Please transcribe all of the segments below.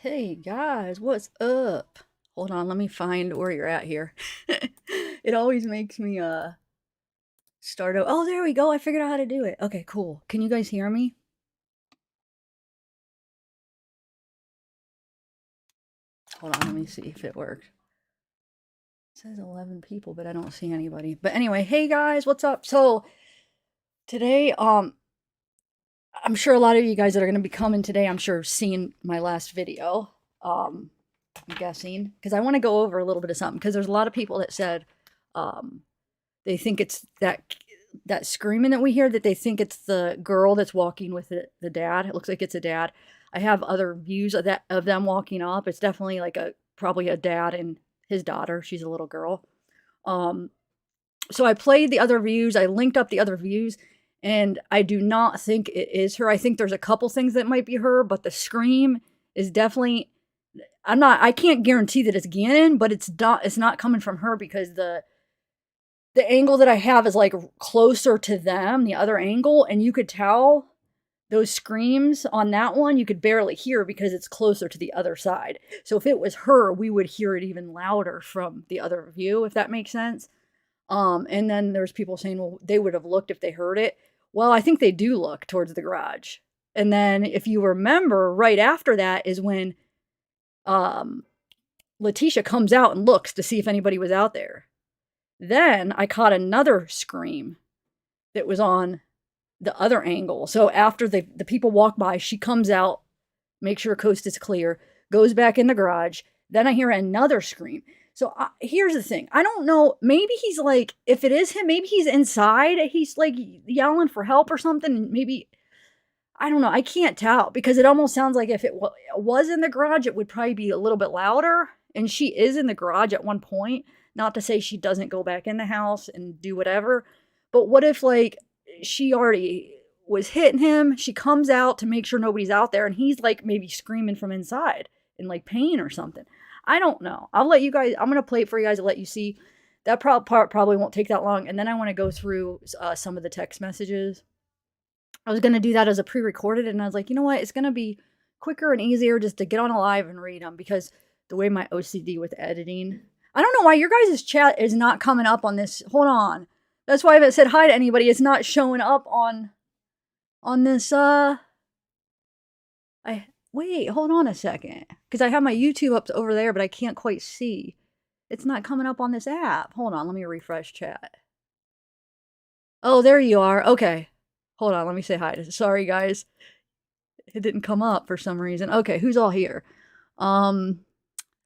Hey guys, what's up? Hold on, let me find where you're at here. It always makes me start out. Oh, there we go. I figured out how to do it. Okay, cool. Can you guys hear me? Hold on, let me see if it worked. It says 11 people, but I don't see anybody. But anyway, hey guys, what's up? So, today I'm sure a lot of you guys that are going to be coming today, I'm sure seen my last video. I'm guessing because I want to go over a little bit of something because there's a lot of people that said um they think it's that screaming that we hear, that they think it's the girl that's walking with the dad. It looks like it's a dad. I have other views of them walking up. It's definitely like probably a dad and his daughter. She's a little girl. Um, so I played the other views. I linked up the other views, and I do not think it is her. I think there's a couple things that might be her, but the scream is definitely. I can't guarantee that it's Gannon, but it's not coming from her because the angle that I have is like closer to them, the other angle, and you could tell those screams on that one you could barely hear because it's closer to the other side. So if it was her, we would hear it even louder from the other view, if that makes sense. And then there's people saying, well, they would have looked if they heard it. Well, I think they do look towards the garage. And then if you remember, right after that is when um Letecia comes out and looks to see if anybody was out there. Then I caught another scream that was on the other angle. So after the people walk by, she comes out, makes sure coast is clear, goes back in the garage. Then I hear another scream. So here's the thing. I don't know. Maybe he's like, if it is him, maybe he's inside. He's like yelling for help or something. Maybe, I don't know. I can't tell because it almost sounds like if it was in the garage, it would probably be a little bit louder. And she is in the garage at one point. Not to say she doesn't go back in the house and do whatever. But what if, like, she already was hitting him? She comes out to make sure nobody's out there. And he's, like, maybe screaming from inside in, like, pain or something. I don't know. I'll let you guys, I'm going to play it for you guys to let you see. That part probably won't take that long. And then I want to go through some of the text messages. I was going to do that as a pre-recorded, and I was like, you know what? It's going to be quicker and easier just to get on a live and read them because the way my OCD with editing. I don't know why your guys' chat is not coming up on this. Hold on. That's why I haven't said hi to anybody. It's not showing up on this wait, hold on a second. Because I have my YouTube up over there, but I can't quite see. It's not coming up on this app. Hold on, let me refresh chat. Oh, there you are. Okay. Hold on, let me say hi. Sorry, guys. It didn't come up for some reason. Okay, who's all here?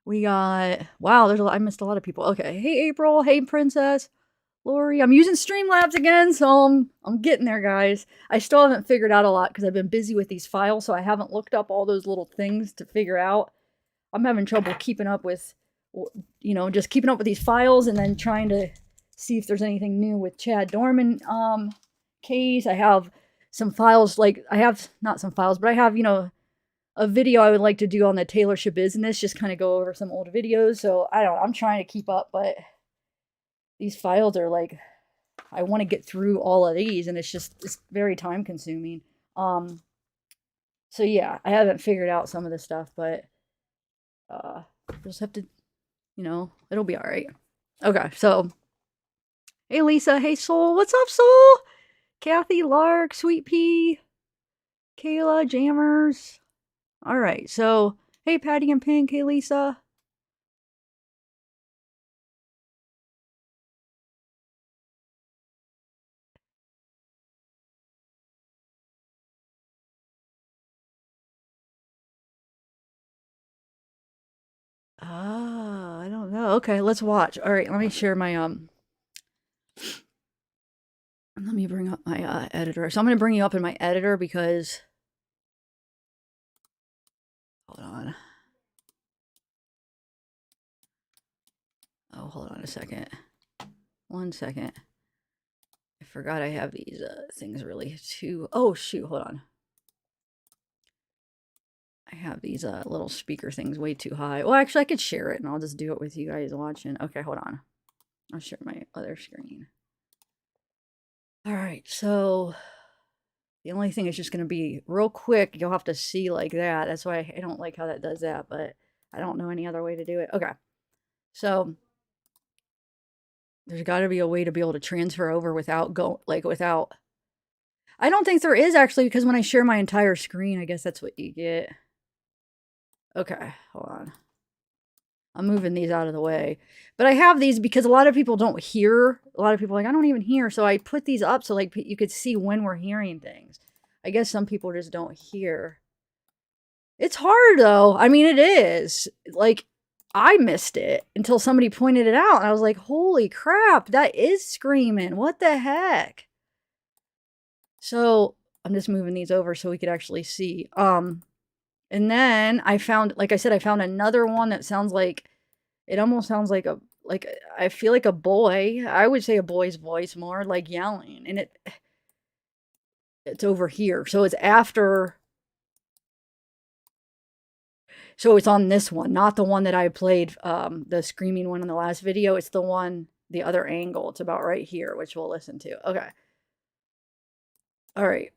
We got, wow, I missed a lot of people. Okay, hey, April. Hey, Princess. Lori. I'm using Streamlabs again, so I'm getting there, guys. I still haven't figured out a lot because I've been busy with these files, so I haven't looked up all those little things to figure out. I'm having trouble keeping up with, just keeping up with these files and then trying to see if there's anything new with Chad Dorman case. I have some files, like, I have, not some files, but I have, a video I would like to do on the Taylorship business, just kind of go over some old videos. So I don't know, I'm trying to keep up, but these files are like, I want to get through all of these, and it's very time consuming. So yeah, I haven't figured out some of this stuff, but just have to, it'll be all right. Okay, so hey Lisa, hey Soul, what's up, Soul? Kathy, Lark, Sweet Pea, Kayla, Jammers. All right, so hey Patty and Pink, hey Lisa. I don't know. Okay, let's watch. All right, let me share my let me bring up my editor. So I'm going to bring you up in my editor because hold on. Oh, hold on a second. 1 second. I forgot I have these things really too. Oh shoot, hold on. I have these little speaker things way too high. Well, actually I could share it and I'll just do it with you guys watching. Okay, hold on. I'll share my other screen. All right, so The only thing is just going to be real quick. You'll have to see like that. That's why I don't like how that does that, but I don't know any other way to do it. Okay. So there's got to be a way to be able to transfer over without without. I don't think there is actually, because when I share my entire screen, I guess that's what you get. Okay, hold on. I'm moving these out of the way. But I have these because a lot of people don't hear. A lot of people are like, I don't even hear. So I put these up so like you could see when we're hearing things. I guess some people just don't hear. It's hard though. I mean, it is. Like, I missed it until somebody pointed it out. And I was like, holy crap, that is screaming. What the heck? So I'm just moving these over so we could actually see. And then I found, like I said, I found another one that sounds like, it almost sounds like I feel like a boy. I would say a boy's voice more, like yelling. And it's over here. So it's after, so it's on this one, not the one that I played, the screaming one in the last video. It's the one, the other angle. It's about right here, which we'll listen to. Okay. All right.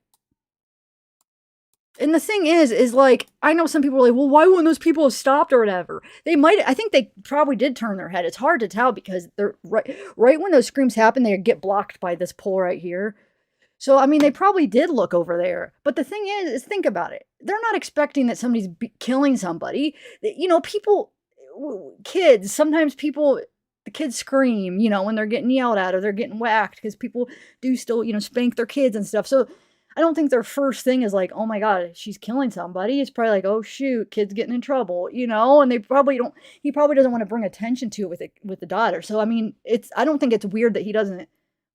And the thing is like, I know some people are like, well, why wouldn't those people have stopped or whatever? They might, I think they probably did turn their head. It's hard to tell because they're right when those screams happen, they get blocked by this pole right here. So, I mean, they probably did look over there. But the thing is think about it. They're not expecting that somebody's killing somebody. You know, people, kids, sometimes people, the kids scream, you know, when they're getting yelled at or they're getting whacked because people do still, you know, spank their kids and stuff. So, I don't think their first thing is like, oh my God, she's killing somebody. It's probably like, oh shoot, kid's getting in trouble, you know, and they probably don't, he probably doesn't want to bring attention to it with the daughter. So, I mean, I don't think it's weird that he doesn't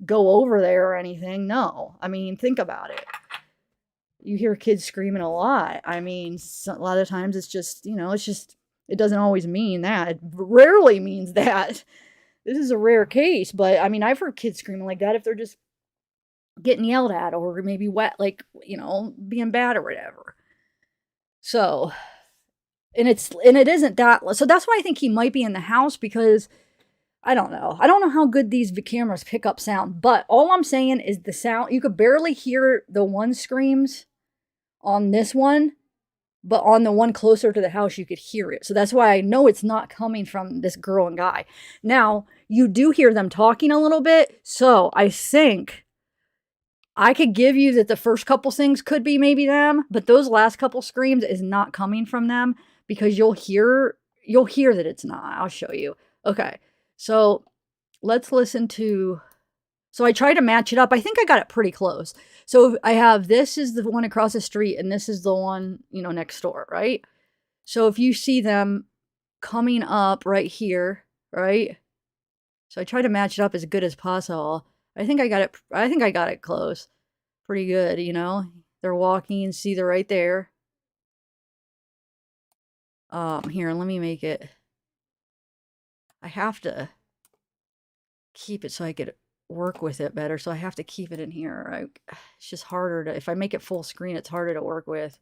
go over there or anything. No, I mean, think about it. You hear kids screaming a lot. I mean, a lot of times it's just, you know, it doesn't always mean that. It rarely means that. This is a rare case, but I mean, I've heard kids screaming like that if they're just getting yelled at or maybe wet, like, you know, being bad or whatever. So, and it isn't that, so that's why I think he might be in the house, because I don't know how good these cameras pick up sound, but all I'm saying is the sound, you could barely hear the one screams on this one, but on the one closer to the house you could hear it. So that's why I know it's not coming from this girl and guy. Now you do hear them talking a little bit, so I think I could give you that the first couple things could be maybe them, but those last couple screams is not coming from them, because you'll hear that it's not. I'll show you. Okay. So let's listen to, so I tried to match it up. I think I got it pretty close. So I have, this is the one across the street and this is the one, you know, next door, right? So if you see them coming up right here, right? So I tried to match it up as good as possible. I think I got it close. Pretty good, you know? They're walking, see, they're right there. Here, let me make it. I have to keep it so I could work with it better. So I have to keep it in here. It's just harder to, if I make it full screen, it's harder to work with.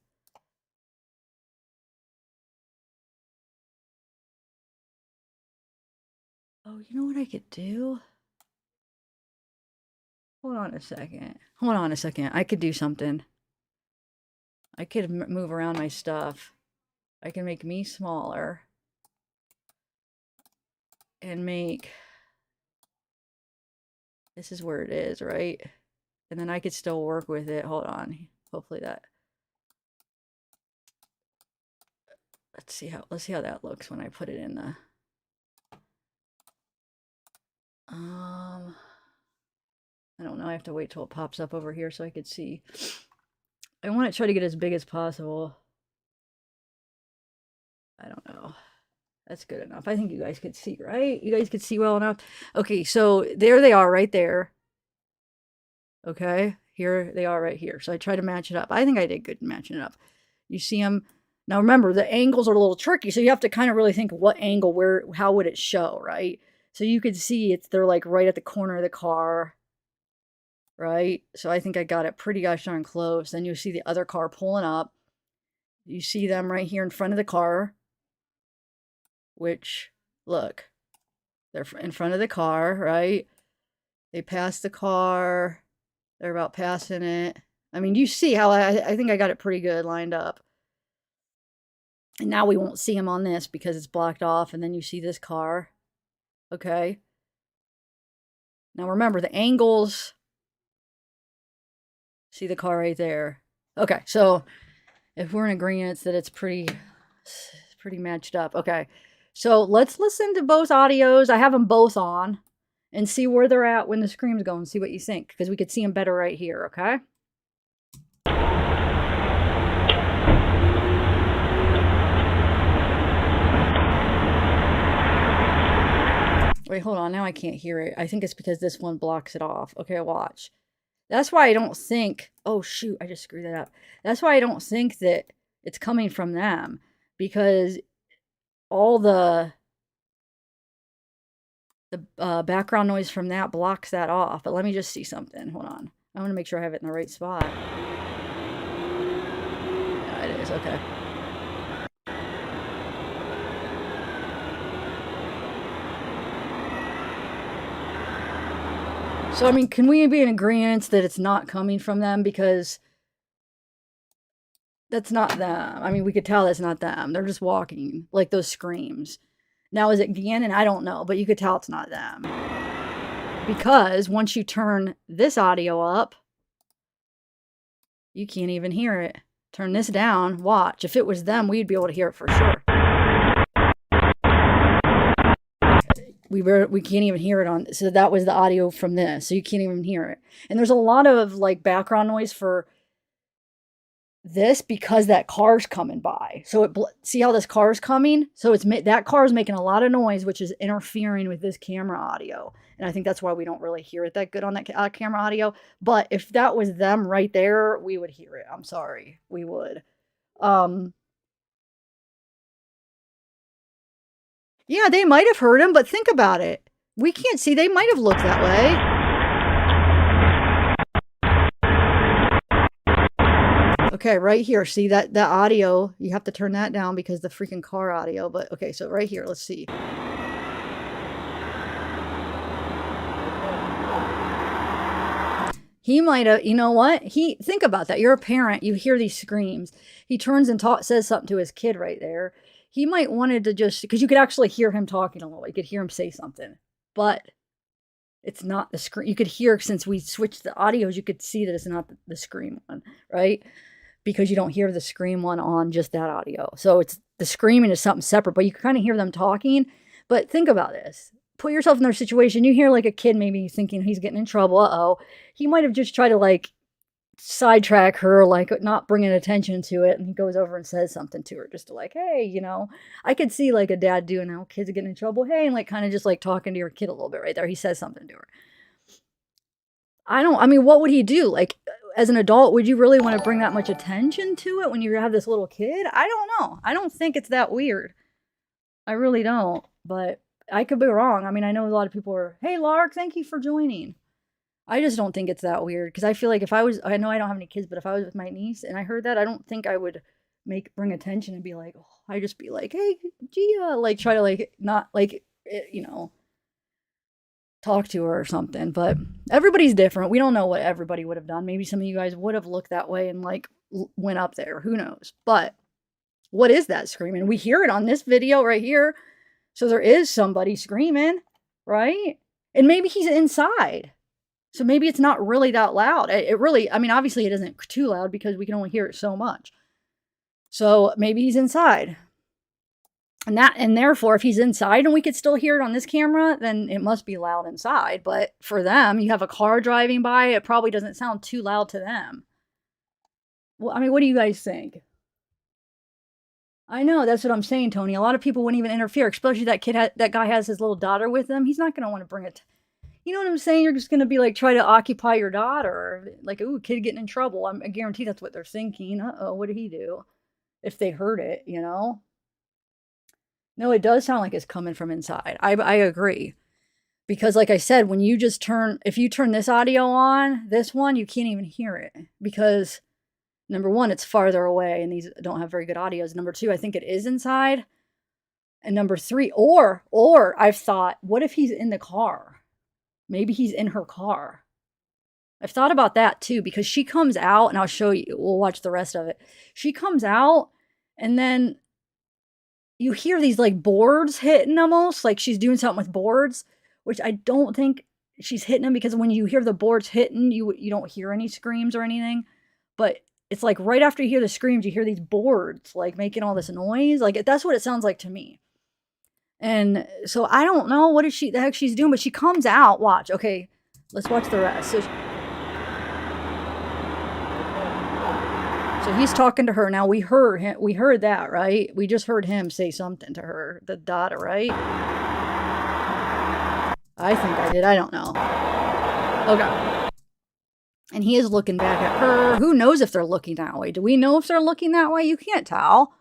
Oh, you know what I could do? Hold on a second. I could do something. I could move around my stuff. I can make me smaller. And make, this is where it is, right? And then I could still work with it. Hold on. Hopefully that. Let's see how that looks when I put it in the, I don't know. I have to wait till it pops up over here so I could see. I want to try to get as big as possible. I don't know. That's good enough. I think you guys could see, right? You guys could see well enough. Okay, so there they are right there. Okay, here they are right here. So I try to match it up. I think I did good matching it up. You see them. Now remember, the angles are a little tricky, so you have to kind of really think what angle, where, how would it show, right? So you could see they're like right at the corner of the car, right? So I think I got it pretty gosh darn close. Then you see the other car pulling up. You see them right here in front of the car, which, look, they're in front of the car, right? They pass the car. They're about passing it. I mean, you see how I think I got it pretty good lined up. And now we won't see him on this because it's blocked off. And then you see this car. Okay. Now remember the angles. See the car right there. Okay, so if we're in agreement that it's pretty matched up. Okay, so let's listen to both audios. I have them both on and see where they're at when the screams go and see what you think, because we could see them better right here, okay? Wait, hold on. Now I can't hear it. I think it's because this one blocks it off. Okay, watch. That's why I don't think... Oh, shoot. I just screwed that up. That's why I don't think that it's coming from them. Because all the background noise from that blocks that off. But let me just see something. Hold on. I want to make sure I have it in the right spot. Yeah, it is. Okay. So, I mean, can we be in agreement that it's not coming from them? Because that's not them. I mean, we could tell that's not them. They're just walking, like those screams. Now, is it Gannon? I don't know, but you could tell it's not them. Because once you turn this audio up, you can't even hear it. Turn this down, watch. If it was them, we'd be able to hear it for sure. We can't even hear it on, so that was the audio from this, so you can't even hear it. And there's a lot of like background noise for this because that car's coming by. So see how this car's coming? So that car's making a lot of noise, which is interfering with this camera audio. And I think that's why we don't really hear it that good on that camera audio. But if that was them right there, we would hear it. I'm sorry, we would. Yeah, they might have heard him, but think about it. We can't see. They might have looked that way. Okay, right here. See that audio? You have to turn that down because the freaking car audio. But okay, so right here, let's see. He might have, you know what? Think about that. You're a parent. You hear these screams. He turns and says something to his kid right there. He might wanted to just, because you could actually hear him talking a little. You could hear him say something, but it's not the scream. You could hear, since we switched the audios, you could see that it's not the scream one, right? Because you don't hear the scream one on just that audio. So it's the screaming is something separate, but you can kind of hear them talking. But think about this. Put yourself in their situation. You hear like a kid maybe thinking he's getting in trouble. Uh-oh. He might have just tried to like sidetrack her, like not bringing attention to it. And he goes over and says something to her just to like, hey, you know, I could see like a dad doing how kids are getting in trouble. Hey, and like kind of just like talking to your kid a little bit right there. He says something to her. I mean, what would he do? Like, as an adult, would you really want to bring that much attention to it when you have this little kid? I don't know. I don't think it's that weird. I really don't. But I could be wrong. I mean, I know a lot of people are, hey, Lark, thank you for joining. I just don't think it's that weird. Because I feel like if I know I don't have any kids, but if I was with my niece and I heard that, I don't think I would bring attention and be like, oh, I'd just be like, hey, Gia, like try to like, not like, you know, talk to her or something. But everybody's different. We don't know what everybody would have done. Maybe some of you guys would have looked that way and like went up there. Who knows? But what is that screaming? We hear it on this video right here. So there is somebody screaming, right? And maybe he's inside. So maybe it's not really that loud. It really, I mean, obviously it isn't too loud because we can only hear it so much. So maybe he's inside. And therefore, if he's inside and we could still hear it on this camera, then it must be loud inside. But for them, you have a car driving by, it probably doesn't sound too loud to them. Well, I mean, what do you guys think? I know, that's what I'm saying, Tony. A lot of people wouldn't even interfere, especially that guy has his little daughter with him. He's not going to want to bring it. You know what I'm saying? You're just going to be like, try to occupy your daughter. Like, ooh, kid getting in trouble. I guarantee that's what they're thinking. Uh-oh, what did he do? If they heard it, you know? No, it does sound like it's coming from inside. I agree. Because like I said, when you just if you turn this audio on, this one, you can't even hear it. Because number one, it's farther away and these don't have very good audios. Number two, I think it is inside. And number three, or I've thought, what if he's in the car? Maybe he's in her car. I've thought about that too, because she comes out, and I'll show you, we'll watch the rest of it. She comes out, and then you hear these like boards hitting almost, like she's doing something with boards, which I don't think she's hitting them, because when you hear the boards hitting, you don't hear any screams or anything. But it's like right after you hear the screams, you hear these boards like making all this noise. Like that's what it sounds like to me. And so I don't know what is the heck she's doing, but she comes out. Watch. Okay, let's watch the rest. So he's talking to her. Now we heard him. We heard that, right? We just heard him say something to her, the daughter, right? I think I did. I don't know. Okay. And he is looking back at her. Who knows if they're looking that way? Do we know if they're looking that way? You can't tell.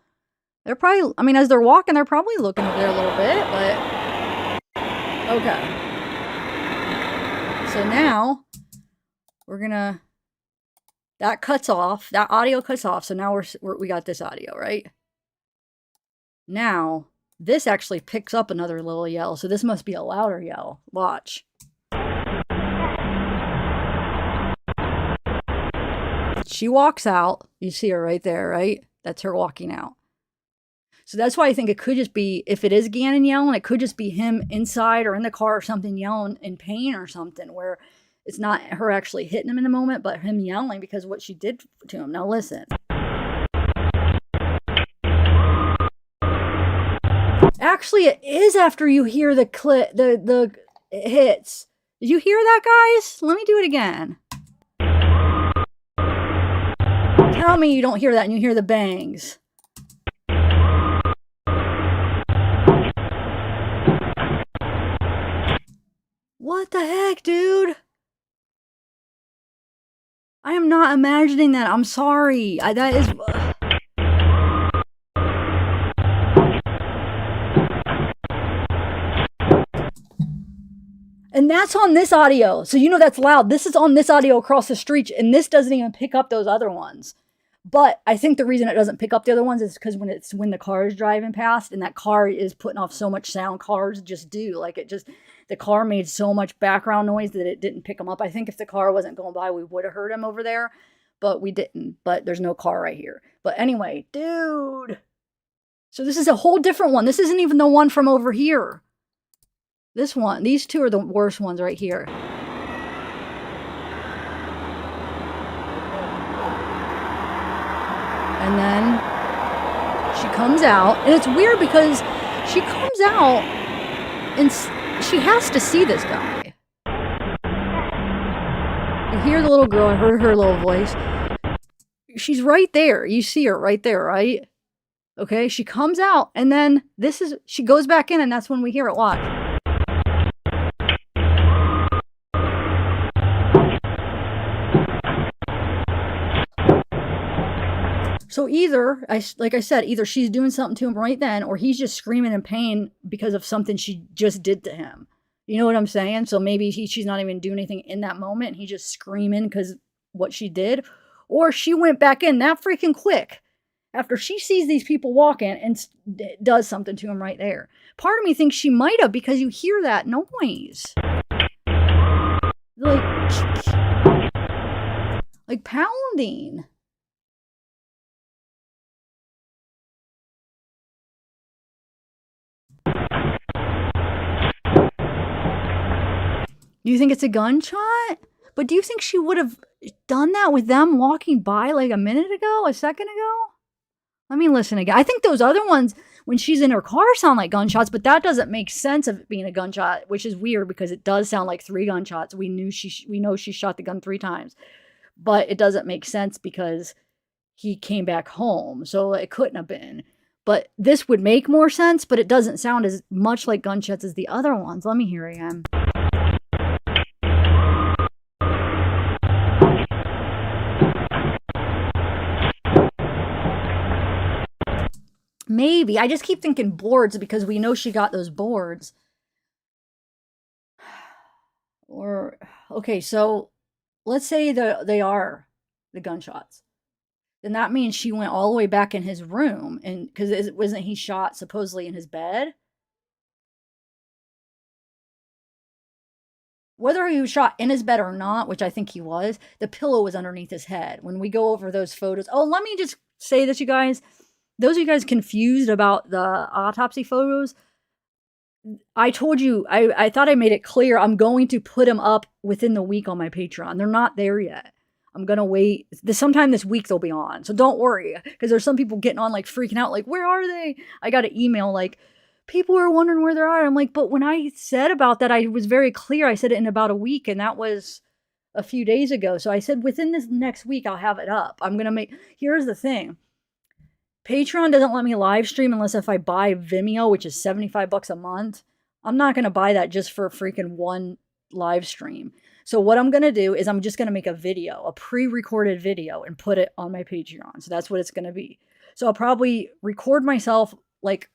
They're probably, I mean, as they're walking, they're probably looking over there a little bit, but okay. So now we're gonna, that cuts off, that audio cuts off. So now we got this audio, right? Now this actually picks up another little yell. So this must be a louder yell. Watch. She walks out. You see her right there, right? That's her walking out. So that's why I think it could just be, if it is Gannon yelling, it could just be him inside or in the car or something yelling in pain or something, where it's not her actually hitting him in the moment, but him yelling because of what she did to him. Now listen. Actually, it is after you hear the clip, the hits. Did you hear that, guys? Let me do it again. Tell me you don't hear that and you hear the bangs. What the heck, dude? I am not imagining that. I'm sorry. That is... And that's on this audio. So you know that's loud. This is on this audio across the street, and this doesn't even pick up those other ones. But I think the reason it doesn't pick up the other ones is because when the car is driving past, and that car is putting off so much sound, cars just do. Like the car made so much background noise that it didn't pick them up. I think if the car wasn't going by, we would have heard him over there, but we didn't. But there's no car right here. But anyway, dude. So this is a whole different one. This isn't even the one from over here. This one, these two are the worst ones right here. And then she comes out, and it's weird because she comes out and she has to see this guy. You hear the little girl, I heard her little voice. She's right there. You see her right there, right? Okay, she comes out, and then she goes back in, and that's when we hear it. Watch. So either, like I said, either she's doing something to him right then, or he's just screaming in pain because of something she just did to him. You know what I'm saying? So maybe she's not even doing anything in that moment, and he's just screaming because what she did. Or she went back in that freaking quick after she sees these people walking and does something to him right there. Part of me thinks she might have, because you hear that noise. Like pounding. You think it's a gunshot? But do you think she would have done that with them walking by like a minute ago, a second ago? Let me listen again. I think those other ones, when she's in her car, sound like gunshots, but that doesn't make sense of it being a gunshot, which is weird because it does sound like 3 gunshots. We know she shot the gun 3 times, but it doesn't make sense because he came back home, so it couldn't have been. But this would make more sense, but it doesn't sound as much like gunshots as the other ones. Let me hear again. Maybe. I just keep thinking boards because we know she got those boards. Or, okay, so let's say they are the gunshots. Then that means she went all the way back in his room, and because wasn't he shot supposedly in his bed? whether he was shot in his bed or not, which I think he was, the pillow was underneath his head. When we go over those photos, oh, let me just say this, you guys. Those of you guys confused about the autopsy photos, I told you, I thought I made it clear. I'm going to put them up within the week on my Patreon. They're not there yet. I'm going to wait. Sometime this week they'll be on. So don't worry. Because there's some people getting on like freaking out. Like, where are they? I got an email like, people are wondering where they are. I'm like, but when I said about that, I was very clear. I said it in about a week. And that was a few days ago. So I said within this next week, I'll have it up. I'm going to make, here's the thing. Patreon doesn't let me live stream unless if I buy Vimeo, which is $75 a month. I'm not going to buy that just for freaking one live stream. So what I'm going to do is I'm just going to make a video, a pre-recorded video, and put it on my Patreon. So that's what it's going to be. So I'll probably record myself, like,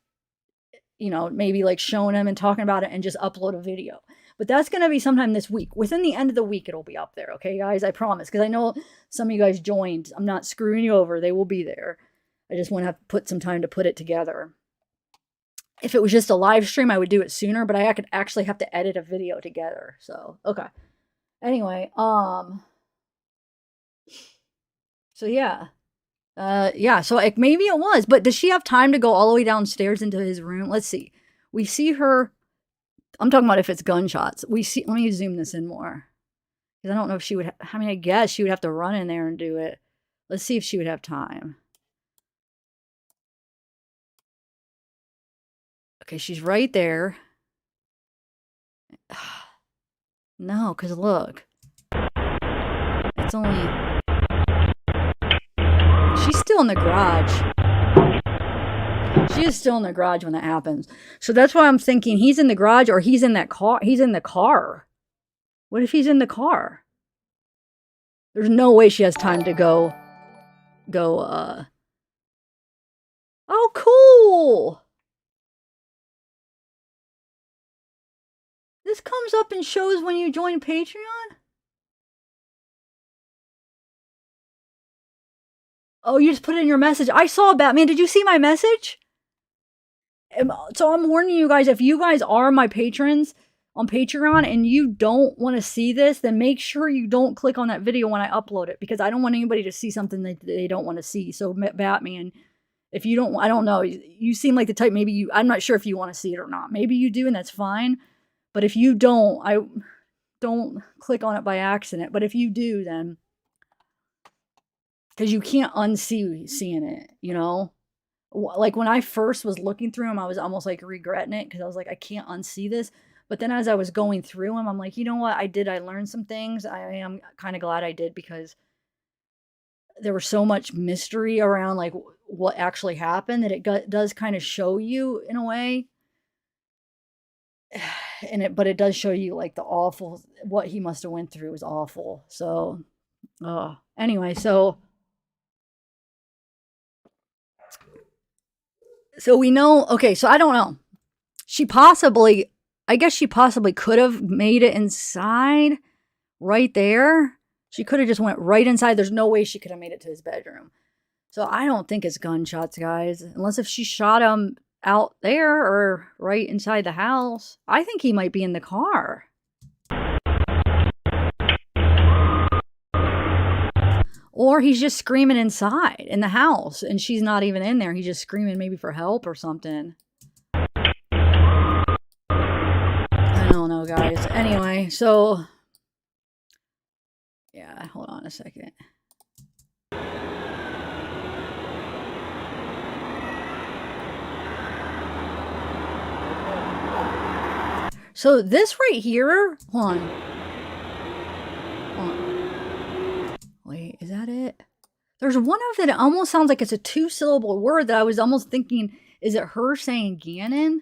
you know, maybe like showing them and talking about it and just upload a video. But that's going to be sometime this week. Within the end of the week, it'll be up there. Okay, guys? I promise. Because I know some of you guys joined. I'm not screwing you over. They will be there. I just want to have to put some time to put it together. If it was just a live stream, I would do it sooner, but I could actually have to edit a video together. So, okay. Anyway, so yeah. Yeah, so like maybe it was, but does she have time to go all the way downstairs into his room? Let's see. We see her. I'm talking about if it's gunshots. We see, let me zoom this in more. Because I don't know if she would, I mean, I guess she would have to run in there and do it. Let's see if she would have time. Okay, she's right there. No, because look. It's only... She's still in the garage. She is still in the garage when that happens. So that's why I'm thinking he's in the garage or he's in that car. He's in the car. What if he's in the car? There's no way she has time to go... Oh, cool! This comes up and shows when you join Patreon? Oh, you just put it in your message. I saw Batman. Did you see my message? So I'm warning you guys, if you guys are my patrons on Patreon and you don't want to see this, then make sure you don't click on that video when I upload it, because I don't want anybody to see something that they don't want to see. So Batman, if you don't, I don't know. You seem like the type, maybe you, I'm not sure if you want to see it or not. Maybe you do, and that's fine. But if you don't, I don't click on it by accident. But if you do, then, because you can't unsee seeing it, you know? Like when I first was looking through them, I was almost like regretting it because I was like, I can't unsee this. But then as I was going through them, I'm like, you know what? I learned some things. I am kind of glad I did, because there was so much mystery around like what actually happened that it does kind of show you in a way. But it does show you like the awful, what he must have went through was awful. So, anyway, so we know, okay, so I don't know. I guess she possibly could have made it inside right there. She could have just went right inside. There's no way she could have made it to his bedroom. So I don't think it's gunshots, guys. Unless if she shot him out there or right inside the house. I think he might be in the car. Or he's just screaming inside in the house and she's not even in there. He's just screaming maybe for help or something. I don't know, guys. Anyway, so yeah, hold on a second. So this right here, hold on. Wait, is that it? There's one of that almost sounds like it's a 2-syllable word that I was almost thinking, is it her saying Gannon?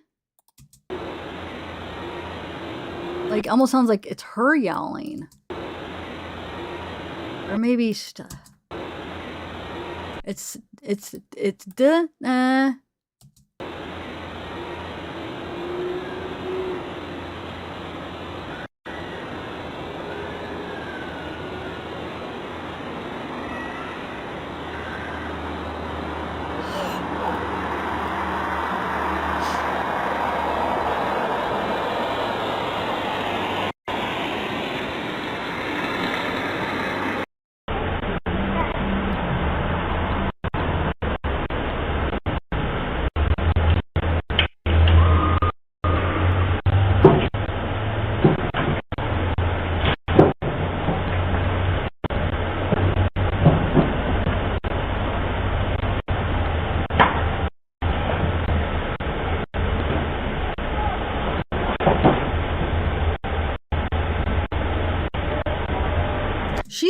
Like, almost sounds like it's her yelling. Or maybe it's the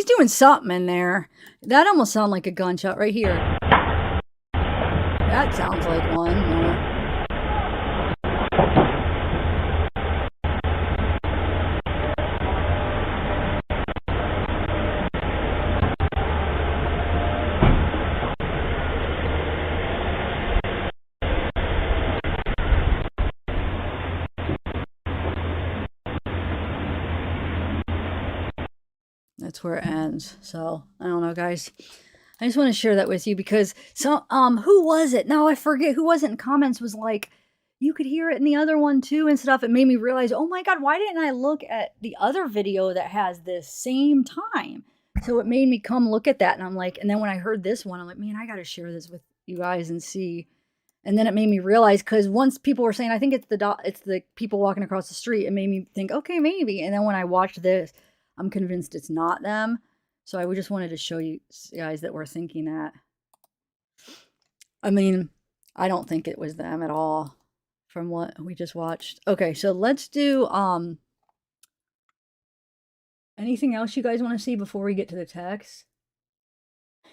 He's doing something in there. That almost sounds like a gunshot right here. That sounds like one more. That's where it ends. So I don't know, guys. I just want to share that with you because who was it? No, I forget who was it in comments was like, you could hear it in the other one too and stuff. It made me realize, oh my God, why didn't I look at the other video that has this same time? So it made me come look at that, and I'm like, and then when I heard this one, I'm like, man, I got to share this with you guys and see. And then it made me realize, because once people were saying, I think it's the people walking across the street, it made me think, okay, maybe. And then when I watched this, I'm convinced it's not them. So I just wanted to show you guys that we're thinking that. I mean, I don't think it was them at all from what we just watched. Okay, so let's do anything else you guys want to see before we get to the text?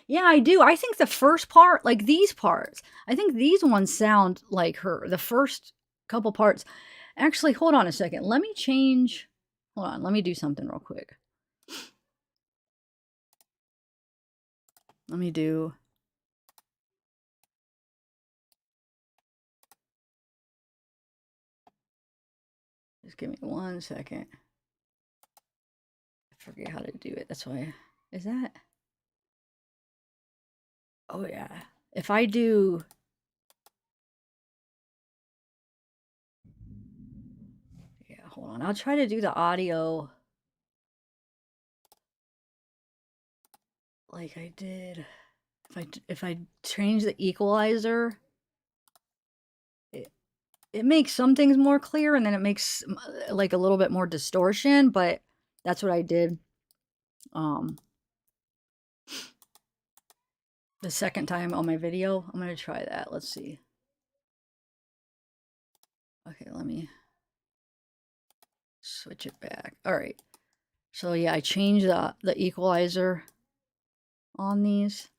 Yeah, I do. I think the first part, like these parts, I think these ones sound like her. The first couple parts. Actually, hold on a second. Let me change. Hold on. Let me do something real quick. Let me do. Just give me 1 second. I forget how to do it. That's why. Is that? Oh, yeah. If I do. Yeah, hold on. I'll try to do the audio like I did. If I change the equalizer, it makes some things more clear, and then it makes like a little bit more distortion, but that's what I did the second time on my video. I'm going to try that. Let's see. Okay, let me switch it back. All right. So yeah, I changed the equalizer on these.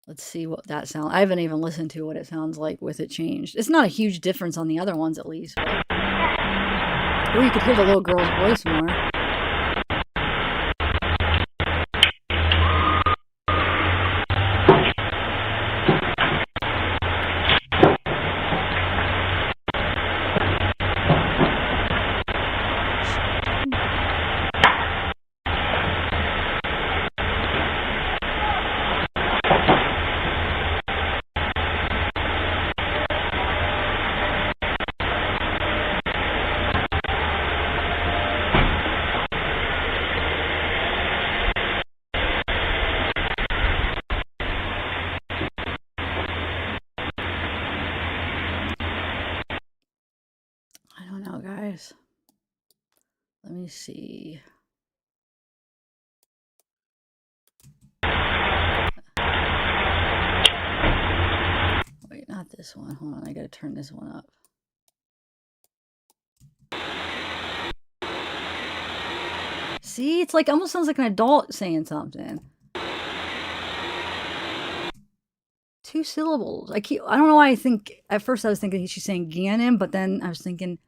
Let's see what that sounds. I haven't even listened to what it sounds like with it changed. It's not a huge difference on the other ones, at least. But... or you could hear the little girl's voice more. Let me see. Wait, not this one. Hold on, I gotta turn this one up. See, it's like almost sounds like an adult saying something. 2 syllables. I don't know why I think at first I was thinking she's saying Gannon, but then I was thinking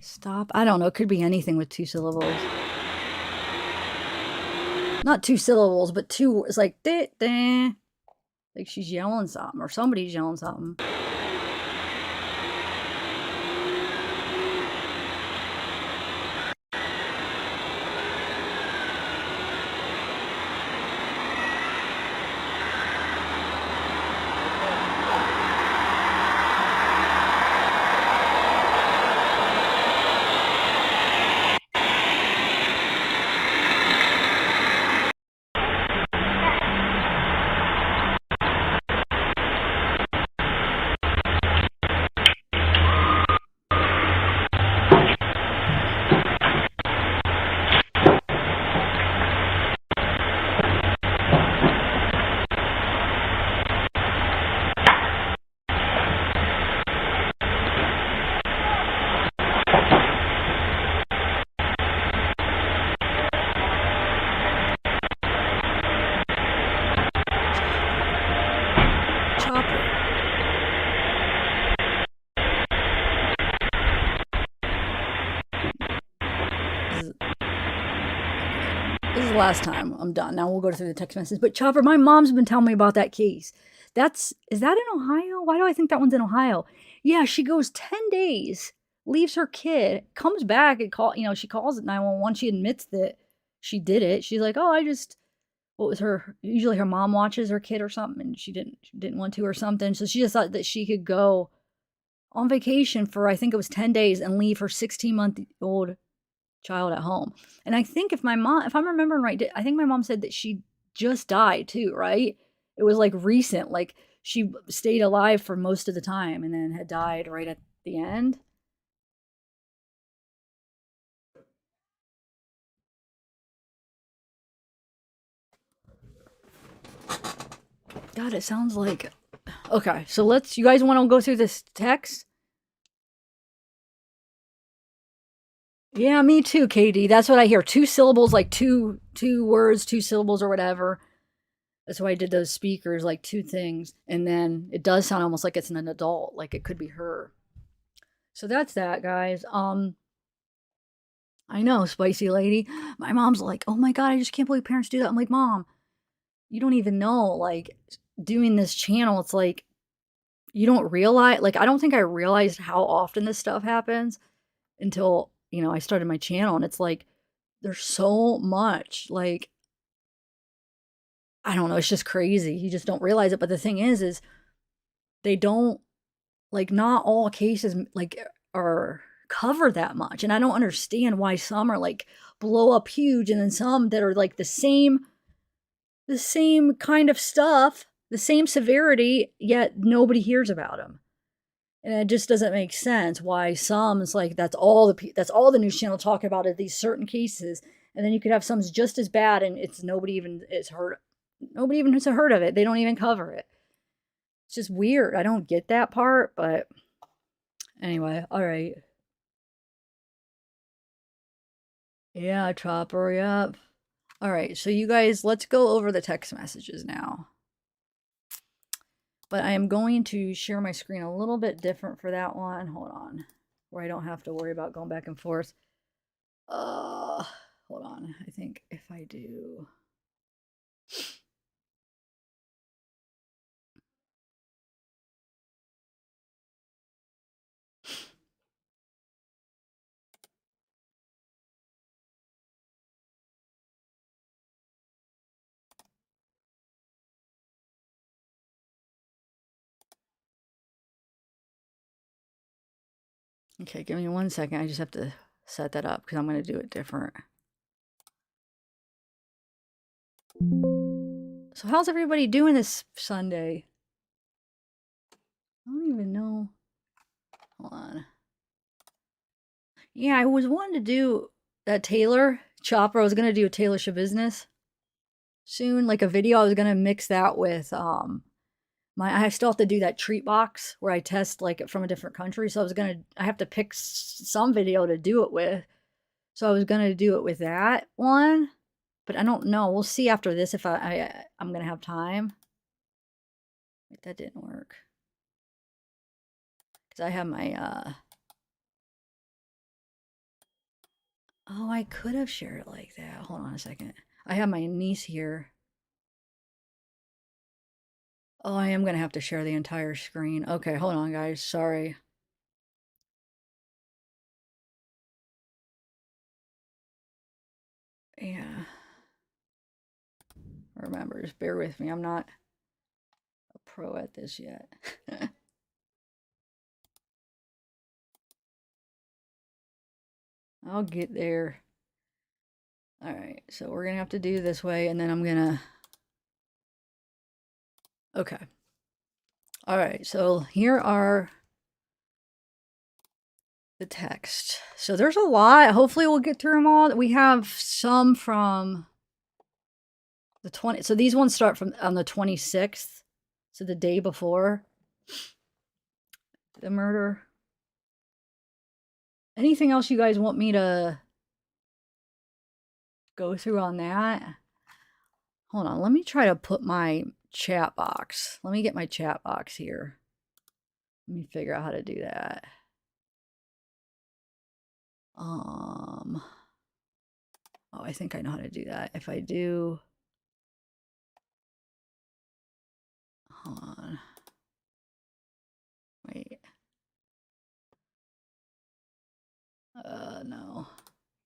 stop. I don't know. It could be anything with 2 syllables. Not 2 syllables, but 2. It's like, like she's yelling something or somebody's yelling something. last time. I'm done. Now we'll go through the text messages. But Chopper, my mom's been telling me about that case. Is that in Ohio? Why do I think that one's in Ohio? Yeah, she goes 10 days, leaves her kid, comes back and she calls at 911. She admits that she did it. She's like, oh, what was usually her mom watches her kid or something, and she didn't want to or something. So she just thought that she could go on vacation for, I think it was 10 days and leave her 16-month-old child at home. And I think if I'm remembering right, I think my mom said that she just died too, right? It was like recent, like she stayed alive for most of the time and then had died right at the end. God, it sounds like... Okay, so you guys want to go through this text? Yeah, me too, KD. That's what I hear. 2 syllables, like two words, 2 syllables or whatever. That's why I did those speakers, like 2 things. And then it does sound almost like it's an adult, like it could be her. So that's that, guys. I know, spicy lady. My mom's like, oh my God, I just can't believe parents do that. I'm like, Mom, you don't even know, like, doing this channel, it's like, you don't realize, like, I don't think I realized how often this stuff happens until, I started my channel, and it's like, there's so much, like, I don't know, it's just crazy. You just don't realize it. But the thing is they don't, like, not all cases, like, are covered that much. And I don't understand why some are, like, blow up huge, and then some that are, like, the same kind of stuff, the same severity, yet nobody hears about them. And it just doesn't make sense why some, it's like, that's all the news channel talking about are these certain cases. And then you could have some just as bad, and nobody even has heard of it. They don't even cover it. It's just weird. I don't get that part, but anyway, all right. Yeah, Chopper, yep. All right, so you guys, let's go over the text messages now. But I am going to share my screen a little bit different for that one. Hold on. Where I don't have to worry about going back and forth. Hold on. I think if I do... Okay, give me 1 second. I just have to set that up because I'm going to do it different. So how's everybody doing this Sunday? I don't even know. Hold on. Yeah, I was wanting to do that Taylor Chopper. I was going to do a Taylor Shabusiness soon, like a video. I was going to mix that with I still have to do that treat box where I test like from a different country. So I have to pick some video to do it with. So I was going to do it with that one, but I don't know. We'll see after this if I'm going to have time. Wait, that didn't work. Because I have my, oh, I could have shared it like that. Hold on a second. I have my niece here. Oh, I am going to have to share the entire screen. Okay, hold on, guys. Sorry. Yeah. Remember, just bear with me. I'm not a pro at this yet. I'll get there. All right, so we're going to have to do this way, and then I'm going to... Okay. All right, so here are the text. So there's a lot. Hopefully we'll get through them all. We have some from the 20. So these ones start from on the 26th. So the day before the murder. Anything else you guys want me to go through on that? Hold on. Let me try to put my chat box. Let me get my chat box here. Let me figure out how to do that. Oh, I think I know how to do that. If I do... Hold on. Wait. No.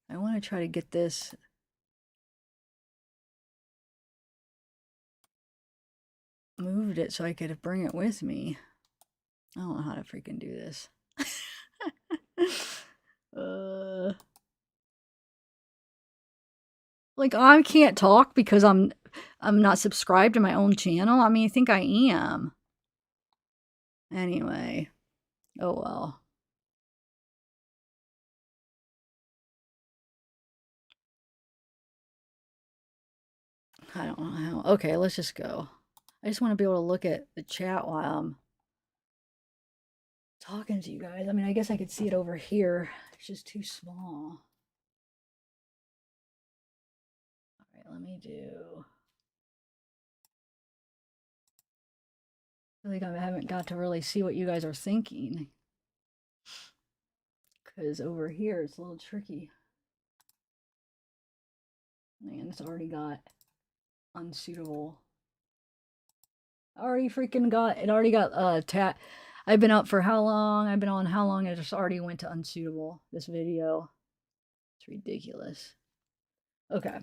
I want to try to get this... moved it so I could bring it with me. I don't know how to freaking do this. Like, I can't talk because I'm not subscribed to my own channel. I mean, I think I am. Anyway. Oh well. I don't know how. Okay, let's just go. I just want to be able to look at the chat while I'm talking to you guys. I mean, I guess I could see it over here. It's just too small. All right, let me do... I feel like I haven't got to really see what you guys are thinking. Because over here, it's a little tricky. Man, it's already got unsuitable. It already got I've been up for how long? I've been on how long? I just already went to unsuitable, this video. It's ridiculous. Okay.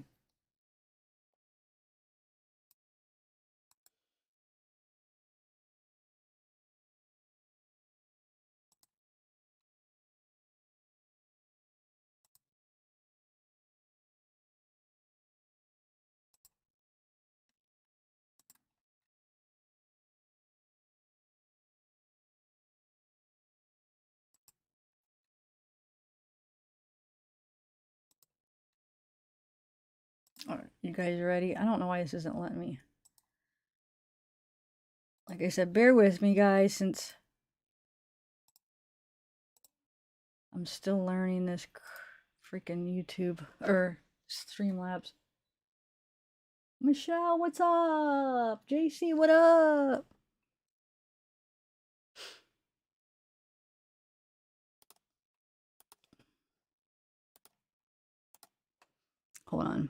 All right, you guys ready? I don't know why this isn't letting me. Like I said, bear with me, guys, since I'm still learning this freaking YouTube or Streamlabs. Michelle, what's up? JC, what up? Hold on.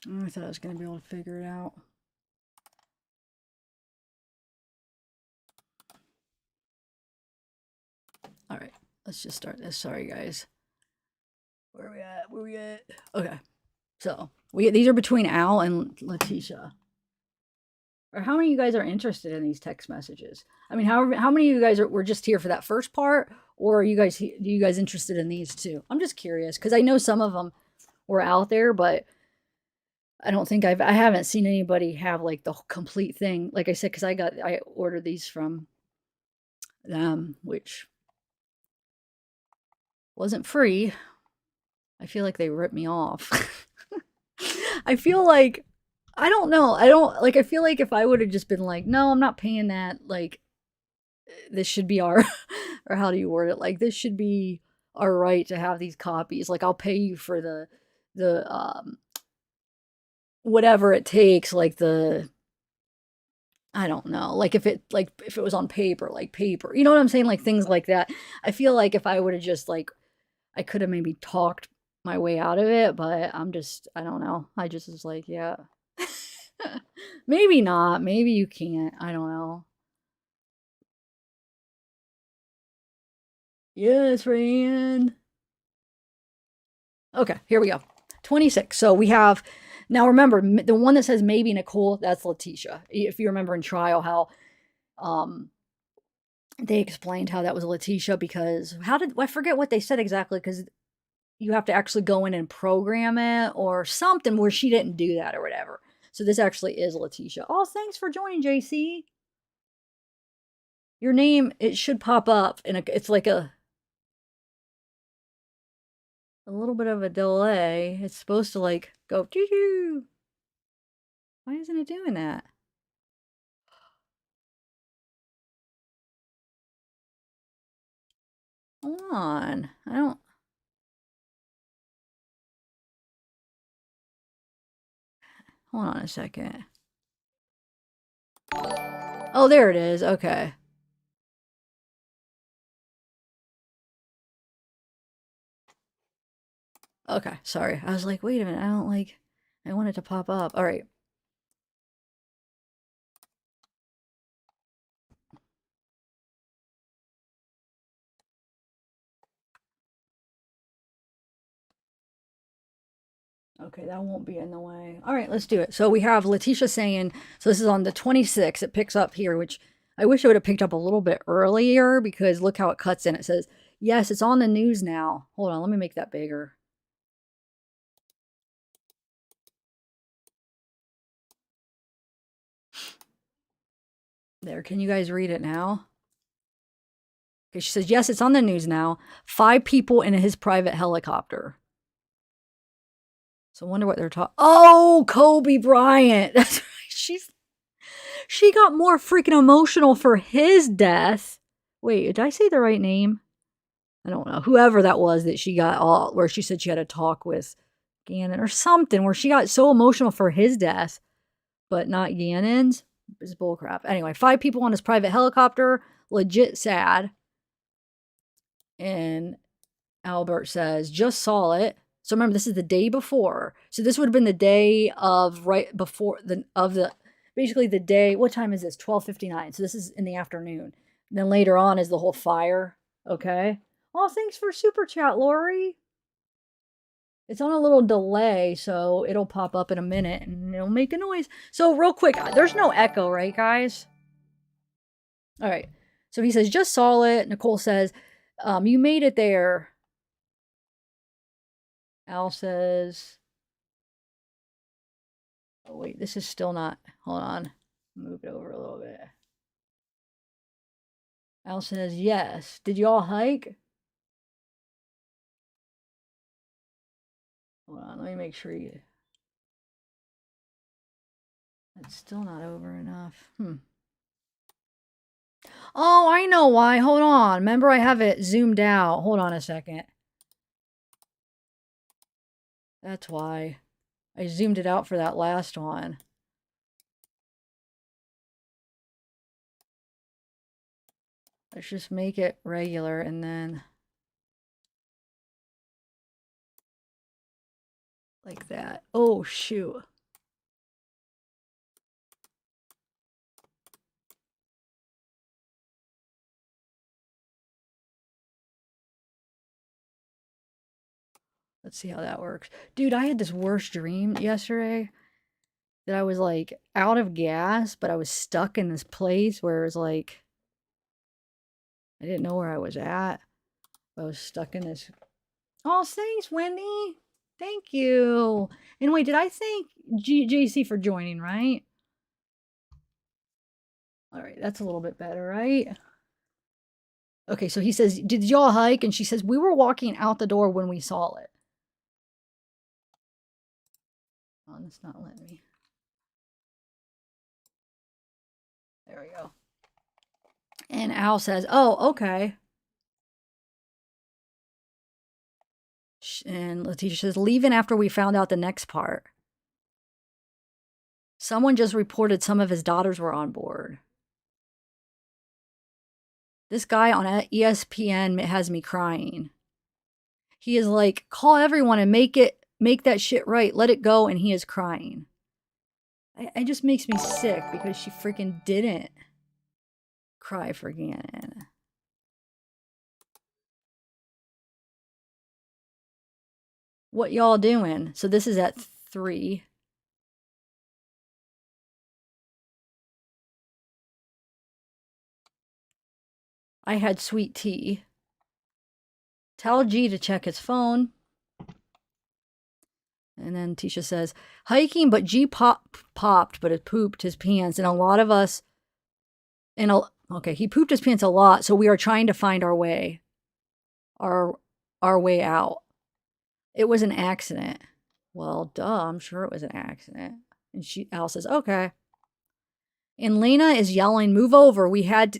I thought I was going to be able to figure it out. All right, let's just start this. Sorry, guys. Where are we at? Where are we at? Okay, so these are between Al and Letecia. Or how many of you guys are interested in these text messages? I mean, how many of you guys were just here for that first part, or are you guys interested in these too? I'm just curious because I know some of them were out there, but I don't think I haven't seen anybody have like the complete thing. Like I said, because I ordered these from them, which wasn't free. I feel like they ripped me off. I feel like I don't know. I feel like if I would have just been like, no, I'm not paying that, like this should be our or how do you word it? Like this should be our right to have these copies. Like I'll pay you for the whatever it takes, like I don't know, like if it was on paper, like paper. You know what I'm saying? Like things like that. I feel like if I would have just like I could have maybe talked my way out of it, but I don't know. I just was like, yeah. Maybe not. Maybe you can't. I don't know. Yes, Rayanne. Okay, here we go. 26. So we have, now remember, the one that says maybe Nicole, that's Letecia. If you remember in trial how they explained how that was Letecia because I forget what they said exactly because you have to actually go in and program it or something where she didn't do that or whatever. So this actually is Letecia. Oh, thanks for joining, JC. Your name, it should pop up, and it's like a little bit of a delay. It's supposed to like go doo-doo. Why isn't it doing that? Hold on. I don't. Hold on a second. Oh, there it is. Okay. Okay, sorry. I was like, wait a minute. I don't like. I want it to pop up. All right. Okay, that won't be in the way. All right, let's do it. So we have Letecia saying, so this is on the 26th. It picks up here, which I wish it would have picked up a little bit earlier because look how it cuts in. It says, yes, it's on the news now. Hold on, let me make that bigger. There, can you guys read it now? Okay, she says, yes, it's on the news now. 5 people in his private helicopter. So I wonder what they're talking. Oh, Kobe Bryant. That's right. She got more freaking emotional for his death. Wait, did I say the right name? I don't know. Whoever that was that she got all where she said she had a talk with Gannon or something where she got so emotional for his death, but not Gannon's. It's bullcrap. Anyway, 5 people on his private helicopter. Legit sad. And Albert says, just saw it. So remember, this is the day before. So this would have been the day of right before basically the day. What time is this? 12:59. So this is in the afternoon. And then later on is the whole fire. Okay. Oh, thanks for super chat, Lori. It's on a little delay, so it'll pop up in a minute and it'll make a noise. So real quick, there's no echo, right, guys? All right. So he says, just saw it. Nicole says, you made it there. Al says, oh, wait, this is still not. Hold on. Move it over a little bit. Al says, yes. Did you all hike? Hold on. Let me make sure you. It's still not over enough. Oh, I know why. Hold on. Remember, I have it zoomed out. Hold on a second. That's why. I zoomed it out for that last one. Let's just make it regular and then like that. Oh, shoot. Let's see how that works. Dude, I had this worst dream yesterday that I was like out of gas, but I was stuck in this place where it was like, I didn't know where I was at. I was stuck in this. Oh, thanks, Wendy. Thank you. And wait, did I thank JC for joining, right? All right, that's a little bit better, right? Okay, so he says, did y'all hike? And she says, we were walking out the door when we saw it. Oh, it's not letting me. There we go. And Al says, oh, okay. And Letecia says, leaving after we found out the next part. Someone just reported some of his daughters were on board. This guy on ESPN has me crying. He is like, call everyone and make that shit right. Let it go. And he is crying. It just makes me sick because she freaking didn't cry for Gannon. What y'all doing? So this is at 3. I had sweet tea. Tell G to check his phone. And then Tisha says, hiking, but G popped, but it pooped his pants. And a lot of us, okay, he pooped his pants a lot. So we are trying to find our way out. It was an accident. Well, duh, I'm sure it was an accident. And Al says, okay. And Lena is yelling, move over. We have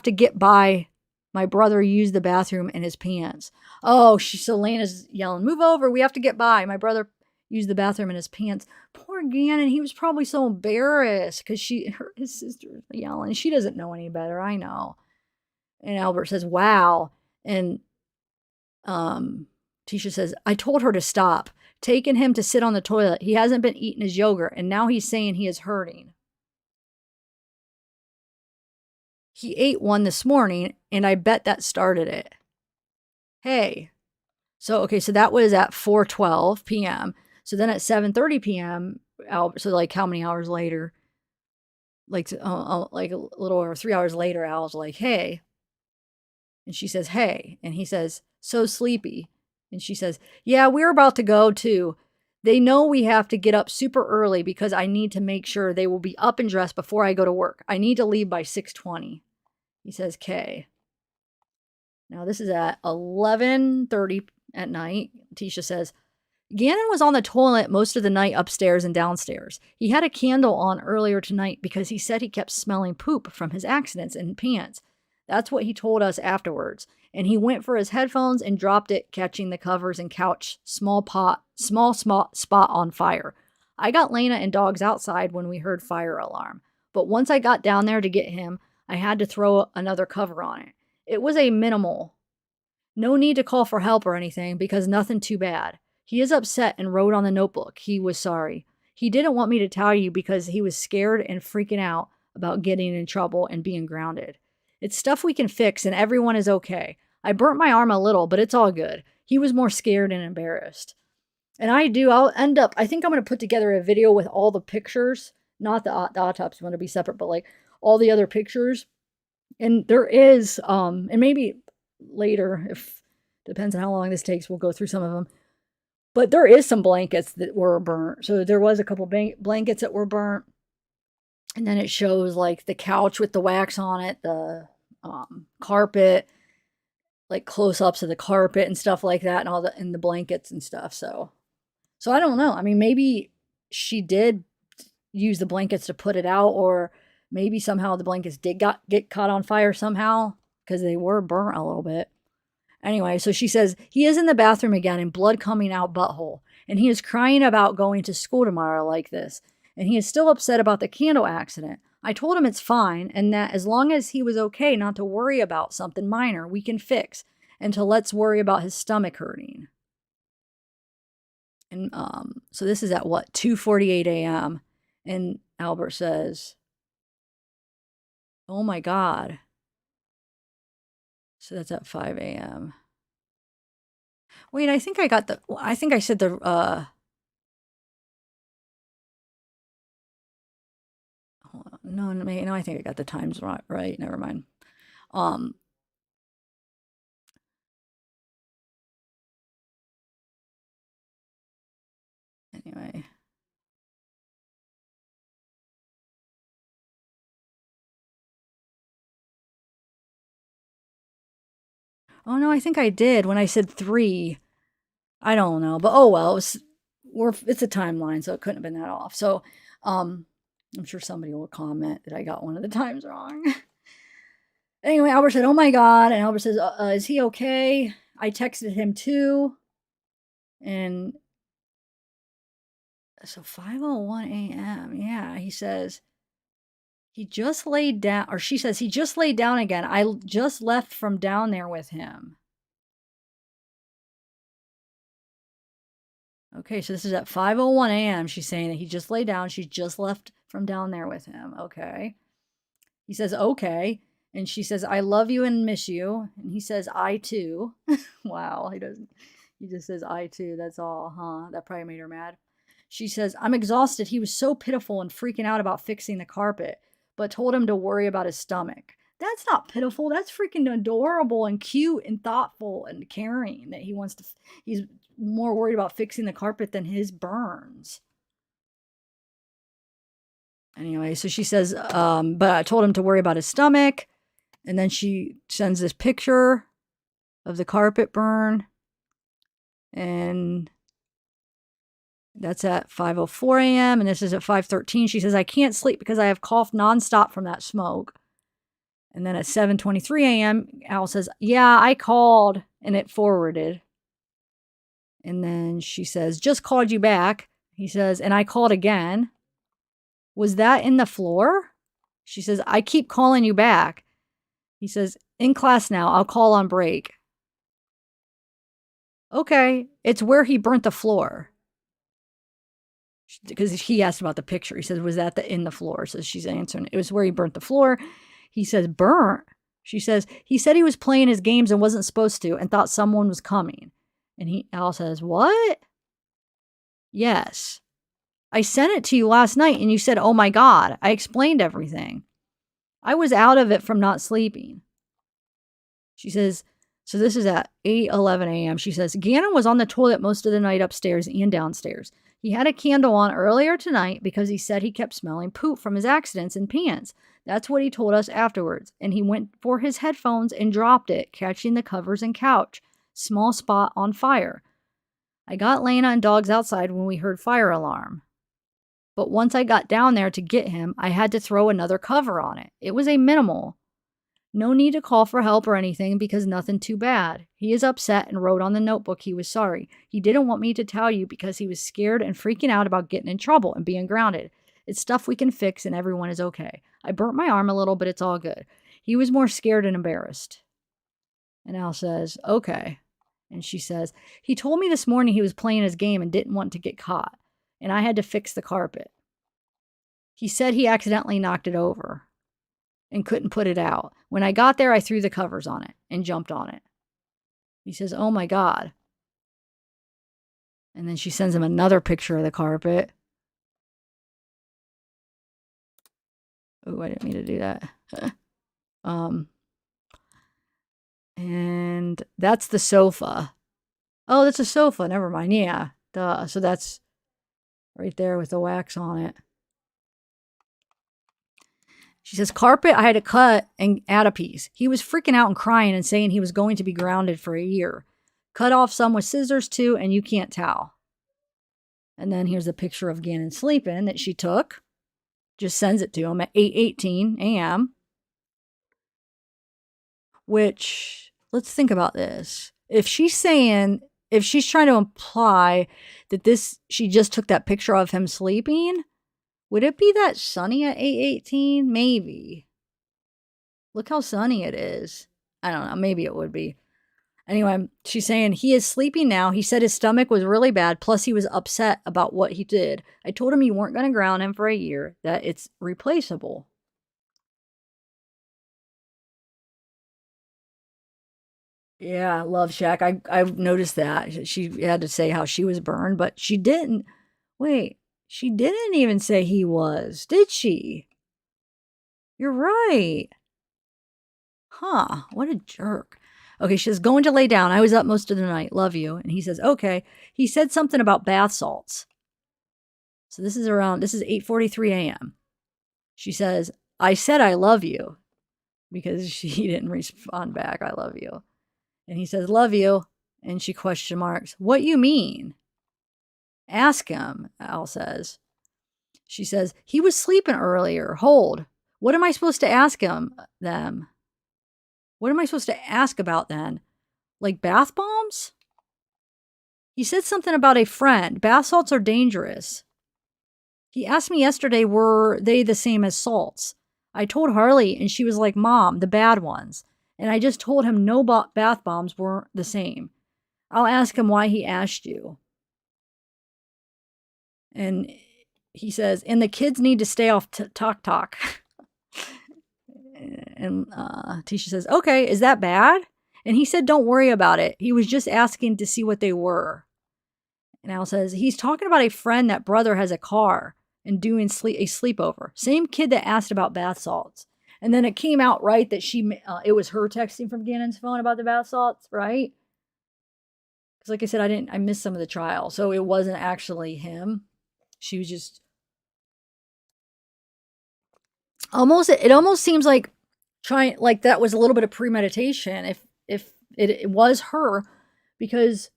to get by. My brother used the bathroom in his pants. Oh, so Lena's yelling, move over. We have to get by. My brother used the bathroom in his pants. Poor Gannon. He was probably so embarrassed because his sister's yelling. She doesn't know any better. I know. And Albert says, wow. And Tisha says, I told her to stop. Taking him to sit on the toilet. He hasn't been eating his yogurt, and now he's saying he is hurting. He ate one this morning, and I bet that started it. Hey. So that was at 4:12 p.m. So then at 7:30 p.m., so like how many hours later? Like a little over 3 hours later, Al's like, hey. And she says, hey. And he says, so sleepy. And she says, yeah, we're about to go too. They know we have to get up super early because I need to make sure they will be up and dressed before I go to work. I need to leave by 6:20. He says, K. Now this is at 11:30 at night. Tisha says, Gannon was on the toilet most of the night upstairs and downstairs. He had a candle on earlier tonight because he said he kept smelling poop from his accidents in pants. That's what he told us afterwards. And he went for his headphones and dropped it, catching the covers and couch small spot on fire. I got Lena and dogs outside when we heard fire alarm. But once I got down there to get him, I had to throw another cover on it. It was a minimal. No need to call for help or anything because nothing too bad. He is upset and wrote on the notebook he was sorry. He didn't want me to tell you because he was scared and freaking out about getting in trouble and being grounded. It's stuff we can fix and everyone is okay. I burnt my arm a little, but it's all good. He was more scared and embarrassed. And I think I'm going to put together a video with all the pictures, not the autopsy one to be separate, but like all the other pictures. And there is, and maybe later, if depends on how long this takes, we'll go through some of them. But there is some blankets that were burnt. So there was a couple blankets that were burnt. And then it shows like the couch with the wax on it, the carpet, like close-ups of the carpet and stuff like that, and the blankets and stuff. So I don't know. I mean, maybe she did use the blankets to put it out, or maybe somehow the blankets did get caught on fire somehow because they were burnt a little bit. Anyway, so she says, he is in the bathroom again and blood coming out butthole. And he is crying about going to school tomorrow like this. And he is still upset about the candle accident. I told him it's fine and that as long as he was okay not to worry about something minor we can fix and to let's worry about his stomach hurting. And so this is at what, 2:48 a.m. And Albert says, oh my God. So that's at 5 a.m. Wait, I think I said the, no, I think I got the times right. Never mind. Anyway. Oh no, I think I did when I said 3. I don't know, but oh well, it's a timeline, so it couldn't have been that off. So, I'm sure somebody will comment that I got one of the times wrong. Anyway, Albert said, oh my God. And Albert says, is he okay? I texted him too. And so 5:01 a.m. Yeah, he says, he just laid down, or she says, he just laid down again. I just left from down there with him. Okay, so this is at 5:01 a.m. She's saying that he just laid down. She just left from down there with him. Okay. He says, okay. And she says, I love you and miss you. And he says, I too. Wow, he doesn't. He just says, I too. That's all, huh? That probably made her mad. She says, I'm exhausted. He was so pitiful and freaking out about fixing the carpet, but told him to worry about his stomach. That's not pitiful. That's freaking adorable and cute and thoughtful and caring that he's more worried about fixing the carpet than his burns. Anyway, so she says, but I told him to worry about his stomach. And then she sends this picture of the carpet burn. And that's at 5:04 a.m. And this is at 5:13. She says, I can't sleep because I have coughed nonstop from that smoke. And then at 7:23 a.m., Al says, yeah, I called. And it forwarded. And then she says, just called you back. He says, and I called again. Was that in the floor? She says, I keep calling you back. He says, in class now. I'll call on break. Okay, it's where he burnt the floor. Because he asked about the picture. He says, was that in the floor? So she's answering, it was where he burnt the floor. He says, burnt? She says, he said he was playing his games and wasn't supposed to and thought someone was coming. And Al says, what? Yes. I sent it to you last night and you said, oh my God. I explained everything. I was out of it from not sleeping. She says, so this is at 8:11 a.m. She says, Gannon was on the toilet most of the night upstairs and downstairs. He had a candle on earlier tonight because he said he kept smelling poop from his accidents in pants. That's what he told us afterwards. And he went for his headphones and dropped it, catching the covers and couch. Small spot on fire. I got Lena and dogs outside when we heard fire alarm. But once I got down there to get him, I had to throw another cover on it. It was a minimal. No need to call for help or anything because nothing too bad. He is upset and wrote on the notebook he was sorry. He didn't want me to tell you because he was scared and freaking out about getting in trouble and being grounded. It's stuff we can fix and everyone is okay. I burnt my arm a little, but it's all good. He was more scared and embarrassed. And Al says, okay. And she says, he told me this morning he was playing his game and didn't want to get caught. And I had to fix the carpet. He said he accidentally knocked it over and couldn't put it out. When I got there, I threw the covers on it and jumped on it. He says, oh my God. And then she sends him another picture of the carpet. Oh, I didn't mean to do that. And that's the sofa. Oh, that's a sofa. Never mind. Yeah. Duh. So that's right there with the wax on it. She says, carpet, I had to cut and add a piece. He was freaking out and crying and saying he was going to be grounded for a year. Cut off some with scissors too, and you can't tell. And then here's a picture of Gannon sleeping that she took. Just sends it to him at 8:18 a.m. Which, let's think about this. If she's trying to imply that she just took that picture of him sleeping, would it be that sunny at 8:18? Maybe. Look how sunny it is. I don't know. Maybe it would be. Anyway, she's saying he is sleeping now. He said his stomach was really bad. Plus, he was upset about what he did. I told him you weren't going to ground him for a year, that it's replaceable. Yeah, Love Shack. I noticed that. She had to say how she was burned, but she didn't. Wait, she didn't even say he was, did she? You're right. Huh, what a jerk. Okay, she says, going to lay down. I was up most of the night. Love you. And he says, okay. He said something about bath salts. So this is 8:43 a.m. She says, I said I love you. Because he didn't respond back, I love you. And he says, love you. And she question marks, what you mean? Ask him, Al says. She says, he was sleeping earlier. Hold. What am I supposed to ask them? What am I supposed to ask about then? Like bath bombs? He said something about a friend. Bath salts are dangerous. He asked me yesterday, were they the same as salts? I told Harley and she was like, Mom, the bad ones. And I just told him no bath bombs weren't the same. I'll ask him why he asked you. And he says, and the kids need to stay off talk. And Tisha says, okay, is that bad? And he said, don't worry about it. He was just asking to see what they were. And Al says, he's talking about a friend that brother has a car and doing a sleepover. Same kid that asked about bath salts. And then it came out, right, that it was her texting from Gannon's phone about the bath salts, right? Because like I said, I missed some of the trial. So it wasn't actually him. She was just it almost seems like like that was a little bit of premeditation if it was her, because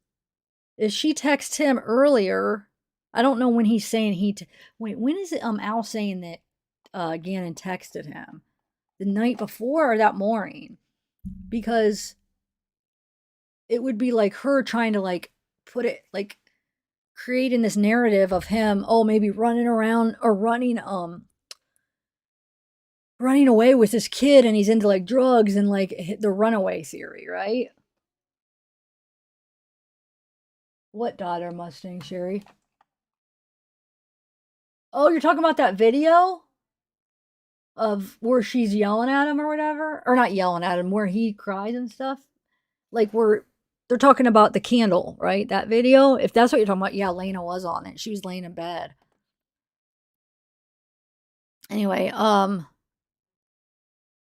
if she texted him earlier, I don't know when he's saying wait, when is it Al saying that Gannon texted him? The night before or that morning? Because it would be like her trying to like put it like creating this narrative of him, oh, maybe running around or running away with this kid, and he's into like drugs and like the runaway theory, right? What daughter Mustang, Sherry? Oh, you're talking about that video of where she's yelling at him or whatever? Or not yelling at him, where he cries and stuff? Like where they're talking about the candle, right? That video. If that's what you're talking about, yeah, Lena was on it. She was laying in bed. Anyway,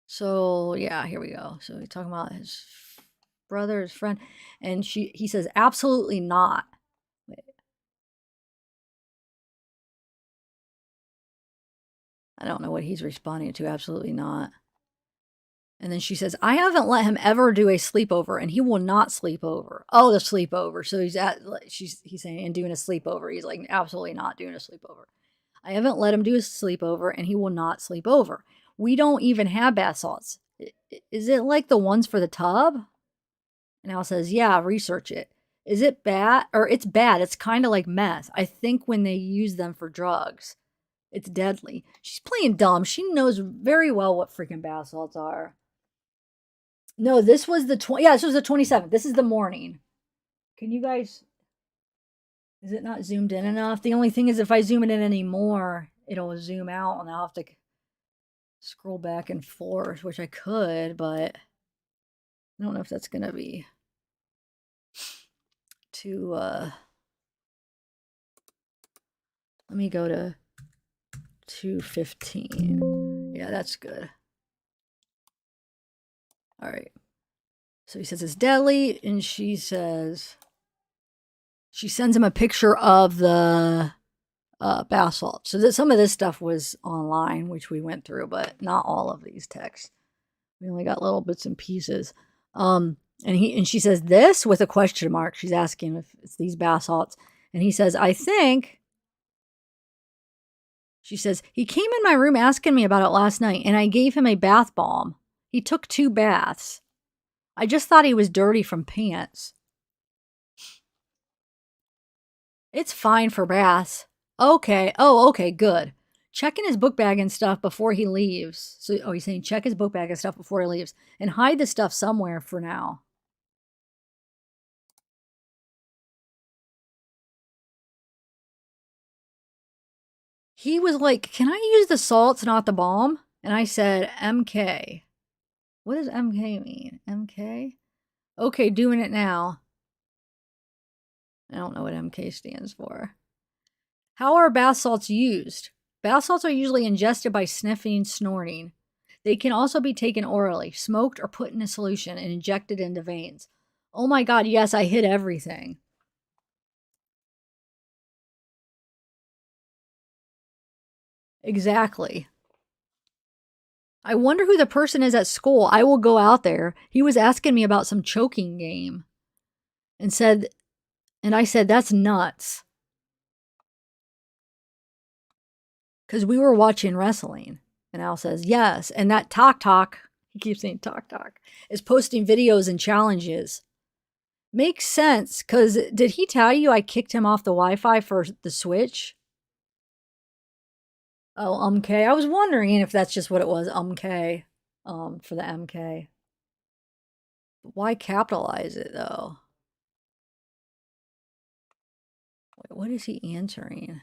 so yeah, here we go. So he's talking about his brother, his friend, and he says, absolutely not. Wait. I don't know what he's responding to. Absolutely not. And then she says, I haven't let him ever do a sleepover, and he will not sleep over. Oh, the sleepover. So he's saying, and doing a sleepover. He's like, absolutely not doing a sleepover. I haven't let him do a sleepover, and he will not sleep over. We don't even have bath salts. Is it like the ones for the tub? And Al says, yeah, research it. Is it bad? Or it's bad. It's kind of like meth. I think when they use them for drugs, it's deadly. She's playing dumb. She knows very well what freaking bath salts are. No, this was the this was the 27th. This is the morning. Can you guys, is it not zoomed in enough? The only thing is if I zoom it in anymore, it'll zoom out and I'll have to scroll back and forth, which I could, but I don't know if that's going to be too, let me go to 2:15. Yeah, that's good. All right. So he says it's deadly, and she sends him a picture of the bath salt. So some of this stuff was online, which we went through, but not all of these texts. We only got little bits and pieces. And she says this with a question mark. She's asking if it's these bath salts, and he says, I think. She says, he came in my room asking me about it last night, and I gave him a bath bomb. He took 2 baths. I just thought he was dirty from pants. It's fine for baths. Okay. Oh, okay, good. Checking his book bag and stuff before he leaves. So, he's saying check his book bag and stuff before he leaves. And hide the stuff somewhere for now. He was like, can I use the salts, not the bomb? And I said, MK. What does MK mean? MK? Okay, doing it now. I don't know what MK stands for. How are bath salts used? Bath salts are usually ingested by sniffing, snorting. They can also be taken orally, smoked, or put in a solution and injected into veins. Oh my God, yes, I hit everything. Exactly. I wonder who the person is at school. I will go out there. He was asking me about some choking game and I said, that's nuts. Because we were watching wrestling. And Al says, yes. And that Talk, he keeps saying Talk, is posting videos and challenges. Makes sense, because did he tell you I kicked him off the Wi-Fi for the Switch? Oh, MK. I was wondering if that's just what it was, MK, for the MK. Why capitalize it, though? Wait, what is he answering?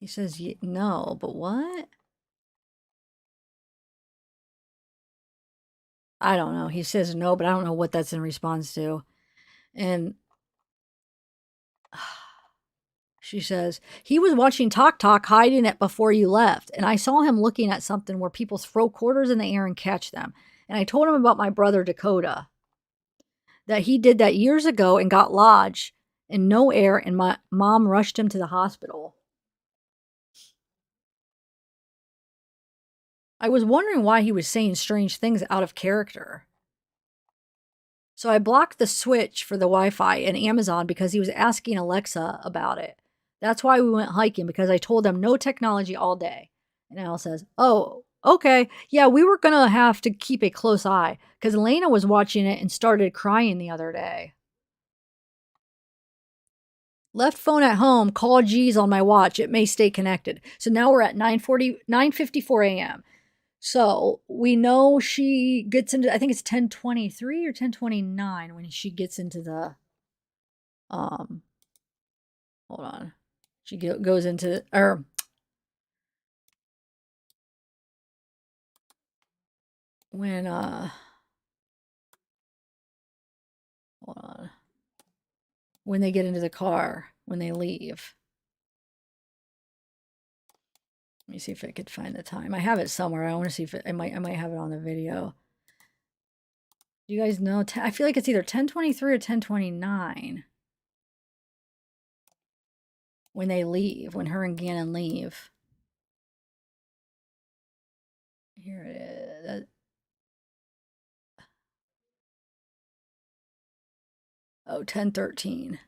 He says, no, but what? I don't know. He says no, but I don't know what that's in response to. And She says, he was watching Tok Tok hiding it before you left, and I saw him looking at something where people throw quarters in the air and catch them. And I told him about my brother Dakota, that he did that years ago and got lodged in no air, and my mom rushed him to the hospital. I was wondering why he was saying strange things out of character. So I blocked the switch for the Wi-Fi in Amazon because he was asking Alexa about it. That's why we went hiking, because I told them no technology all day. And Al says, oh, okay. Yeah, we were going to have to keep a close eye because Elena was watching it and started crying the other day. Left phone at home, call G's on my watch. It may stay connected. So now we're at 9:54 a.m. So we know she gets into, I think it's 10:23 or 10:29 when she gets into the, hold on. She goes into, or when, hold on. When they get into the car, when they leave. Let me see if I could find the time. I have it somewhere. I want to see if I might have it on the video. Do you guys know? I feel like it's either 10:23 or 10:29 when they leave, when her and Gannon leave. Here it is. Oh, 10:13.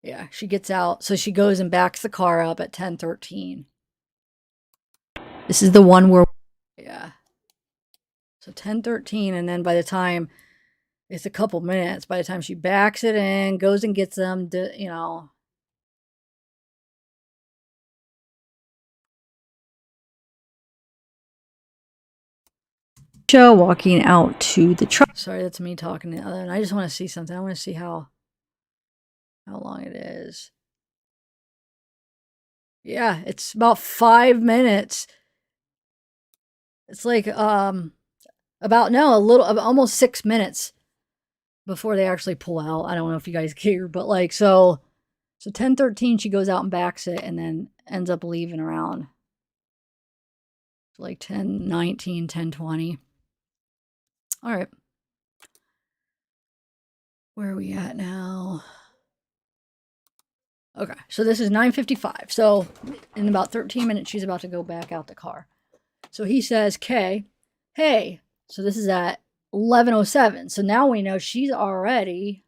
Yeah, she gets out. So she goes and backs the car up at 10:13. This is the one where, yeah. So 10:13, and then by the time, it's a couple minutes, by the time she backs it in, goes and gets them, you know. Show walking out to the truck. Sorry, that's me talking to the other, and I just want to see something. I want to see how long it is. Yeah, it's about 5 minutes. It's like, about, no, almost 6 minutes before they actually pull out. I don't know if you guys care, but like, so 10:13, she goes out and backs it and then ends up leaving around like 10:19, 10:20. All right. Where are we at now? Okay, so this is 9:55. So in about 13 minutes, she's about to go back out the car. So he says, Kay, hey. So this is at 11:07. So now we know she's already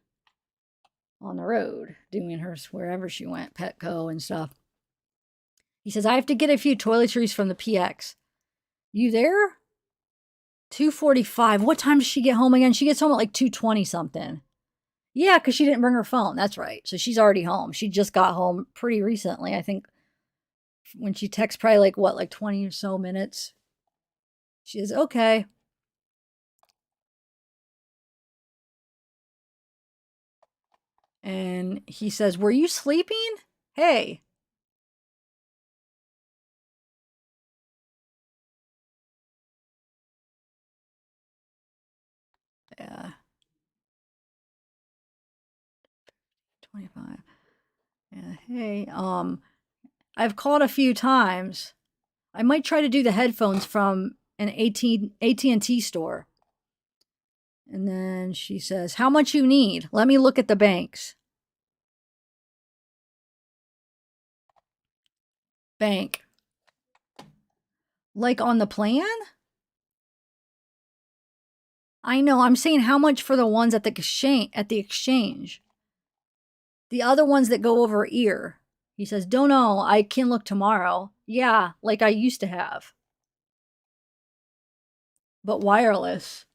on the road doing hers wherever she went, Petco and stuff. He says, I have to get a few toiletries from the PX. You there? 2:45. What time does she get home again? She gets home at like 2:20 something. Yeah, because she didn't bring her phone. That's right. So she's already home. She just got home pretty recently. I think when she texts, probably like what, like 20 or so minutes. She is okay. And he says, were you sleeping? Hey. Yeah. 25. Yeah. Hey, I've called a few times. I might try to do the headphones from an AT&T store. And then she says, how much you need? Let me look at the banks. Bank. Like on the plan? I know. I'm saying how much for the ones at the exchange. The other ones that go over ear. He says, don't know. I can look tomorrow. Yeah, like I used to have. But wireless.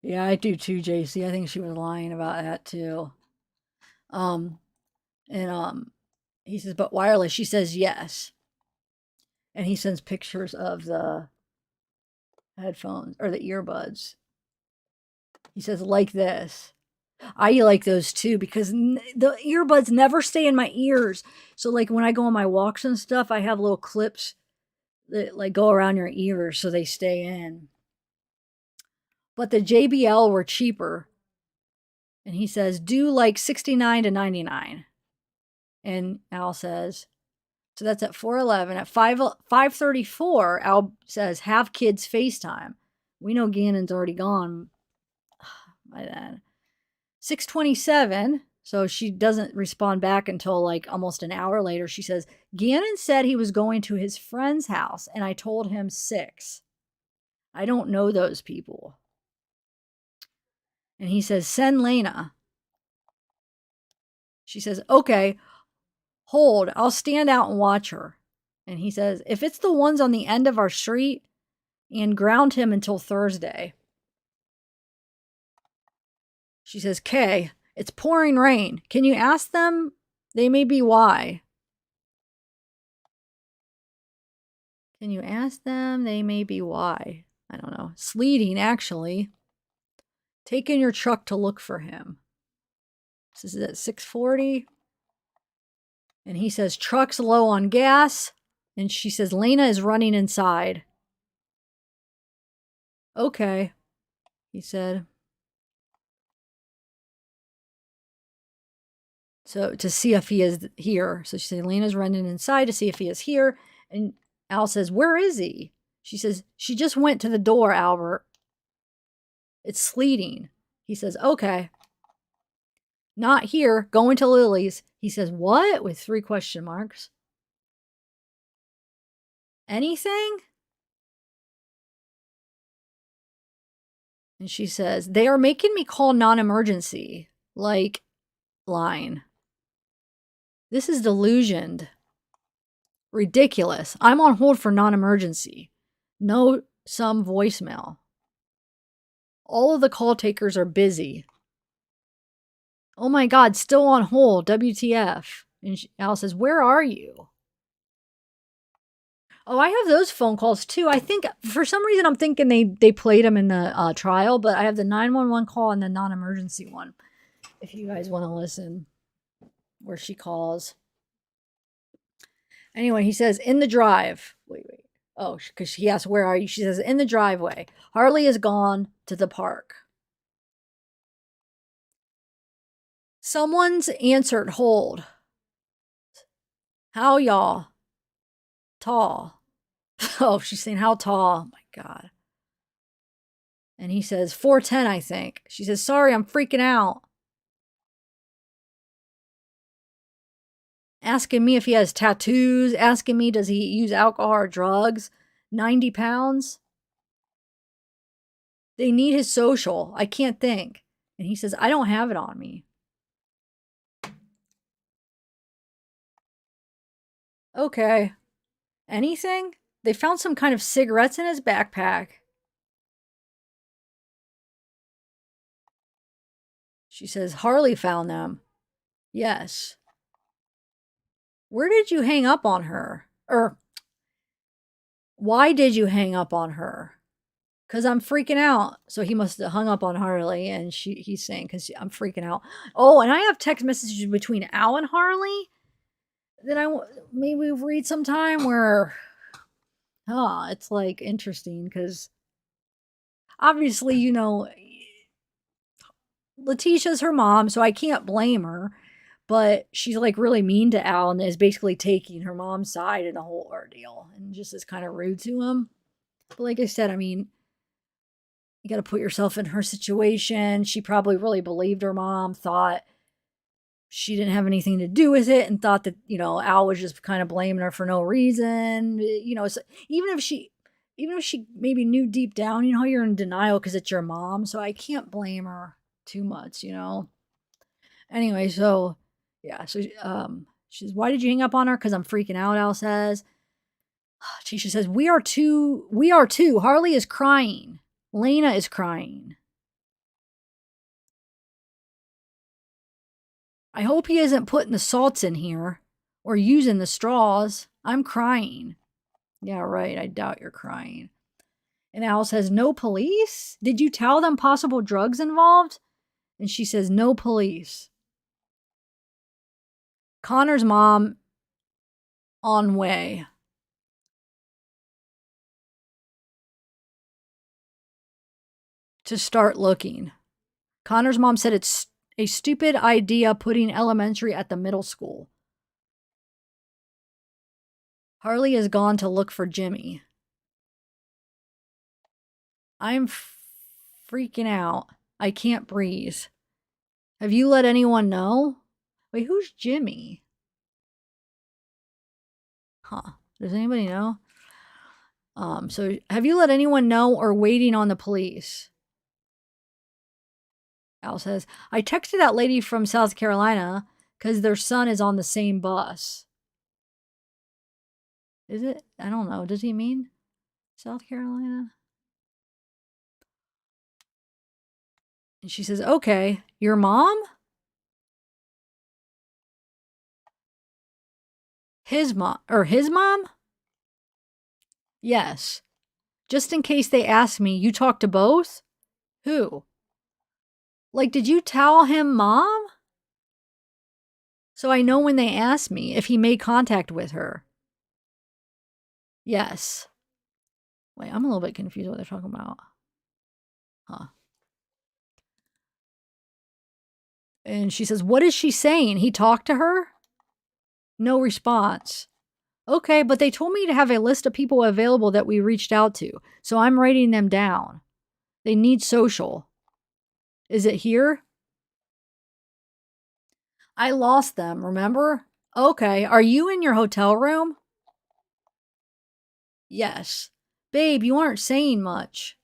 Yeah, I do too, JC. I think she was lying about that too. And he says, but wireless. She says yes. And he sends pictures of the headphones or the earbuds. He says, like this. I like those too because the earbuds never stay in my ears. So like when I go on my walks and stuff, I have little clips that like go around your ears so they stay in. But the JBL were cheaper. And he says, do like 69 to 99. And Al says, so that's at 4:11. At 5:34, Al says, have kids FaceTime. We know Gannon's already gone by then. 6:27. So she doesn't respond back until like almost an hour later. She says, Gannon said he was going to his friend's house, and I told him 6. I don't know those people. And he says, send Lena. She says, okay, hold. I'll stand out and watch her. And he says, if it's the ones on the end of our street, and ground him until Thursday. She says, Kay, it's pouring rain. Can you ask them? They may be why. Can you ask them? They may be why. I don't know. Sleeting, actually. Take in your truck to look for him. This is at 6:40. And he says, truck's low on gas. And she says, Lena is running inside. Okay, he said. So to see if he is here. So she said, Lena's running inside to see if he is here. And Al says, where is he? She says, she just went to the door, Albert. It's sleeting. He says, okay. Not here, going to Lily's. He says, what? With 3 question marks. Anything? And she says, they are making me call non-emergency. Like, line. This is delusioned. Ridiculous. I'm on hold for non-emergency. No, some voicemail. All of the call takers are busy. Oh my God, still on hold. WTF. And Al says, where are you? Oh, I have those phone calls too. I think for some reason I'm thinking they played them in the trial, but I have the 911 call and the non-emergency one. If you guys want to listen, where she calls. Anyway, he says, in the drive. Wait. Oh, because he asks, where are you? She says, in the driveway. Harley is gone to the park. Someone's answered hold. How y'all? Tall. Oh, she's saying, how tall? Oh my God. And he says, 4'10", I think. She says, sorry, I'm freaking out. Asking me if he has tattoos. Asking me, does he use alcohol or drugs? 90 pounds. They need his social. I can't think. And he says, I don't have it on me. Okay. Anything? They found some kind of cigarettes in his backpack. She says, Harley found them. Yes. Where did you hang up on her? Or, why did you hang up on her? Because I'm freaking out. So he must have hung up on Harley, and he's saying, because I'm freaking out. Oh, and I have text messages between Al and Harley that I maybe read sometime where, it's like interesting, because obviously, you know, Letecia's her mom, so I can't blame her. But she's like really mean to Al and is basically taking her mom's side in the whole ordeal and just is kind of rude to him. But like I said, I mean, you got to put yourself in her situation. She probably really believed her mom, thought she didn't have anything to do with it, and thought that, you know, Al was just kind of blaming her for no reason. You know, so even if she maybe knew deep down, you know, you're in denial because it's your mom. So I can't blame her too much, you know. Anyway, so yeah, so she says, why did you hang up on her? Because I'm freaking out, Al says. Tisha says, we are too. Harley is crying. Lena is crying. I hope he isn't putting the salts in here or using the straws. I'm crying. Yeah, right. I doubt you're crying. And Al says, no police? Did you tell them possible drugs involved? And she says, no police. Connor's mom on way. to start looking. Connor's mom said it's a stupid idea putting elementary at the middle school. Harley has gone to look for Jimmy. I'm freaking out. I can't breathe. Have you let anyone know? Wait, who's Jimmy? Huh. Does anybody know? So have you let anyone know or waiting on the police? Al says, I texted that lady from South Carolina because their son is on the same bus. Is it? I don't know. Does he mean South Carolina? And she says, okay, your mom? His mom? Or his mom? Yes. Just in case they ask me, you talked to both? Who? Like, did you tell him mom? So I know when they ask me if he made contact with her. Yes. Wait, I'm a little bit confused what they're talking about. Huh. And she says, what is she saying? He talked to her? No response. Okay, but they told me to have a list of people available that we reached out to. So I'm writing them down. They need social. Is it here? I lost them, remember? Okay, are you in your hotel room? Yes. Babe, you aren't saying much.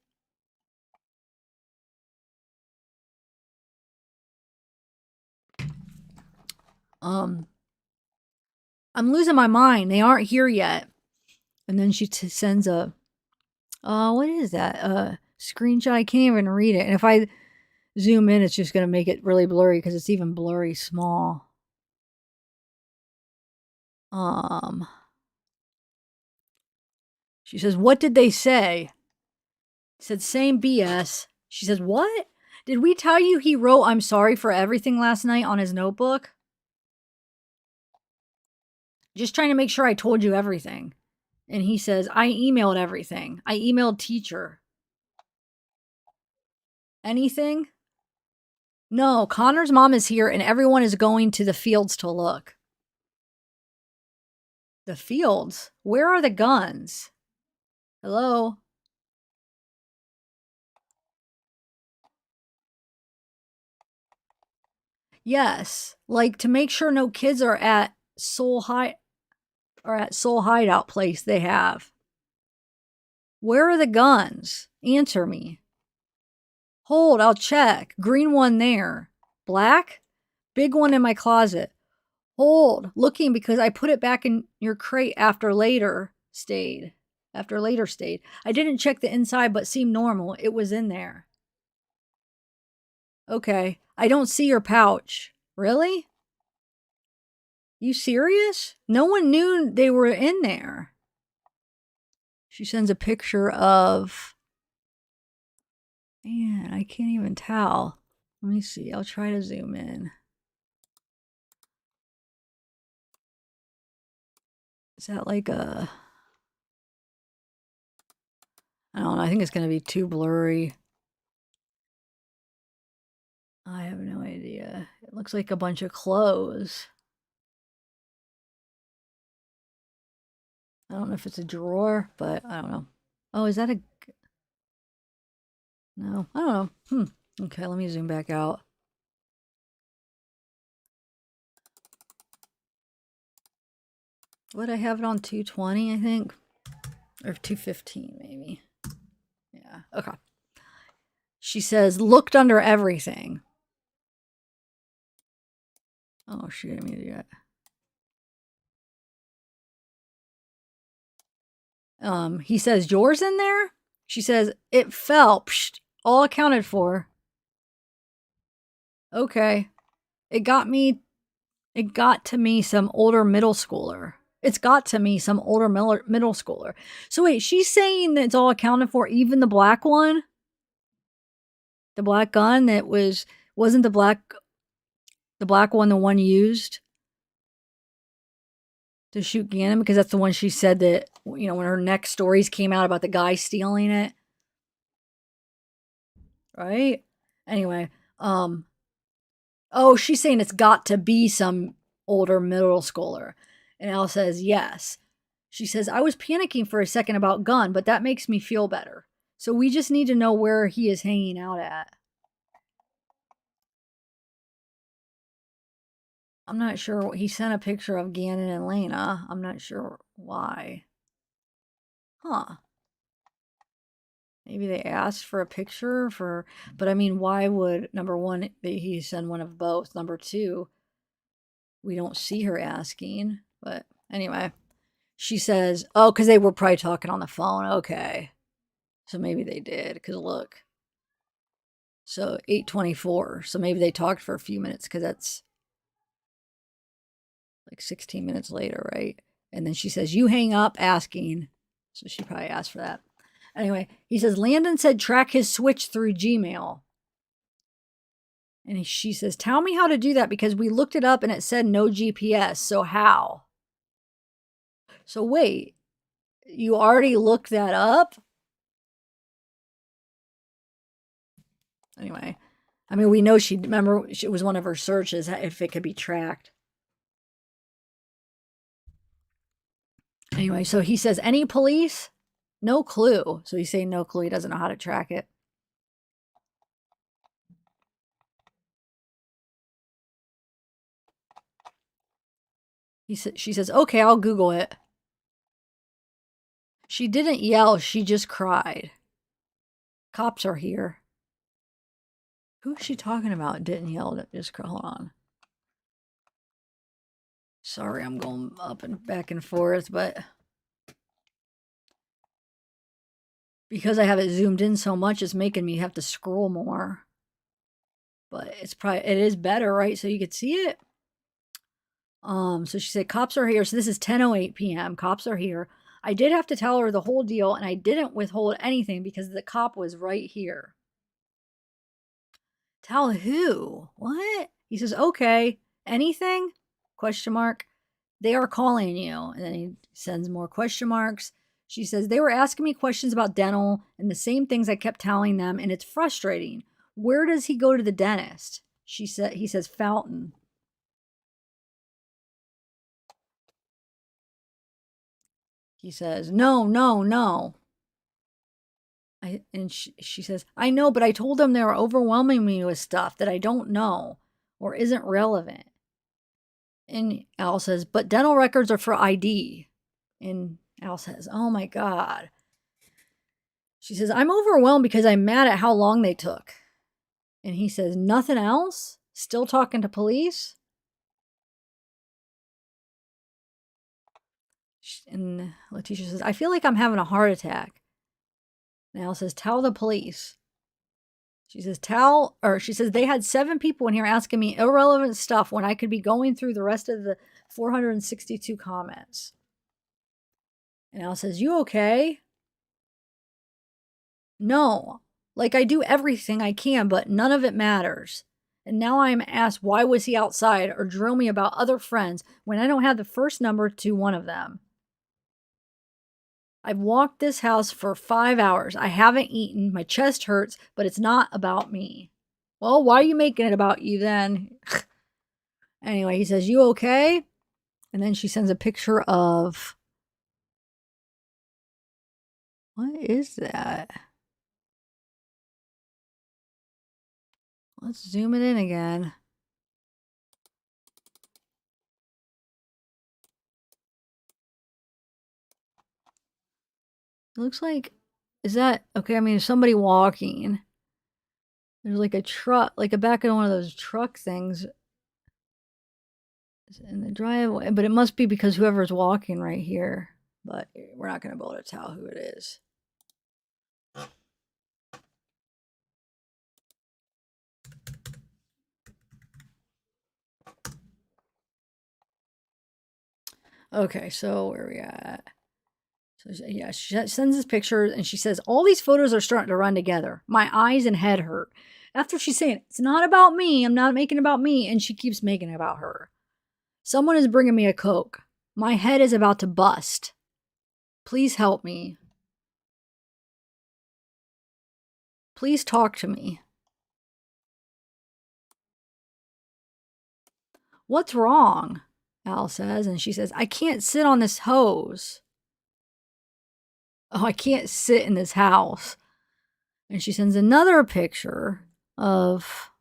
I'm losing my mind. They aren't here yet. And then she sends a, what is that? Screenshot. I can't even read it. And if I zoom in, it's just going to make it really blurry because it's even blurry small. She says, what did they say? He said, same BS. She says, what? Did we tell you he wrote I'm sorry for everything last night on his notebook? Just trying to make sure I told you everything. And he says, I emailed everything. I emailed teacher. Anything? No, Connor's mom is here and everyone is going to the fields to look. The fields? Where are the guns? Hello? Yes, like to make sure no kids are at Soul Hideout place they have. Where are the guns? Answer me. Hold, I'll check. Green one there. Black? Big one in my closet. Hold, looking because I put it back in your crate after later stayed. I didn't check the inside, but seemed normal. It was in there. Okay, I don't see your pouch. Really? You serious? No one knew they were in there. She sends a picture of... Man, I can't even tell. Let me see. I'll try to zoom in. Is that like a... I don't know. I think it's going to be too blurry. I have no idea. It looks like a bunch of clothes. I don't know if it's a drawer, but I don't know. Oh, is that a... No, I don't know. Okay, let me zoom back out. Would I have it on 220, I think? Or 215, maybe. Yeah, okay. She says, looked under everything. Oh, she gave me the... He says, yours in there? She says, it fell. Psht, all accounted for. Okay. It got to me some older middle schooler. Middle schooler. So wait, she's saying that it's all accounted for, even the black one? The black gun that wasn't the black one the one used to shoot Gannon? Because that's the one she said that, when her next stories came out about the guy stealing it. right? Anyway, oh, she's saying it's got to be some older middle schooler. And Al says, yes. She says, I was panicking for a second about Gunn, but that makes me feel better. So we just need to know where he is hanging out at. I'm not sure. He sent a picture of Gannon and Lena. I'm not sure why. Huh. Maybe they asked for a picture for, but I mean, why would, number one, he send one of both? Number two, we don't see her asking. But anyway, she says, oh, because they were probably talking on the phone. Okay. So maybe they did, because look. So 8:24. So maybe they talked for a few minutes, because that's like 16 minutes later, right? And then she says, you hang up asking. So she probably asked for that. Anyway, he says, Landon said track his switch through Gmail. And she says, tell me how to do that because we looked it up and it said no GPS. So how? So wait, you already looked that up? Anyway, I mean, we know remember, it was one of her searches if it could be tracked. Anyway, so he says, any police? No clue. So he's saying no clue. He doesn't know how to track it. She says, okay, I'll Google it. She didn't yell. She just cried. Cops are here. Who is she talking about? Didn't yell. Just cry. Hold on. Sorry, I'm going up and back and forth, but because I have it zoomed in so much, it's making me have to scroll more. But it is better, right? So you could see it. So she said, cops are here. So this is 10:08 p.m. Cops are here. I did have to tell her the whole deal, and I didn't withhold anything because the cop was right here. Tell who? What? He says, okay. Anything? Question mark. They are calling you. And then he sends more question marks. She says, they were asking me questions about dental and the same things I kept telling them, and it's frustrating. Where does he go to the dentist? He says, Fountain. He says, no, no, no. She says, I know, but I told them they were overwhelming me with stuff that I don't know or isn't relevant. And Al says, but dental records are for ID. And Al says, oh my God. She says, I'm overwhelmed because I'm mad at how long they took. And he says, nothing else? Still talking to police? And Letecia says, I feel like I'm having a heart attack. And Al says, tell the police. She says, they had 7 people in here asking me irrelevant stuff when I could be going through the rest of the 462 comments. And Al says, you okay? No. Like I do everything I can, but none of it matters. And now I'm asked, why was he outside or drill me about other friends when I don't have the first number to one of them? I've walked this house for 5 hours. I haven't eaten. My chest hurts, but it's not about me. Well, why are you making it about you then? Anyway, he says, you okay? And then she sends a picture of... What is that? Let's zoom it in again. It looks like... Is that... Okay, I mean, somebody walking. There's like a truck, like a back of one of those truck things in the driveway. But it must be because whoever's walking right here. But we're not going to be able to tell who it is. Okay, so where are we at? So yeah, she sends us pictures and she says, all these photos are starting to run together. My eyes and head hurt. After she's saying, it's not about me. I'm not making it about me. And she keeps making it about her. Someone is bringing me a Coke. My head is about to bust. Please help me. Please talk to me. What's wrong? Al says, and she says, I can't sit on this hose. Oh, I can't sit in this house. And she sends another picture of...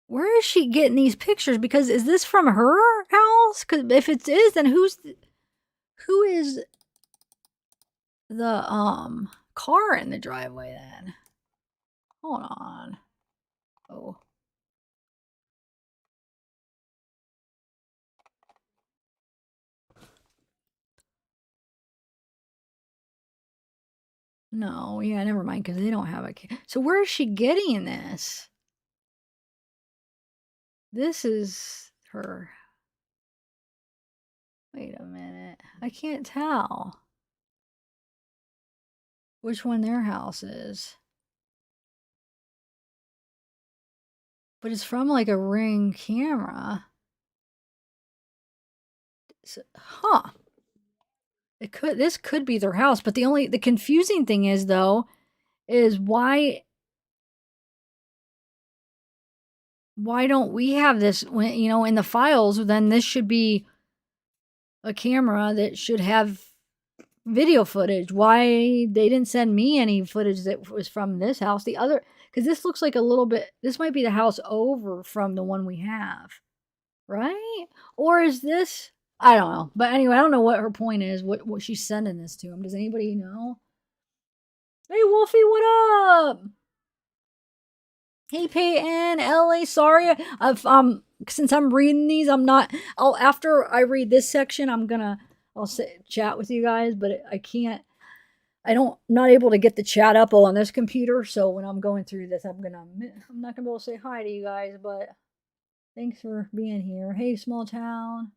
Where is she getting these pictures? Because is this from her house? Because if it is, then who is the car in the driveway then? Hold on. Oh. No, yeah, never mind, because they don't have a... So where is she getting this? This is her... Wait a minute. I can't tell which one their house is. But it's from like a Ring camera. So, huh. This could be their house, but the confusing thing is though, is why don't we have this when, you know, in the files? Then this should be a camera that should have video footage. Why they didn't send me any footage that was from this house? The other, because this looks like a little bit, this might be the house over from the one we have, right? Or is this, I don't know. But anyway, I don't know what her point is, what she's sending this to him. Does anybody know? Hey, Wolfie, what up? Hey, Peyton, LA, sorry. Since I'm reading these, after I read this section, I'll chat with you guys, but I can't, not able to get the chat up on this computer. So when I'm going through this, I'm not gonna be able to say hi to you guys, but thanks for being here. Hey, small town.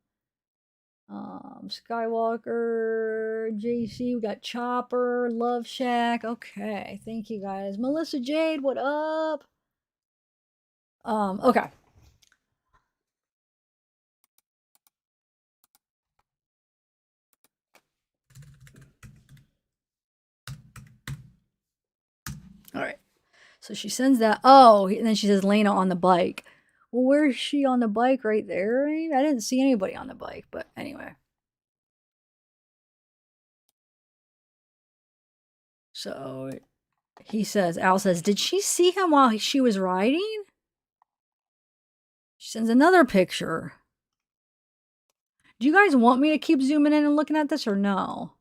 Skywalker, JC, we got Chopper, Love Shack. Okay, thank you guys. Melissa Jade, what up? Okay. All right. So she sends that. Oh, and then she says Lena on the bike. Well, where is she on the bike? Right there? I didn't see anybody on the bike, but anyway. So Al says, did she see him while she was riding? She sends another picture. Do you guys want me to keep zooming in and looking at this or no?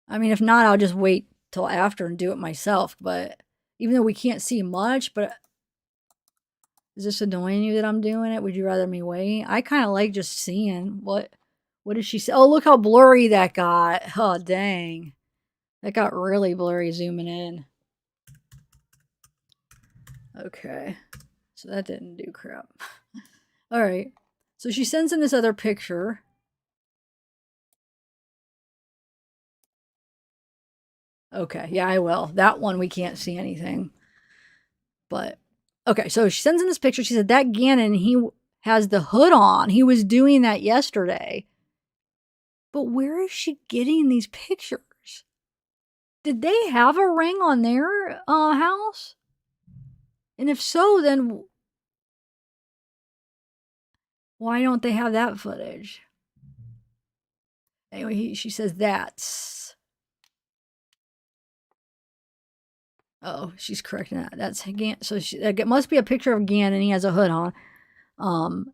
I mean, if not, I'll just wait till after and do it myself. But even though we can't see much, but is this annoying you that I'm doing it? Would you rather me wait? I kind of like just seeing what did she say? Oh, look how blurry that got. Oh, dang. That got really blurry zooming in. Okay. So that didn't do crap. All right. So she sends in this other picture. Okay. Yeah, I will. That one we can't see anything. But okay. So she sends in this picture. She said that Gannon, he has the hood on. He was doing that yesterday. But where is she getting these pictures? Did they have a ring on their house? And if so, then why don't they have that footage? Anyway, she says that's... Oh, she's correcting that. That's Gannon. So it must be a picture of Gannon. He has a hood on.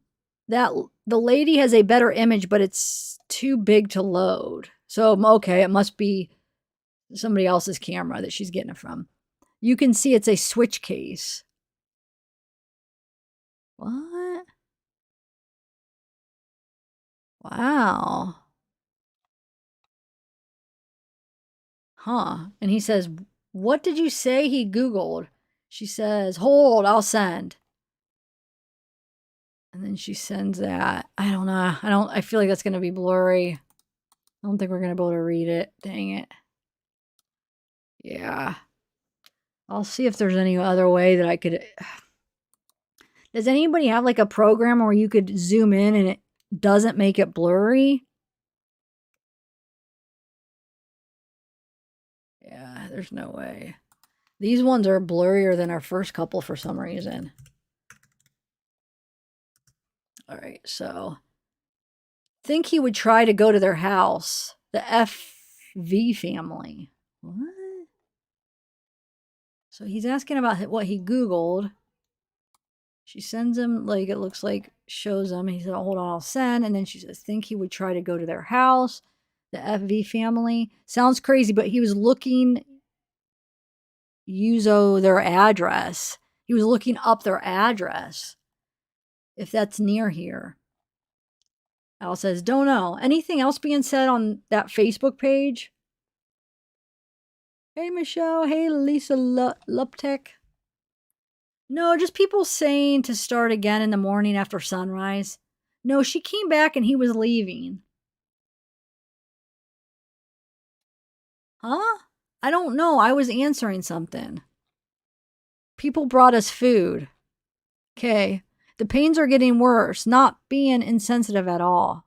That the lady has a better image, but it's too big to load. So okay, it must be somebody else's camera that she's getting it from. You can see it's a switch case. What? Wow. Huh. And he says, what did you say he Googled? She says, hold, I'll send. And then she sends that. I don't know. I feel like that's going to be blurry. I don't think we're going to be able to read it. Dang it. Yeah. I'll see if there's any other way that I could... Does anybody have like a program where you could zoom in and it doesn't make it blurry? Yeah, there's no way. These ones are blurrier than our first couple for some reason. All right, so think he would try to go to their house. The FV family. What? So he's asking about what he Googled. She sends him, like, it looks like, shows him. He said, hold on, I'll send. And then she says, think he would try to go to their house. The FV family. Sounds crazy, but he was looking, their address. He was looking up their address. If that's near here. Al says, don't know. Anything else being said on that Facebook page? Hey, Michelle. Hey, Lisa Luptek. No, just people saying to start again in the morning after sunrise. No, she came back and he was leaving. Huh? I don't know. I was answering something. People brought us food. Okay. The pains are getting worse. Not being insensitive at all.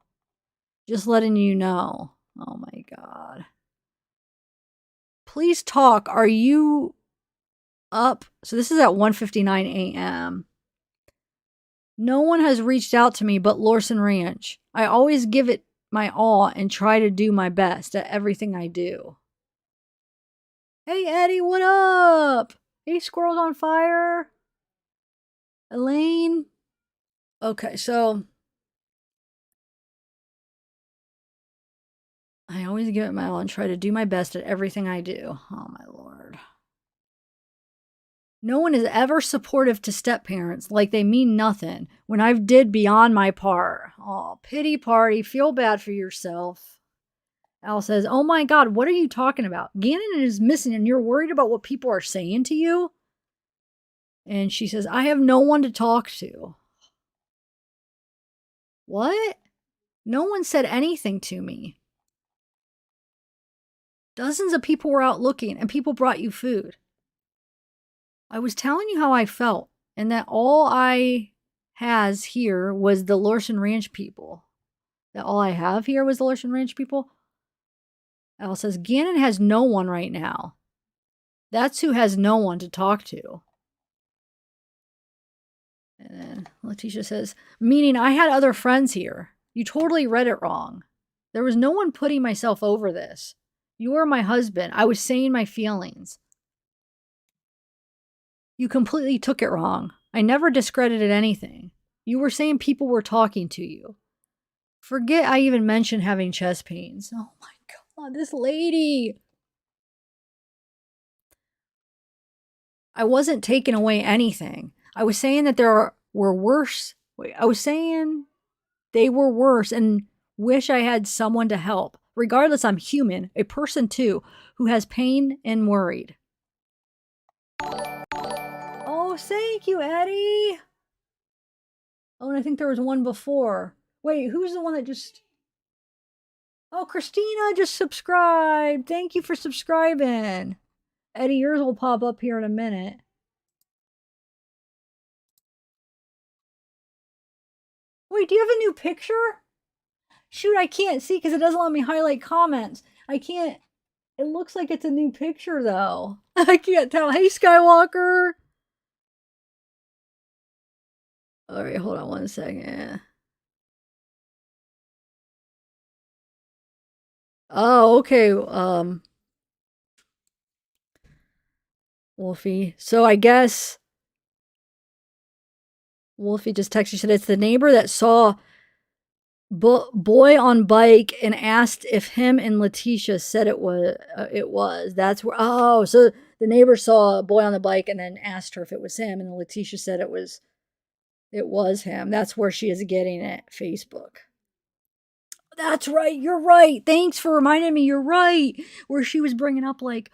Just letting you know. Oh my God. Please talk. Are you up? So this is at 1:59 a.m. No one has reached out to me but Lorson Ranch. I always give it my all and try to do my best at everything I do. Hey, Eddie, what up? Hey, Squirrels on Fire. Elaine. Okay, so I always give it my all and try to do my best at everything I do. Oh, my Lord. No one is ever supportive to step-parents, like they mean nothing, when I've did beyond my part. Oh, pity party. Feel bad for yourself. Al says, oh my God, what are you talking about? Gannon is missing and you're worried about what people are saying to you? And she says, I have no one to talk to. What? No one said anything to me. Dozens of people were out looking and people brought you food. I was telling you how I felt and that all I has here was the Lorson Ranch people. That all I have here was the Lorson Ranch people? Al says, Gannon has no one right now. That's who has no one to talk to. And then Letecia says, meaning I had other friends here. You totally read it wrong. There was no one putting myself over this. You were my husband. I was saying my feelings. You completely took it wrong. I never discredited anything. You were saying people were talking to you. Forget I even mentioned having chest pains. Oh my God, this lady. I wasn't taking away anything. I was saying that there were worse. I was saying they were worse and wish I had someone to help. Regardless, I'm human, a person too, who has pain and worried. Oh, thank you, Eddie. Oh, and I think there was one before. Wait, who's the one that just... Oh, Christina just subscribed. Thank you for subscribing. Eddie, yours will pop up here in a minute. Wait, do you have a new picture? Shoot, I can't see because it doesn't let me highlight comments. I can't... It looks like it's a new picture, though. I can't tell. Hey, Skywalker. All right, hold on one second. Oh, okay. Wolfie. So I guess Wolfie just texted. She said it's the neighbor that saw boy on bike and asked if him and Letecia said it was. It was. That's where. Oh, so the neighbor saw a boy on the bike and then asked her if it was him, and Letecia said it was. It was him. That's where she is getting it. Facebook. That's right. You're right. Thanks for reminding me. You're right. Where she was bringing up, like,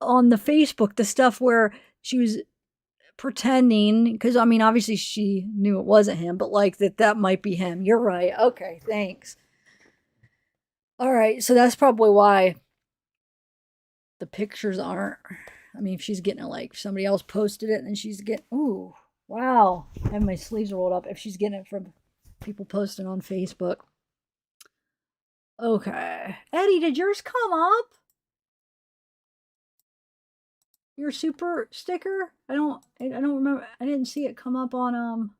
on the Facebook, the stuff where she was pretending, because I mean, obviously she knew it wasn't him, but like that might be him. You're right. Okay, thanks. All right, so that's probably why the pictures aren't. I mean, if she's getting it, like somebody else posted it, and then she's getting. Ooh, wow! I have my sleeves rolled up. If she's getting it from people posting on Facebook. Okay, Eddie, did yours come up? Your super sticker? I don't remember. I didn't see it come up on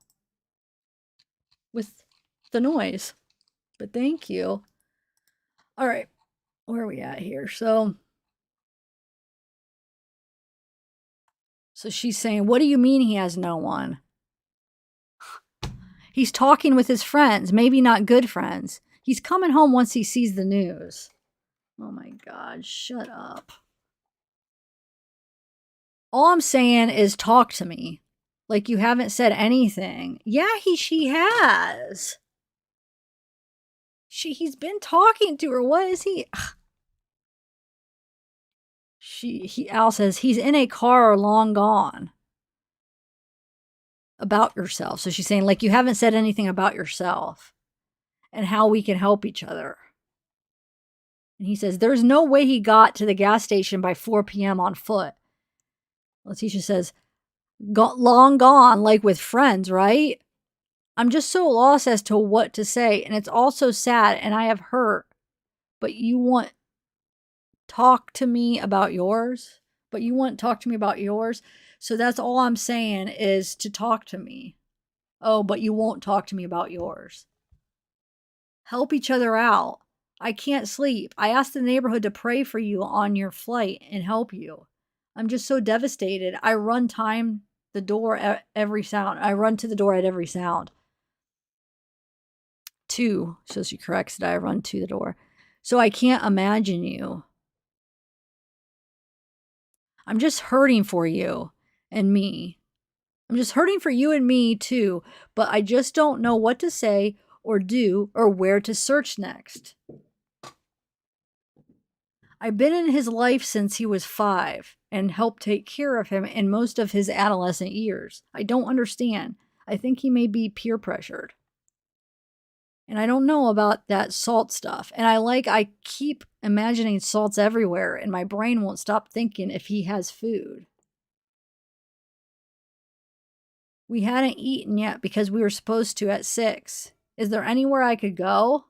with the noise. But thank you. All right. Where are we at here? So she's saying, what do you mean he has no one? He's talking with his friends, maybe not good friends. He's coming home once he sees the news. Oh my God, shut up. All I'm saying is talk to me. Like you haven't said anything. Yeah, she has. He's been talking to her. What is he? Al says he's in a car long gone. About yourself. So she's saying, like, you haven't said anything about yourself and how we can help each other. And he says, there's no way he got to the gas station by 4 p.m. on foot. Letecia says, long gone, like with friends, right? I'm just so lost as to what to say. And it's all so sad and I have hurt. But you want talk to me about yours? So that's all I'm saying is to talk to me. Oh, but you won't talk to me about yours. Help each other out. I can't sleep. I asked the neighborhood to pray for you on your flight and help you. I'm just so devastated. I run to the door at every sound. 2. So she corrects that I run to the door. So I can't imagine you. I'm just hurting for you and me. I'm just hurting for you and me too, but I just don't know what to say or do or where to search next. I've been in his life since he was 5 and helped take care of him in most of his adolescent years. I don't understand. I think he may be peer pressured. And I don't know about that salt stuff. And I keep imagining salts everywhere and my brain won't stop thinking if he has food. We hadn't eaten yet because we were supposed to at 6. Is there anywhere I could go?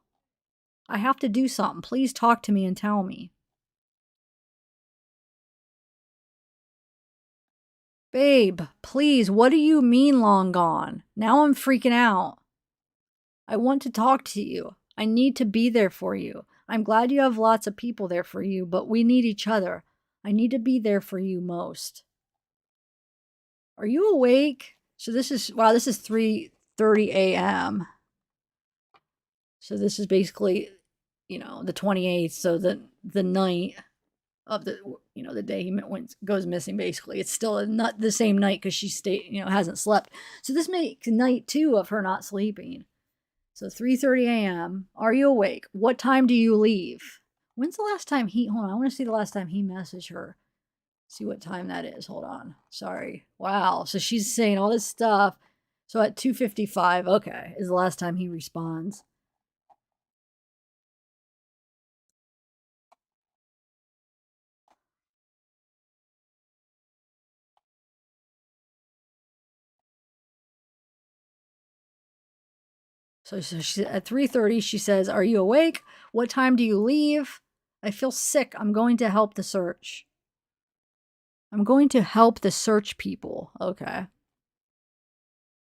I have to do something. Please talk to me and tell me. Babe, please, what do you mean long gone? Now I'm freaking out. I want to talk to you. I need to be there for you. I'm glad you have lots of people there for you, but we need each other. I need to be there for you most. Are you awake? So this is 3:30 a.m. So this is basically, the 28th. So the night of the day he goes missing, basically. It's still not the same night because she hasn't slept. So this makes night 2 of her not sleeping. So 3:30 a.m. Are you awake? What time do you leave? When's the last time hold on, I want to see the last time he messaged her. See what time that is. Hold on. Sorry. Wow. So she's saying all this stuff. So at 2:55, okay, is the last time he responds. So she, at 3:30, she says, are you awake? What time do you leave? I feel sick. I'm going to help the search. I'm going to help the search people. Okay.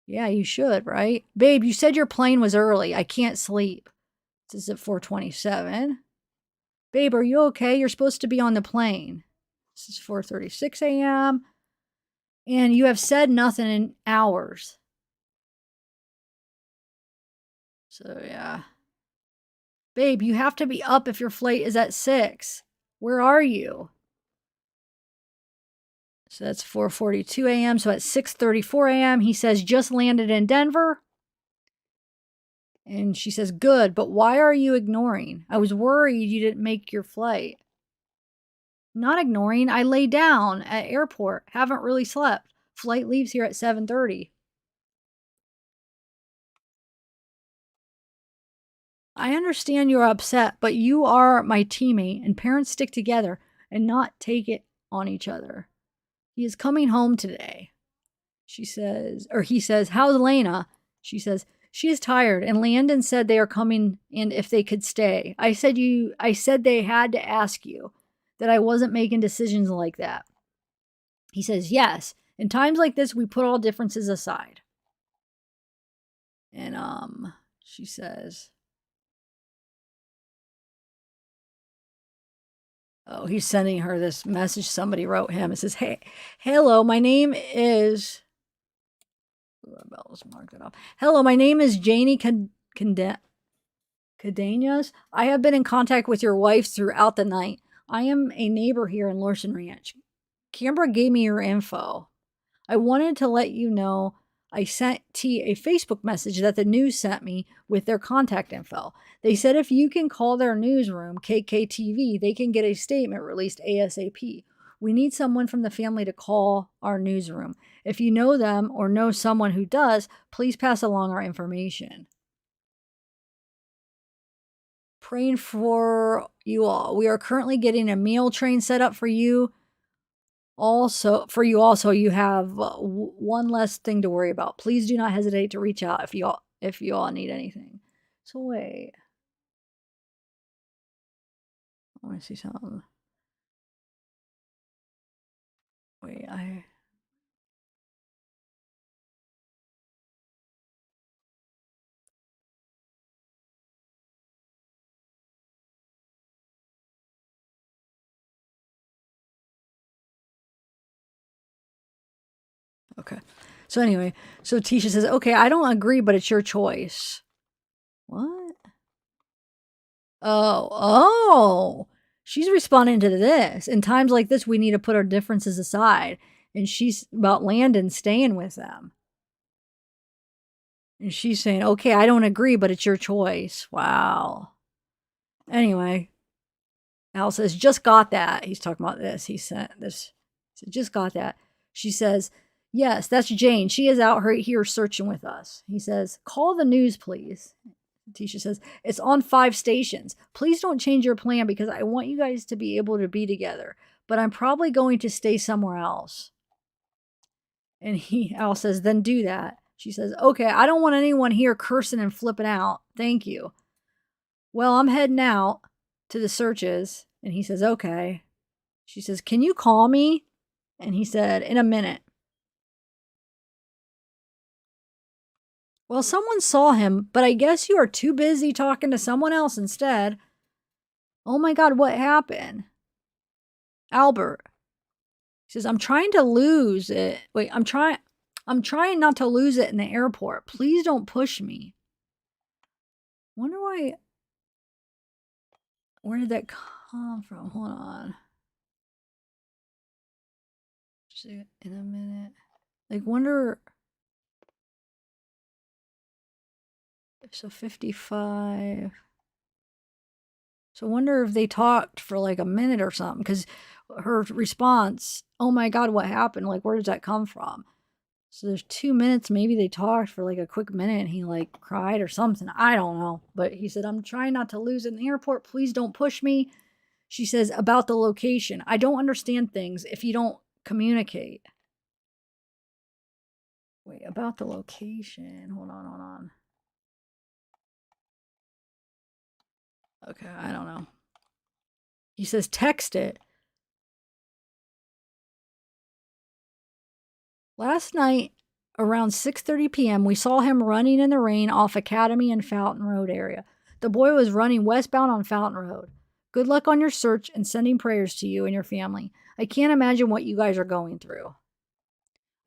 Yeah, you should, right? Babe, you said your plane was early. I can't sleep. This is at 4:27. Babe, are you okay? You're supposed to be on the plane. This is 4:36 a.m. And you have said nothing in hours. So, yeah. Babe, you have to be up if your flight is at 6. Where are you? So that's 4:42 a.m. So at 6:34 a.m., he says, just landed in Denver. And she says, good, but why are you ignoring? I was worried you didn't make your flight. Not ignoring. I lay down at airport. Haven't really slept. Flight leaves here at 7:30. I understand you're upset, but you are my teammate and parents stick together and not take it on each other. He is coming home today. She says, or he says, how's Elena? She says, she is tired and Landon said they are coming and if they could stay. I said they had to ask you that I wasn't making decisions like that. He says, yes. In times like this, we put all differences aside. And she says, oh, he's sending her this message somebody wrote him. It says, hey, hello, my name is... Let's mark that off. Hello, my name is Janie Cadenas. I have been in contact with your wife throughout the night. I am a neighbor here in Lorson Ranch. Canberra gave me your info. I wanted to let you know I sent T a Facebook message that the news sent me with their contact info. They said if you can call their newsroom, KKTV, they can get a statement released ASAP. We need someone from the family to call our newsroom. If you know them or know someone who does, please pass along our information. Praying for you all. We are currently getting a meal train set up for you. Also, you have one less thing to worry about. Please do not hesitate to reach out if you all need anything. So wait, I want to see something. Wait, okay. So anyway, so Tisha says, okay, I don't agree, but it's your choice. What? Oh. She's responding to this. In times like this, we need to put our differences aside. And she's about Landon staying with them. And she's saying, okay, I don't agree, but it's your choice. Wow. Anyway, Al says, just got that. He's talking about this. He sent this. He said, just got that. She says, yes, that's Jane. She is out here searching with us. He says, call the news, please. Tisha says, it's on 5 stations. Please don't change your plan because I want you guys to be able to be together. But I'm probably going to stay somewhere else. And Al says, then do that. She says, okay, I don't want anyone here cursing and flipping out. Thank you. Well, I'm heading out to the searches. And he says, okay. She says, can you call me? And he said, in a minute. Well, someone saw him, but I guess you are too busy talking to someone else instead. Oh my God, what happened? Albert. He says, I'm trying to lose it. Wait, I'm trying not to lose it in the airport. Please don't push me. Wonder why. Where did that come from? Hold on. In a minute. Like, wonder. So 55. So I wonder if they talked for like a minute or something. Because her response, oh my God, what happened? Like, where does that come from? So there's 2 minutes. Maybe they talked for like a quick minute and he like cried or something. I don't know. But he said, I'm trying not to lose it in the airport. Please don't push me. She says, about the location. I don't understand things if you don't communicate. Wait, about the location. Hold on. Okay, I don't know. He says, text it. Last night, around 6:30 p.m., we saw him running in the rain off Academy and Fountain Road area. The boy was running westbound on Fountain Road. Good luck on your search and sending prayers to you and your family. I can't imagine what you guys are going through.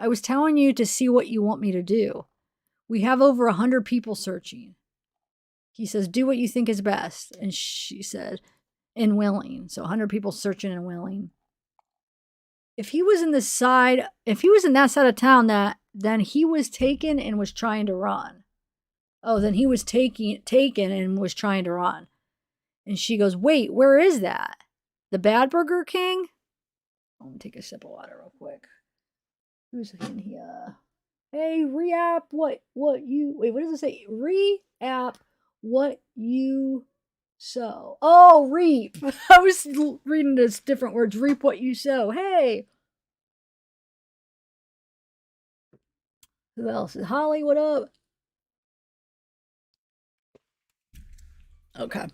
I was telling you to see what you want me to do. We have over 100 people searching. He says, do what you think is best. And she said, in Willing. So 100 people searching in Willing. If he was in that side of town, then he was taken and was trying to run. Oh, then he was taken and was trying to run. And she goes, wait, where is that? The Bad Burger King? I'm going to take a sip of water real quick. Who's in here? Hey, re-app what you... Wait, what does it say? Re-app what you sow. Oh, reap. I was reading this different words. Reap what you sow. Hey. Who else? Holly, what up? Okay.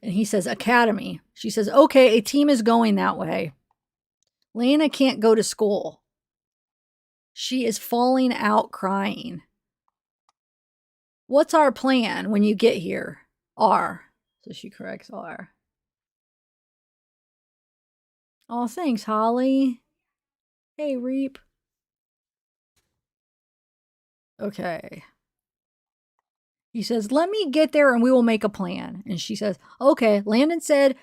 And he says, Academy. She says, okay, a team is going that way. Lena can't go to school. She is falling out crying. What's our plan when you get here? R. So she corrects R. Oh, thanks, Holly. Hey, Reap. Okay. He says, let me get there and we will make a plan. And she says, okay. Landon said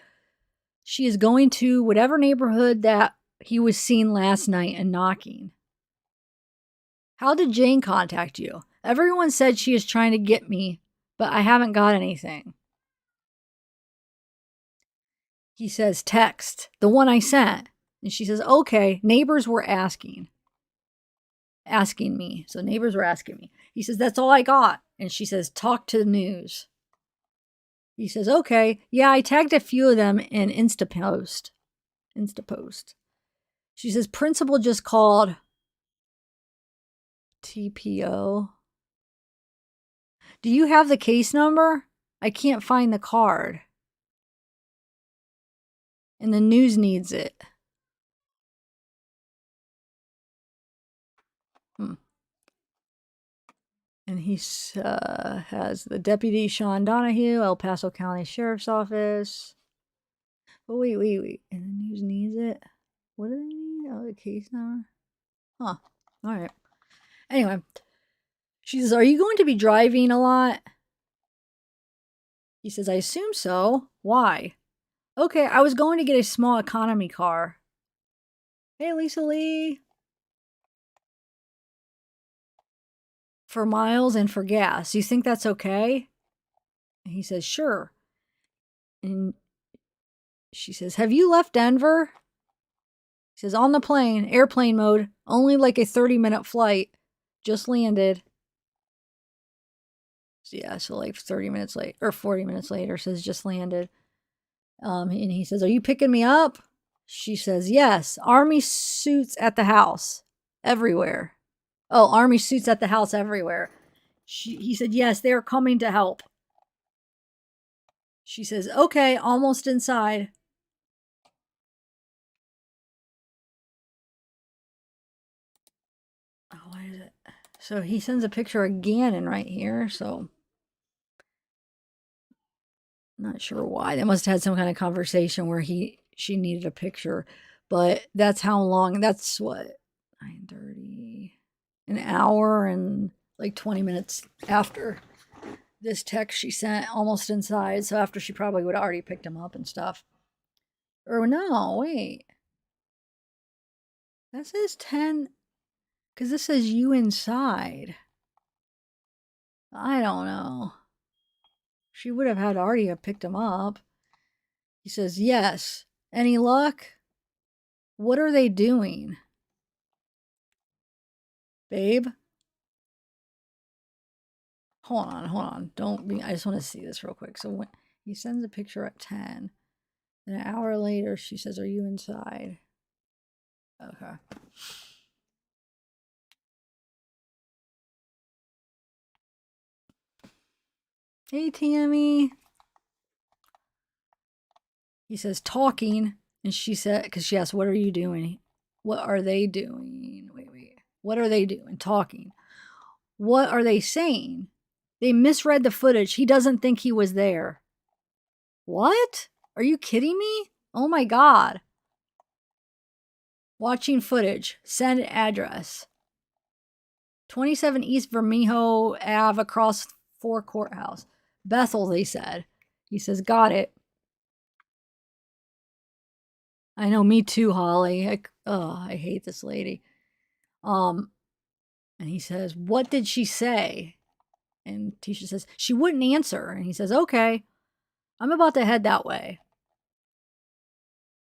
she is going to whatever neighborhood that he was seen last night and knocking. How did Jane contact you? Everyone said she is trying to get me, but I haven't got anything. He says, text, the one I sent. And she says, okay, neighbors were asking me. So neighbors were asking me. He says, that's all I got. And she says, talk to the news. He says, okay. Yeah, I tagged a few of them in Instapost. She says, principal just called TPO. Do you have the case number? I can't find the card. And the news needs it. And he has the Deputy Sean Donahue, El Paso County Sheriff's Office. Oh, wait. And the news needs it? What do they need? Oh, the case number? Huh. All right. Anyway, she says, are you going to be driving a lot? He says, I assume so. Why? Okay, I was going to get a small economy car. Hey, Lisa Lee. For miles and for gas. You think that's okay? And he says, sure. And she says, have you left Denver? He says, on the plane, airplane mode, only like a 30-minute flight. Just landed. So yeah, so like 30 minutes late, or 40 minutes later, says just landed. And he says, are you picking me up? She says, yes. Army suits at the house. Everywhere. Oh, army suits at the house everywhere. He said, yes, they are coming to help. She says, okay, almost inside. Oh, what is it? So he sends a picture of Gannon right here, so not sure why. They must have had some kind of conversation where she needed a picture, but that's how long. That's what, 9:30, an hour and like 20 minutes after this text she sent, almost inside. So after she probably would have already picked him up and stuff. Or no, wait. That says 10, because this says you inside. I don't know. She would have had already have picked him up. He says, yes. Any luck? What are they doing? Babe? Hold on. Don't be, I just want to see this real quick. So when he sends a picture at 10, and an hour later, she says, are you inside? Okay. Hey, Tammy. He says, talking. And she said, because she asked, what are you doing? What are they doing? Wait. What are they doing? Talking. What are they saying? They misread the footage. He doesn't think he was there. What? Are you kidding me? Oh my God. Watching footage. Send address. 27 East Vermejo Ave across 4 Courthouse. Bethel, they said. He says, got it. I know, me too, Holly. I hate this lady. And he says, what did she say? And Tisha says, she wouldn't answer. And he says, okay, I'm about to head that way.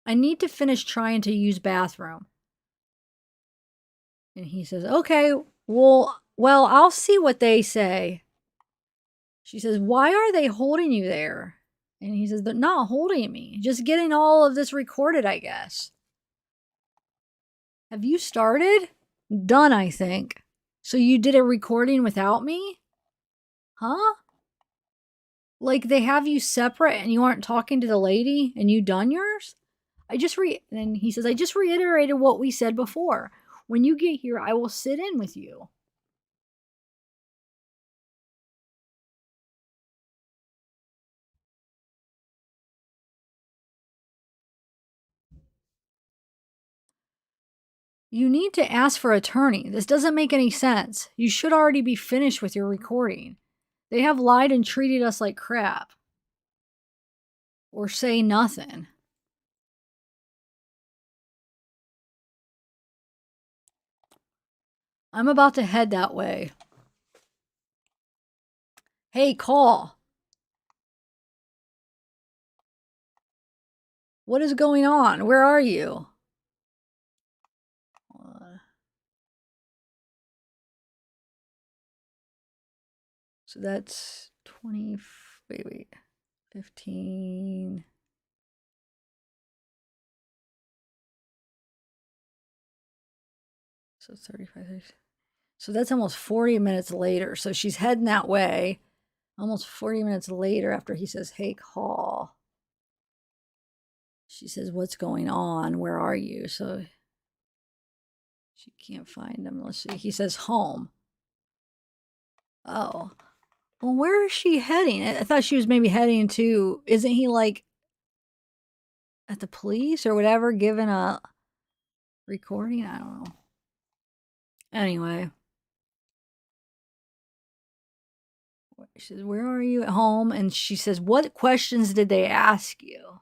I need to finish trying to use bathroom. And he says, okay, well, I'll see what they say. She says, why are they holding you there? And he says, they're not holding me. Just getting all of this recorded, I guess. Have you started? Done, I think. So you did a recording without me? Huh? Like they have you separate and you aren't talking to the lady and you done yours? And he says, I just reiterated what we said before. When you get here, I will sit in with you. You need to ask for an attorney. This doesn't make any sense. You should already be finished with your recording. They have lied and treated us like crap. Or say nothing. I'm about to head that way. Hey, call. What is going on? Where are you? So that's 20, wait, 15. So 35, 30. So that's almost 40 minutes later. So she's heading that way. Almost 40 minutes later after he says, hey, call. She says, what's going on? Where are you? So she can't find him. Let's see. He says, home. Oh. Well, where is she heading? I thought she was maybe heading to, isn't he like at the police or whatever, giving a recording? I don't know. Anyway. She says, where are you? At home? And she says, what questions did they ask you?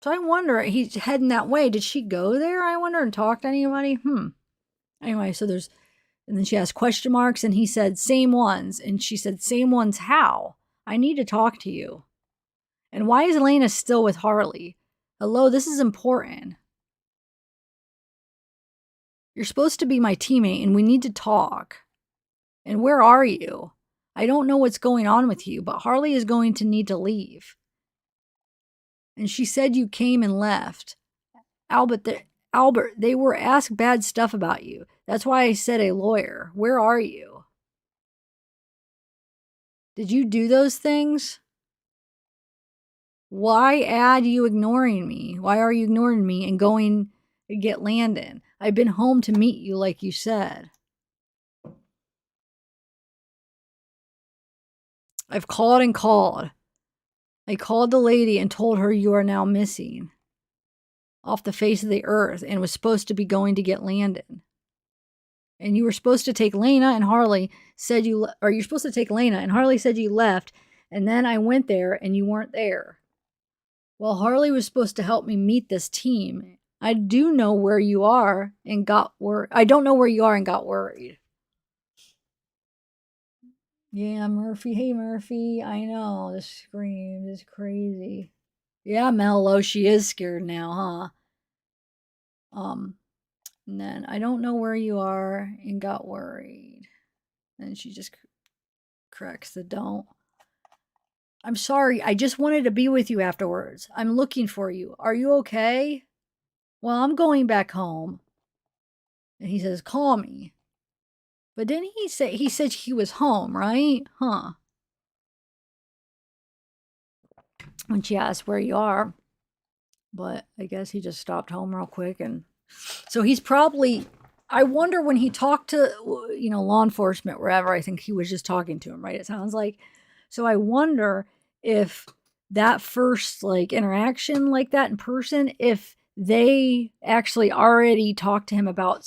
So I wonder, he's heading that way. Did she go there, I wonder, and talk to anybody? Anyway, so there's, and then she asked question marks, and he said, same ones. And she said, same ones how? I need to talk to you. And why is Elena still with Harley? Hello, this is important. You're supposed to be my teammate, and we need to talk. And where are you? I don't know what's going on with you, but Harley is going to need to leave. And she said you came and left. Albert, they were asked bad stuff about you. That's why I said a lawyer. Where are you? Did you do those things? Why add you ignoring me? Why are you ignoring me and going to get Landon? I've been home to meet you like you said. I've called and called. I called the lady and told her you are now missing off the face of the earth and was supposed to be going to get Landon. And you were supposed to take Lena, and Harley said you're supposed to take Lena, and Harley said you left, and then I went there and you weren't there. Well, Harley was supposed to help me meet this team. I do know where you are and got worried. I don't know where you are and got worried. Yeah, Murphy. Hey, Murphy. I know. The scream is crazy. Yeah, Mello, she is scared now, huh? And then I don't know where you are and got worried. And she just corrects the don't. I'm sorry. I just wanted to be with you afterwards. I'm looking for you. Are you okay? Well, I'm going back home. And he says, call me. But didn't he say, he said he was home, right? Huh. When she asked where you are. But I guess he just stopped home real quick. And so he's probably, I wonder when he talked to, law enforcement, wherever, I think he was just talking to him, right? It sounds like. So I wonder if that first interaction like that in person, if they actually already talked to him about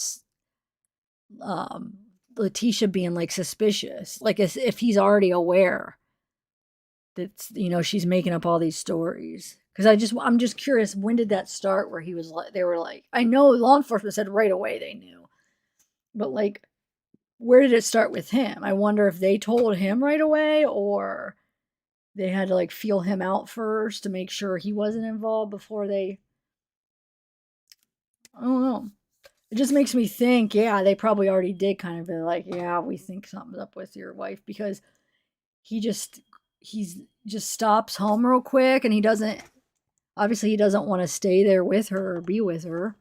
Letecia being suspicious, as if he's already aware that she's making up all these stories. Because I'm just curious, when did that start where he was they were I know law enforcement said right away they knew, but where did it start with him? I wonder if they told him right away, or they had to feel him out first to make sure he wasn't involved before they, I don't know. It just makes me think, yeah, they probably already did kind of be yeah, we think something's up with your wife, because he just stops home real quick, and he doesn't want to stay there with her or be with her.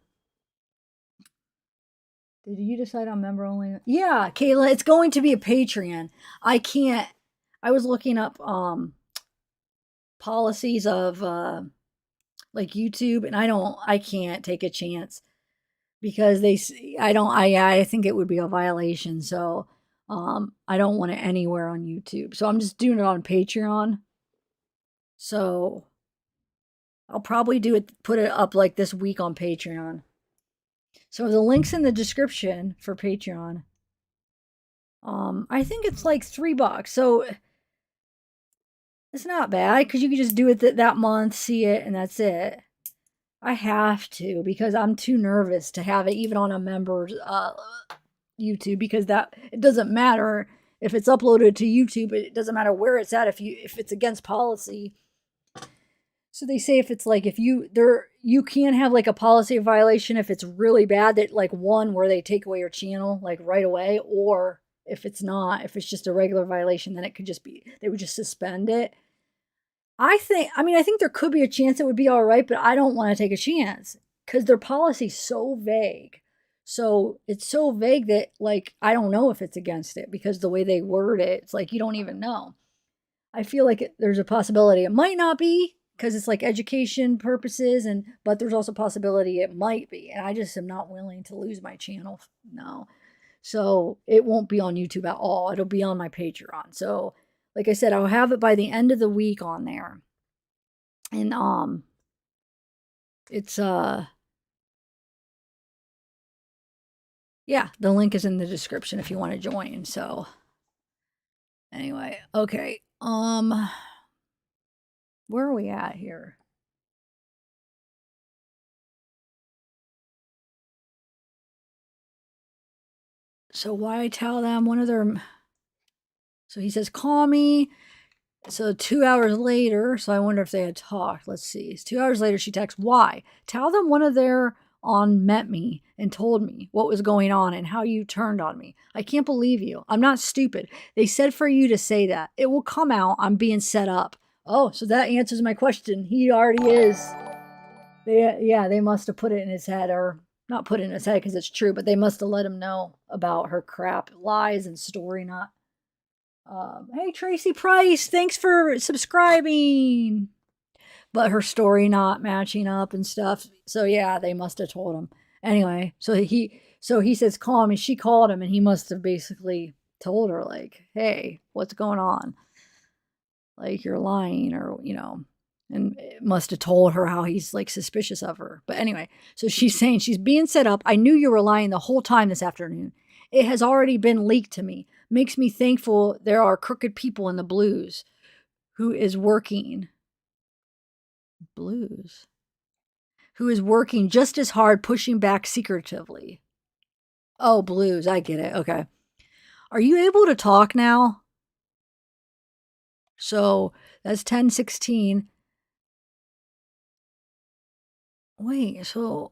Did you decide on member only? Yeah, Kayla, it's going to be a Patreon. I was looking up policies of like YouTube, and I can't take a chance because I think it would be a violation. So I don't want it anywhere on YouTube. So I'm just doing it on Patreon. So I'll probably put it up like this week on Patreon. So the link's in the description for Patreon. I think it's like $3. So it's not bad because you can just do it that month, see it, and that's it. I have to because I'm too nervous to have it even on a member's YouTube because it doesn't matter if it's uploaded to YouTube. It doesn't matter where it's at if it's against policy. So they say if you can have like a policy violation if it's really bad, that like one where they take away your channel like right away, or if it's if it's just a regular violation, then it could just be they would just suspend it. I think there could be a chance it would be all right, but I don't want to take a chance because their policy's so vague. So it's so vague that like I don't know if it's against it because the way they word it, it's like you don't even know. I feel like there's a possibility it might not be because it's like education purposes, but there's also a possibility it might be, and I just am not willing to lose my channel. No, so it won't be on YouTube at all. It'll be on my Patreon. So like I said, I'll have it by the end of the week on there. And it's yeah, the link is in the description if you want to join. So anyway, okay. Where are we at here? So why tell them one of their so he says, call me. So 2 hours later, so I wonder if they had talked. Let's see. 2 hours later, she texts, why? Tell them one of their on met me and told me what was going on and how you turned on me. I can't believe you. I'm not stupid. They said for you to say that. It will come out. I'm being set up. Oh, so that answers my question. He already is. They must have put it in his head, or not put it in his head because it's true, but they must have let him know about her crap lies and story not. Hey, Tracy Price, thanks for subscribing. But her story not matching up and stuff. So yeah, they must have told him. Anyway, so he says, call me. She called him and he must have basically told her, like, hey, what's going on? Like, you're lying, or, and must have told her how he's like suspicious of her. But anyway, so she's saying she's being set up. I knew you were lying the whole time this afternoon. It has already been leaked to me. Makes me thankful there are crooked people in the blues who is working just as hard, pushing back secretively. Oh, blues. I get it. Okay. Are you able to talk now? So that's 10:16. Wait, so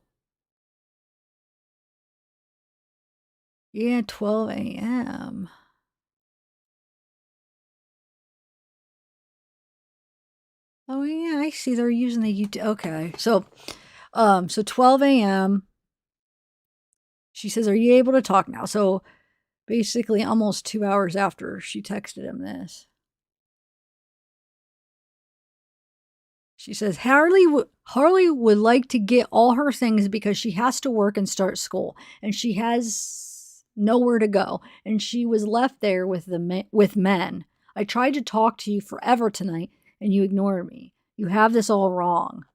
yeah, 12 a.m. Oh yeah, I see they're using the YouTube. Okay. So 12 a.m. She says, "Are you able to talk now?" So basically almost 2 hours after she texted him this. She says, Harley would like to get all her things because she has to work and start school, and she has nowhere to go, and she was left there with men. I tried to talk to you forever tonight, and you ignored me. You have this all wrong.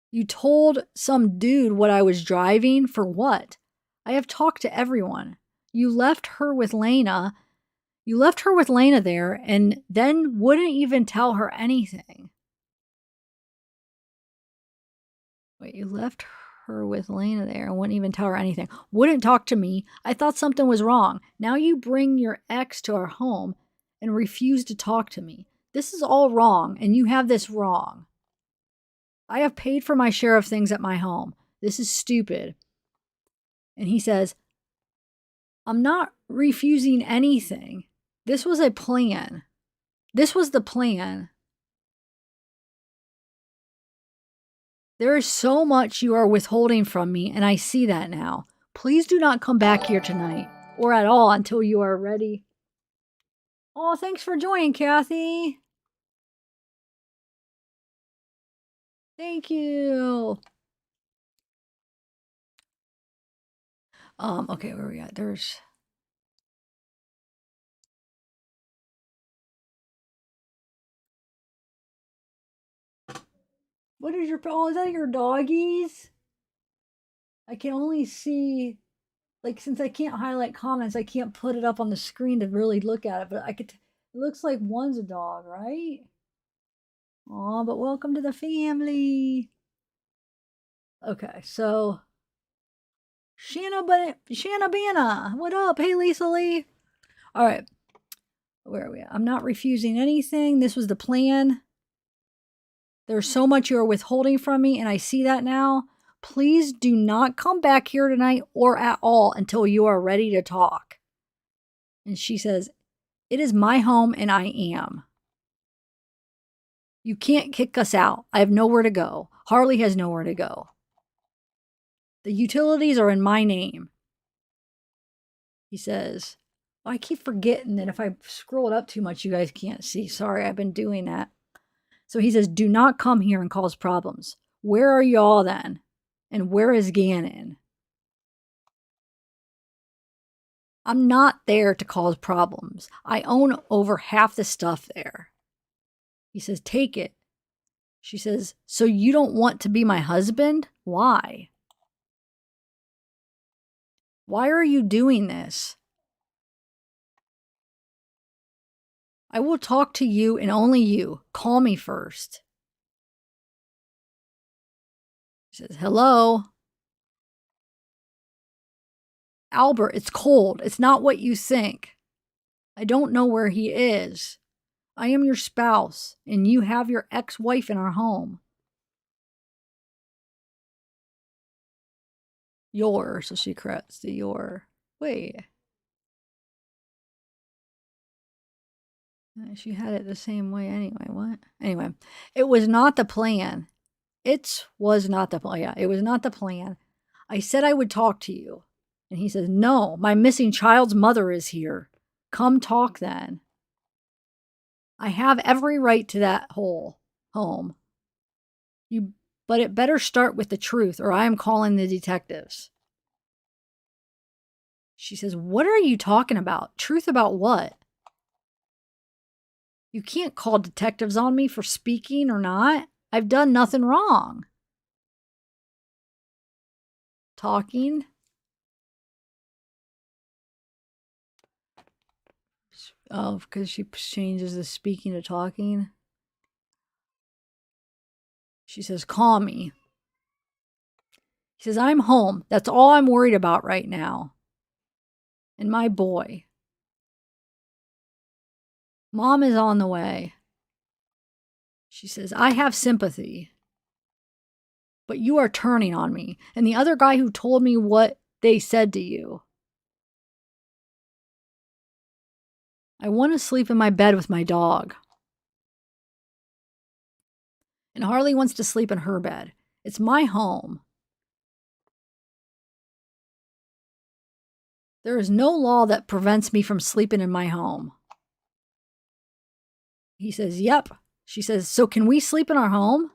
You told some dude what I was driving for what? I have talked to everyone. You left her with Lena. You left her with Lena there and then wouldn't even tell her anything. Wait, you left her with Lena there and wouldn't even tell her anything. Wouldn't talk to me. I thought something was wrong. Now you bring your ex to our home and refuse to talk to me. This is all wrong, and you have this wrong. I have paid for my share of things at my home. This is stupid. And he says, I'm not refusing anything. This was a plan. This was the plan. There is so much you are withholding from me, and I see that now. Please do not come back here tonight, or at all until you are ready. Oh, thanks for joining, Kathy. Thank you. Okay, where are we at? There's... What is your... Oh, is that your doggies? I can only see... Like, since I can't highlight comments, I can't put it up on the screen to really look at it, but I could... It looks like one's a dog, right? Aw, but welcome to the family. Okay, so... Shanna Banna, what up? Hey, Lisa Lee. All right, where are we at? I'm not refusing anything. This was the plan. There's so much you are withholding from me, and I see that now. Please do not come back here tonight or at all until you are ready to talk. And she says, it is my home and I am. You can't kick us out. I have nowhere to go. Harley has nowhere to go. The utilities are in my name. He says, oh, I keep forgetting that if I scroll it up too much, you guys can't see. Sorry, I've been doing that. So he says, do not come here and cause problems. Where are y'all then? And where is Gannon? I'm not there to cause problems. I own over half the stuff there. He says, take it. She says, so you don't want to be my husband? Why? Why are you doing this? I will talk to you and only you. Call me first. He says, hello? Albert, it's cold. It's not what you think. I don't know where he is. I am your spouse, and you have your ex-wife in our home. Your, so she corrects the your. Wait. She had it the same way anyway. What? Anyway, it was not the plan. It was not the plan. Yeah, it was not the plan. I said I would talk to you. And he says, no, my missing child's mother is here. Come talk then. I have every right to that whole home. But it better start with the truth or I am calling the detectives. She says, what are you talking about? Truth about what? You can't call detectives on me for speaking or not. I've done nothing wrong. Talking. Oh, because she changes the speaking to talking. She says, call me. He says, I'm home. That's all I'm worried about right now. And my boy. Mom is on the way. She says, I have sympathy. But you are turning on me. And the other guy who told me what they said to you. I want to sleep in my bed with my dog. And Harley wants to sleep in her bed. It's my home. There is no law that prevents me from sleeping in my home. He says, yep. She says, so can we sleep in our home?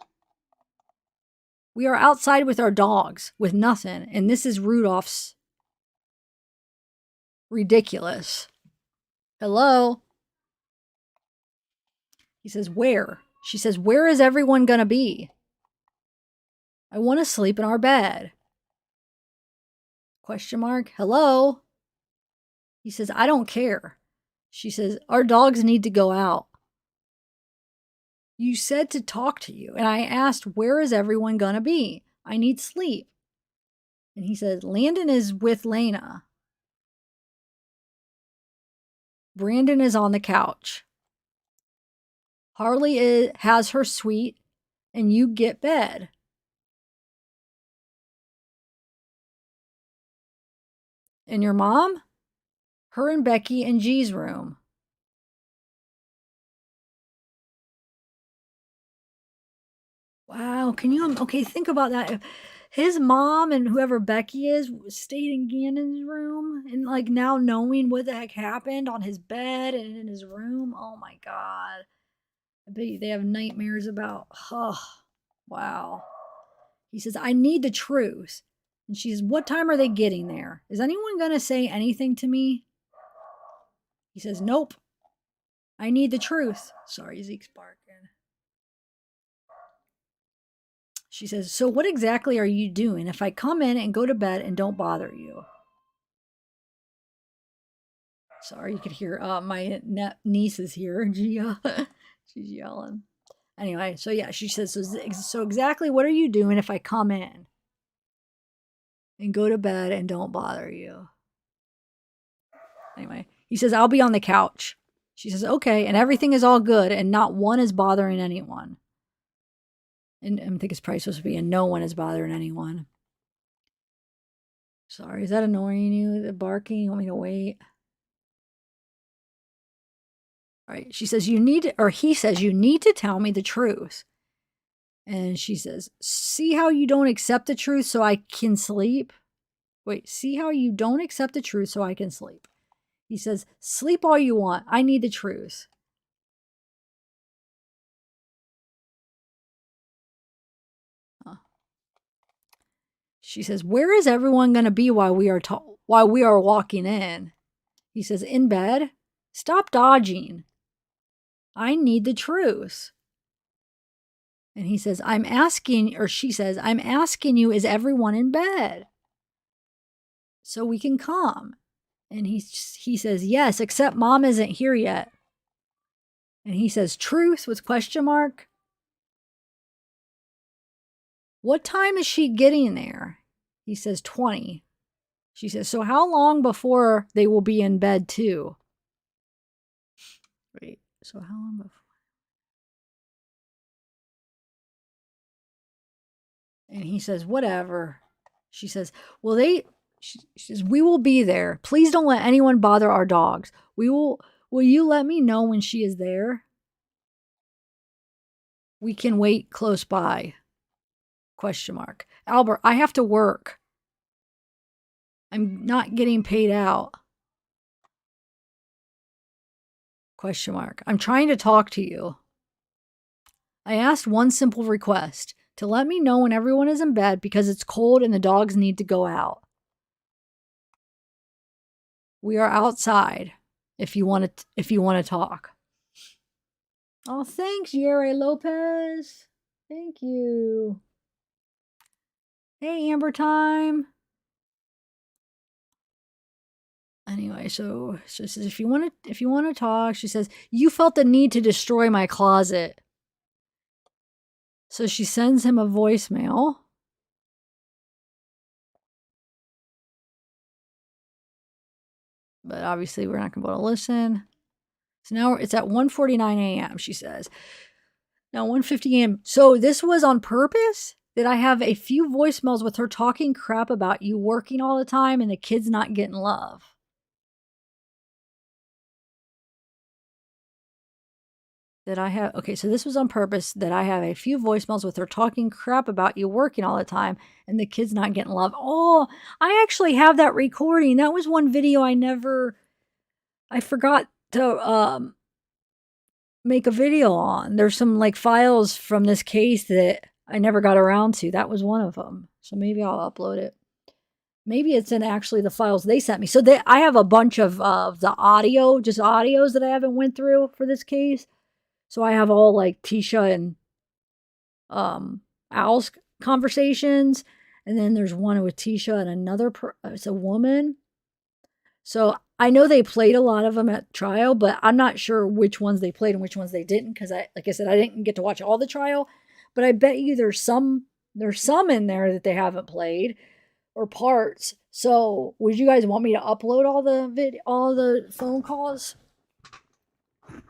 We are outside with our dogs, with nothing, and this is Rudolph's. Ridiculous. Hello? He says, where? She says, where is everyone gonna be? I want to sleep in our bed. Question mark. Hello? He says, I don't care. She says, our dogs need to go out. You said to talk to you, and I asked, where is everyone gonna be? I need sleep. And he says, Landon is with Lena. Brandon is on the couch. Harley has her suite, and you get bed. And your mom? Her and Becky in G's room. Wow, can you, okay, think about that. His mom and whoever Becky is stayed in Gannon's room and like now knowing what the heck happened on his bed and in his room. Oh my God. I bet they have nightmares about, oh, Wow. He says, I need the truth. And she says, what time are they getting there? Is anyone going to say anything to me? He says, nope. I need the truth. Sorry, Zeke's barking. She says, so what exactly are you doing if I come in and go to bed and don't bother you? Sorry, you could hear my niece is here. Gia. She's yelling. Anyway, so yeah, she says, so exactly what are you doing if I come in and go to bed and don't bother you? Anyway, he says, I'll be on the couch. She says, okay, and everything is all good and not one is bothering anyone. And I think it's probably supposed to be, and no one is bothering anyone. Sorry, is that annoying you? The barking? You want me to wait? All right. She says, he says, you need to tell me the truth. And she says, see how you don't accept the truth so I can sleep? Wait, see how you don't accept the truth so I can sleep? He says, sleep all you want. I need the truth. She says, where is everyone going to be while we are walking in? He says, in bed. Stop dodging. I need the truth. And he says, she says, I'm asking you, is everyone in bed? So we can come. And he says, yes, except mom isn't here yet. And he says, truth with question mark. What time is she getting there? He says 20. She says, so how long before they will be in bed too? Wait, so how long before? And he says, whatever. She says, she says, we will be there. Please don't let anyone bother our dogs. Will you let me know when she is there? We can wait close by. Question mark. Albert, I have to work. I'm not getting paid out. Question mark. I'm trying to talk to you. I asked one simple request, to let me know when everyone is in bed because it's cold and the dogs need to go out. We are outside if you want to talk. Oh, thanks, Yere Lopez. Thank you. Hey, Amber Time. Anyway, so she says, if you want to talk, she says, you felt the need to destroy my closet. So she sends him a voicemail. But obviously we're not going to be able to listen. So now it's at 1:49 a.m., she says. Now 1:50 a.m. So this was on purpose? That I have a few voicemails with her talking crap about you working all the time and the kids not getting love. Okay, so this was on purpose, that I have a few voicemails with her talking crap about you working all the time and the kids not getting love. Oh, I actually have that recording. That was one video I forgot to make a video on. There's some like files from this case that I never got around to. That was one of them. So maybe I'll upload it. Maybe it's in actually the files they sent me. So I have a bunch of the audio, just audios that I haven't went through for this case. So I have all like Tisha and Al's conversations. And then there's one with Tisha and another, it's a woman. So I know they played a lot of them at trial, but I'm not sure which ones they played and which ones they didn't. Because like I said, I didn't get to watch all the trial, but I bet you there's some in there that they haven't played or parts. So would you guys want me to upload all the phone calls?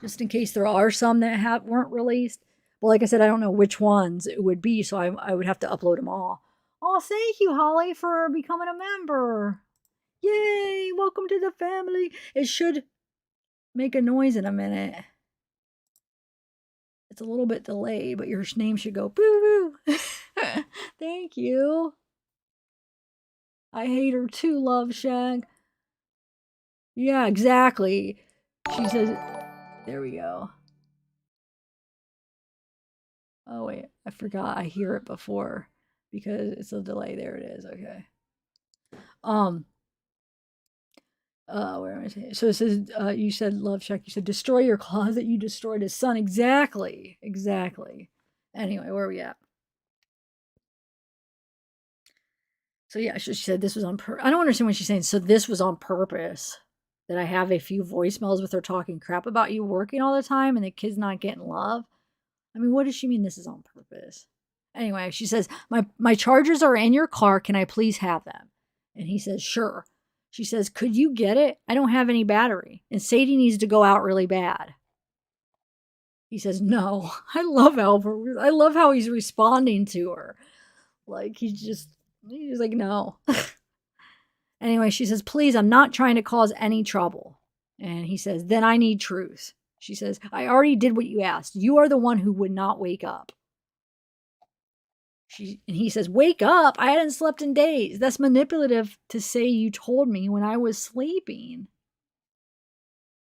Just in case there are some that weren't released. Well, like I said, I don't know which ones it would be, so I would have to upload them all. Oh, thank you, Holly, for becoming a member. Yay, welcome to the family. It should make a noise in a minute. It's a little bit delayed, but your name should go boo-boo. Thank you. I hate her too, Love Shag. Yeah, exactly. She says, there we go. Oh, wait. I forgot. I hear it before because it's a delay. There it is. Okay. Where am I saying? So it says, you said, Love Check, you said, destroy your closet, you destroyed his son. Exactly. Exactly. Anyway, where are we at? So yeah, she said this was on purpose. I don't understand what she's saying. So this was on purpose, that I have a few voicemails with her talking crap about you working all the time and the kid's not getting love. I mean, what does she mean this is on purpose? Anyway, she says, my chargers are in your car. Can I please have them? And he says, sure. She says, could you get it? I don't have any battery. And Sadie needs to go out really bad. He says, no. I love Albert. I love how he's responding to her. Like, he's like, no. Anyway, she says, please, I'm not trying to cause any trouble. And he says, then I need truth. She says, I already did what you asked. You are the one who would not wake up. And he says, wake up? I hadn't slept in days. That's manipulative to say you told me when I was sleeping.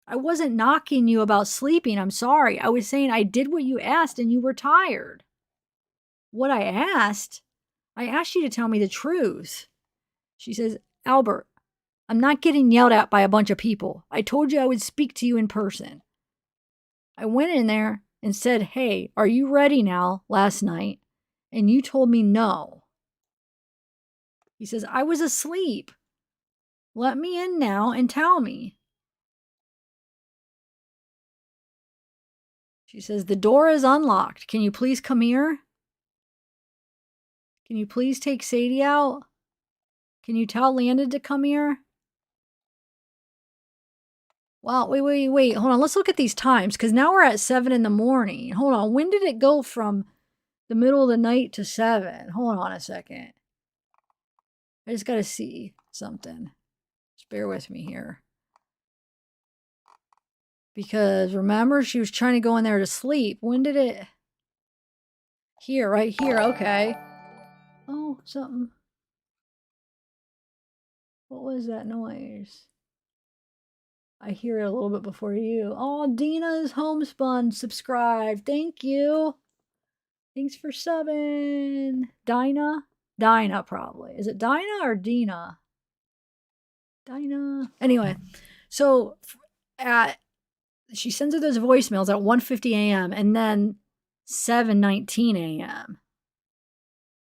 I wasn't knocking you about sleeping. I'm sorry. I was saying I did what you asked and you were tired. What I asked you to tell me the truth. She says, Albert, I'm not getting yelled at by a bunch of people. I told you I would speak to you in person. I went in there and said, hey, are you ready now last night? And you told me no. He says, I was asleep. Let me in now and tell me. She says, the door is unlocked. Can you please come here? Can you please take Sadie out? Can you tell Landon to come here? Well, wait. Hold on. Let's look at these times because now we're at 7 in the morning. Hold on. When did it go from the middle of the night to 7? Hold on a second. I just got to see something. Just bear with me here. Because remember, she was trying to go in there to sleep. When did it? Here, right here. Okay. Oh, something. What was that noise? I hear it a little bit before you. Oh, Dina's homespun subscribed. Thank you. Thanks for subbing. Dinah? Dinah, probably. Is it Dinah or Dina? Dinah. Anyway, so she sends her those voicemails at 1:50 a.m. and then 7:19 a.m.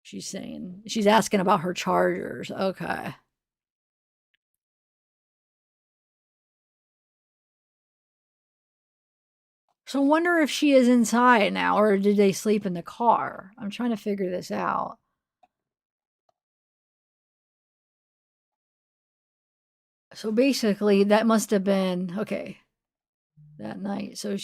She's asking about her chargers. Okay. So I wonder if she is inside now or did they sleep in the car? I'm trying to figure this out. So basically, that must have been, okay, that night. So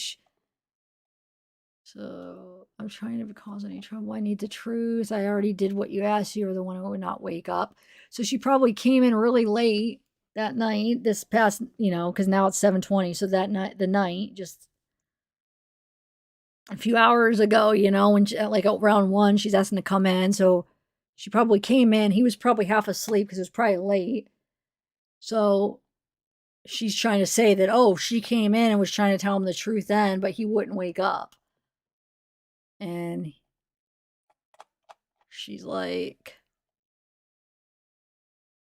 I'm trying to cause any trouble. I need the truth. I already did what you asked. You were the one who would not wake up. So she probably came in really late that night, this past, because now it's 7:20. So that night, just a few hours ago, when she, like around 1, she's asking to come in. So she probably came in. He was probably half asleep because it was probably late. So she's trying to say that, oh, she came in and was trying to tell him the truth then, but he wouldn't wake up. And she's like,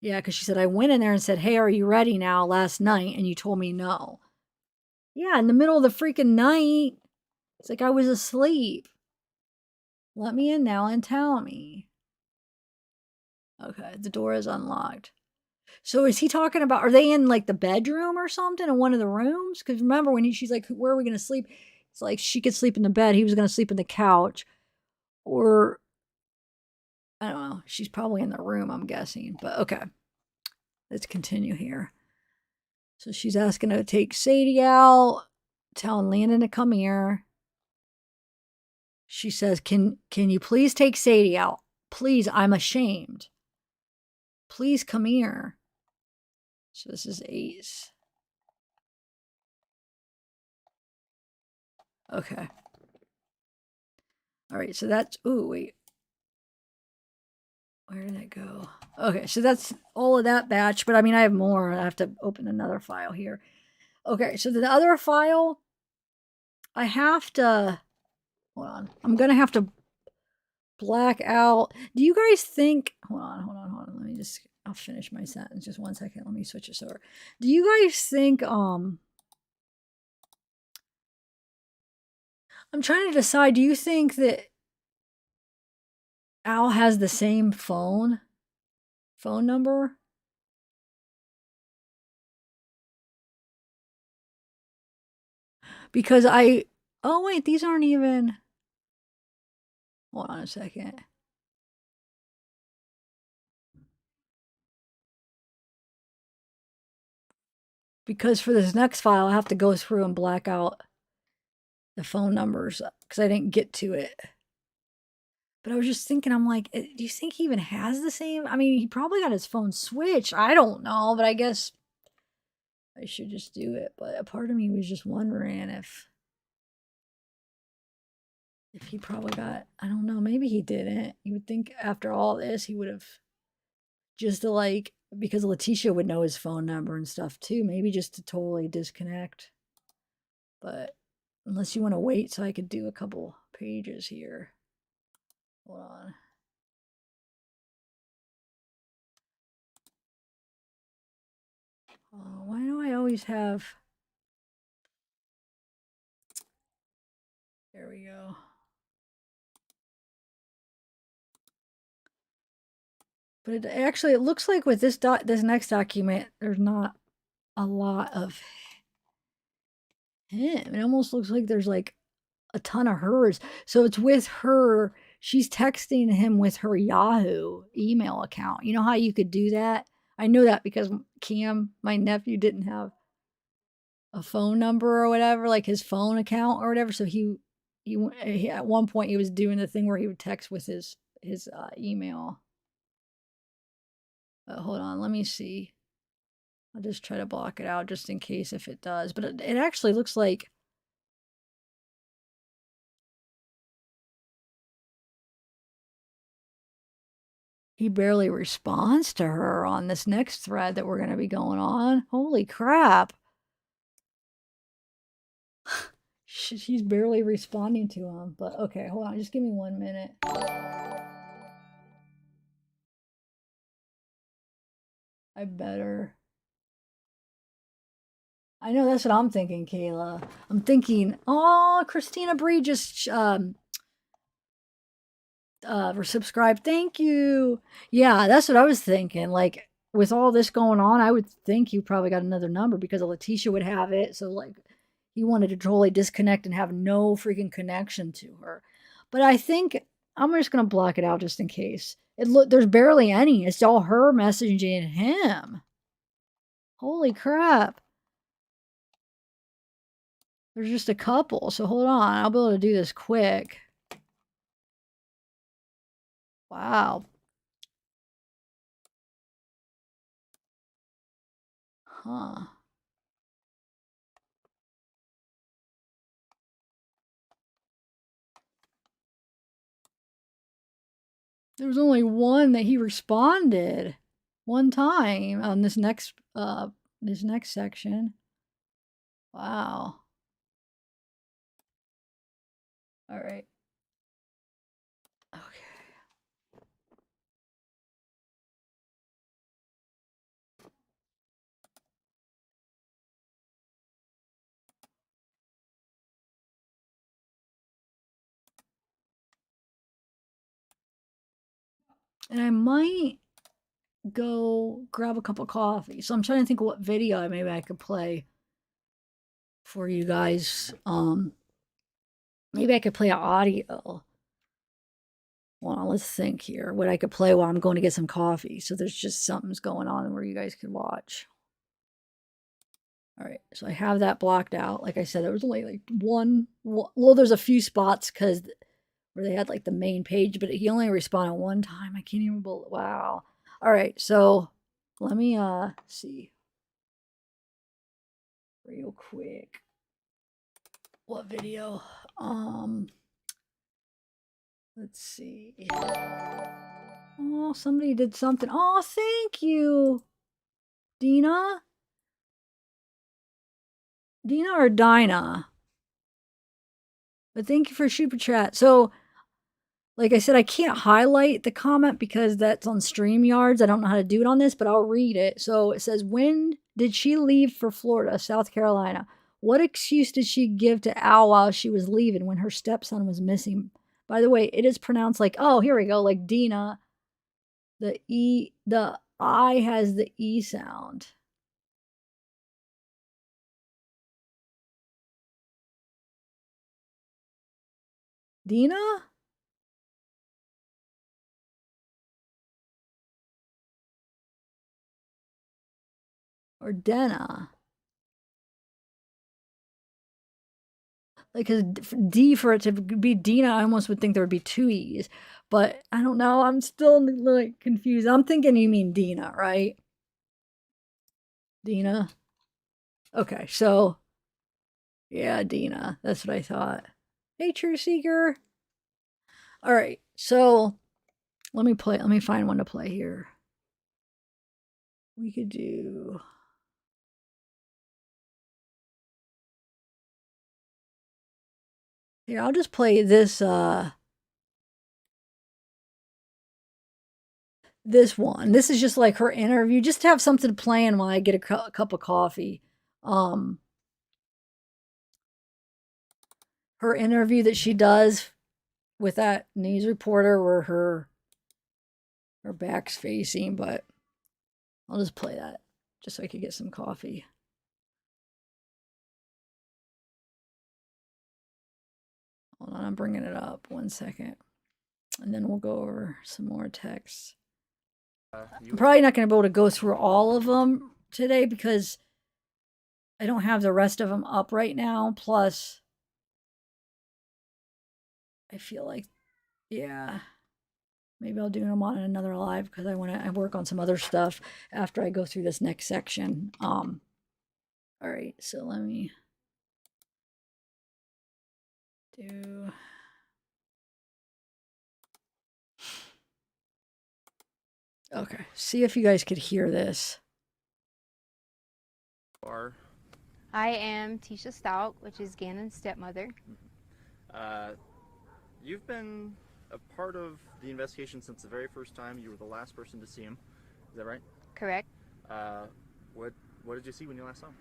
yeah, because she said, I went in there and said, hey, are you ready now last night? And you told me no. Yeah, in the middle of the freaking night. It's like I was asleep. Let me in now and tell me. Okay, the door is unlocked. So is he talking about, are they in like the bedroom or something in one of the rooms? Because remember when she's like, where are we going to sleep? It's like she could sleep in the bed. He was going to sleep in the couch. Or, I don't know. She's probably in the room, I'm guessing. But okay. Let's continue here. So she's asking to take Sadie out, telling Landon to come here. She says, can you please take Sadie out? Please, I'm ashamed. Please come here. So this is Ace. Okay. All right, so that's, ooh, wait. Where did it go? Okay, so that's all of that batch, but I mean, I have more. I have to open another file here. Okay, so the other file, I have to, Hold on. I'm gonna have to black out. Do you guys think? Hold on. Let me just. I'll finish my sentence. Just 1 second. Let me switch this over. Do you guys think? I'm trying to decide. Do you think that Al has the same phone number? Because oh wait, these aren't even. Hold on a second. Because for this next file, I have to go through and black out the phone numbers because I didn't get to it. But I was just thinking, I'm like, do you think he even has the same? I mean, he probably got his phone switched. I don't know, but I guess I should just do it. But a part of me was just wondering if he probably got, I don't know, maybe he didn't. You would think after all this, he would have just to like, because Letecia would know his phone number and stuff too, maybe just to totally disconnect. But unless you want to wait so I could do a couple pages here. Hold on. Why do I always have... There we go. But it looks like with this next document, there's not a lot of him. It almost looks like there's like a ton of hers. So it's with her. She's texting him with her Yahoo email account. You know how you could do that? I know that because Cam, my nephew, didn't have a phone number or whatever, like his phone account or whatever. So he at one point he was doing the thing where he would text with his email. Hold on, let me see. I'll just try to block it out just in case if it does. But it actually looks like he barely responds to her on this next thread that we're going to be going on. Holy crap. She's barely responding to him. But okay, hold on. Just give me 1 minute. I better. I know that's what I'm thinking, Kayla. I'm thinking, oh, Christina Bree just subscribed. Thank you. Yeah, that's what I was thinking. Like with all this going on, I would think you probably got another number because Letecia would have it. So like he wanted to totally disconnect and have no freaking connection to her. But I think I'm just gonna block it out just in case. There's barely any. It's all her messaging him. Holy crap. There's just a couple. So hold on. I'll be able to do this quick. Wow. Huh. There was only one that he responded one time on this next section. Wow. All right. Okay. And I might go grab a cup of coffee. So I'm trying to think of what video maybe I could play for you guys. Maybe I could play an audio. Well, let's think here. What I could play while I'm going to get some coffee. So there's just something's going on where you guys can watch. All right, so I have that blocked out. Like I said, there was only like well, there's a few spots because where they had like the main page, but he only responded one time. I can't even believe, wow. All right, so let me see real quick. What video? Let's see. Oh, somebody did something. Oh, thank you, Dina. Dina or Dinah? But thank you for super chat. So, like I said, I can't highlight the comment because that's on StreamYards. I don't know how to do it on this, but I'll read it. So it says, when did she leave for Florida, South Carolina? What excuse did she give to Al while she was leaving when her stepson was missing? By the way, it is pronounced like, oh, here we go, like Dina. The I has the E sound. Dina? Or Dena? Like, because D for it to be Dina, I almost would think there would be two E's. But I don't know. I'm still like confused. I'm thinking you mean Dina, right? Dina. Okay, so yeah, Dina. That's what I thought. Hey, True Seeker. All right, so let me find one to play here. We could do. Here, I'll just play this. This one. This is just like her interview, just to have something playing while I get a cup of coffee. Her interview that she does with that news reporter where her back's facing, but I'll just play that just so I could get some coffee. Hold on, I'm bringing it up. 1 second. And then we'll go over some more texts. I'm probably not going to be able to go through all of them today because I don't have the rest of them up right now. Plus, I feel like, yeah, maybe I'll do them on another live because I work on some other stuff after I go through this next section. All right, so let me do. Okay, see if you guys could hear this. I am Tisha Stout, which is Gannon's stepmother. You've been a part of the investigation since the very first time. You were the last person to see him. Is that right? Correct. What did you see when you last saw him?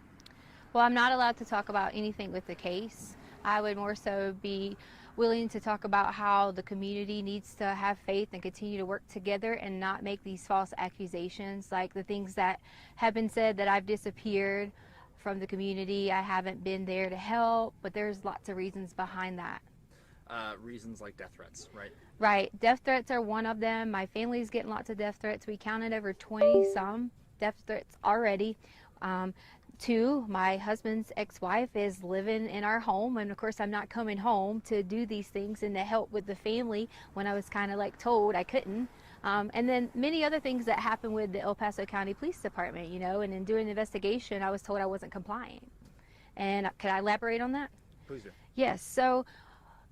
Well, I'm not allowed to talk about anything with the case. I would more so be willing to talk about how the community needs to have faith and continue to work together and not make these false accusations, like the things that have been said that I've disappeared from the community. I haven't been there to help, but there's lots of reasons behind that. Reasons like death threats, right? Right. Death threats are one of them. My family's getting lots of death threats. We counted over 20 some death threats already. Two, my husband's ex-wife is living in our home, and of course I'm not coming home to do these things and to help with the family when I was kind of like told I couldn't. And then many other things that happened with the El Paso County Police Department, you know, and in doing the investigation I was told I wasn't complying. And could I elaborate on that? Please do. Yes. So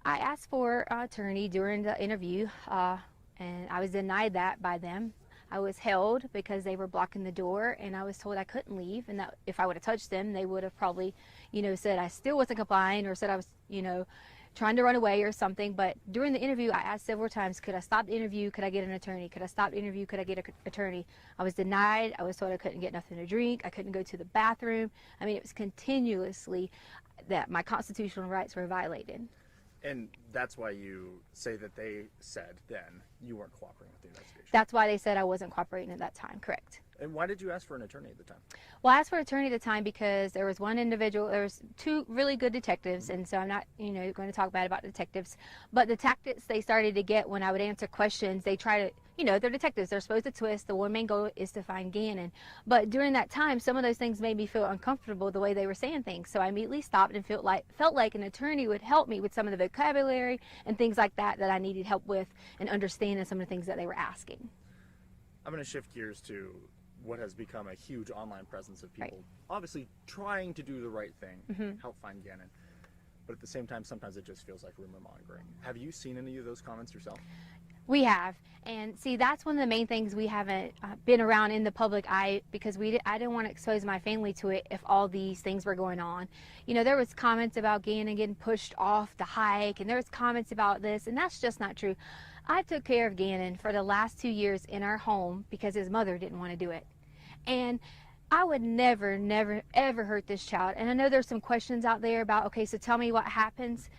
I asked for an attorney during the interview, and I was denied that by them. I was held because they were blocking the door, and I was told I couldn't leave, and that if I would have touched them, they would have probably, you know, said I still wasn't complying or said I was, you know, trying to run away or something. But during the interview, I asked several times, could I stop the interview? Could I get an attorney? Could I stop the interview? Could I get an attorney? I was denied. I was told I couldn't get nothing to drink. I couldn't go to the bathroom. I mean, it was continuously that my constitutional rights were violated. And that's why you say that they said then you weren't cooperating with the investigation. That's why they said I wasn't cooperating at that time, correct. And why did you ask for an attorney at the time? Well, I asked for an attorney at the time because there was one individual, there was two really good detectives, and so I'm not, you know, going to talk bad about detectives, but the tactics they started to get when I would answer questions, they try to, you know, they're detectives, they're supposed to twist. The one main goal is to find Gannon. But during that time, some of those things made me feel uncomfortable the way they were saying things. So I immediately stopped and felt like an attorney would help me with some of the vocabulary and things like that that I needed help with and understanding some of the things that they were asking. I'm going to shift gears to what has become a huge online presence of people obviously trying to do the right thing, help find Gannon. But at the same time, sometimes it just feels like rumor mongering. Have you seen any of those comments yourself? We have. And see, that's one of the main things we haven't been around in the public eye, because I didn't want to expose my family to it if all these things were going on. You know, there was comments about Gannon getting pushed off the hike, and there was comments about this, and that's just not true. I took care of Gannon for the last 2 years in our home because his mother didn't want to do it. And I would never, never, ever hurt this child. And I know there's some questions out there about, okay, so tell me what happens.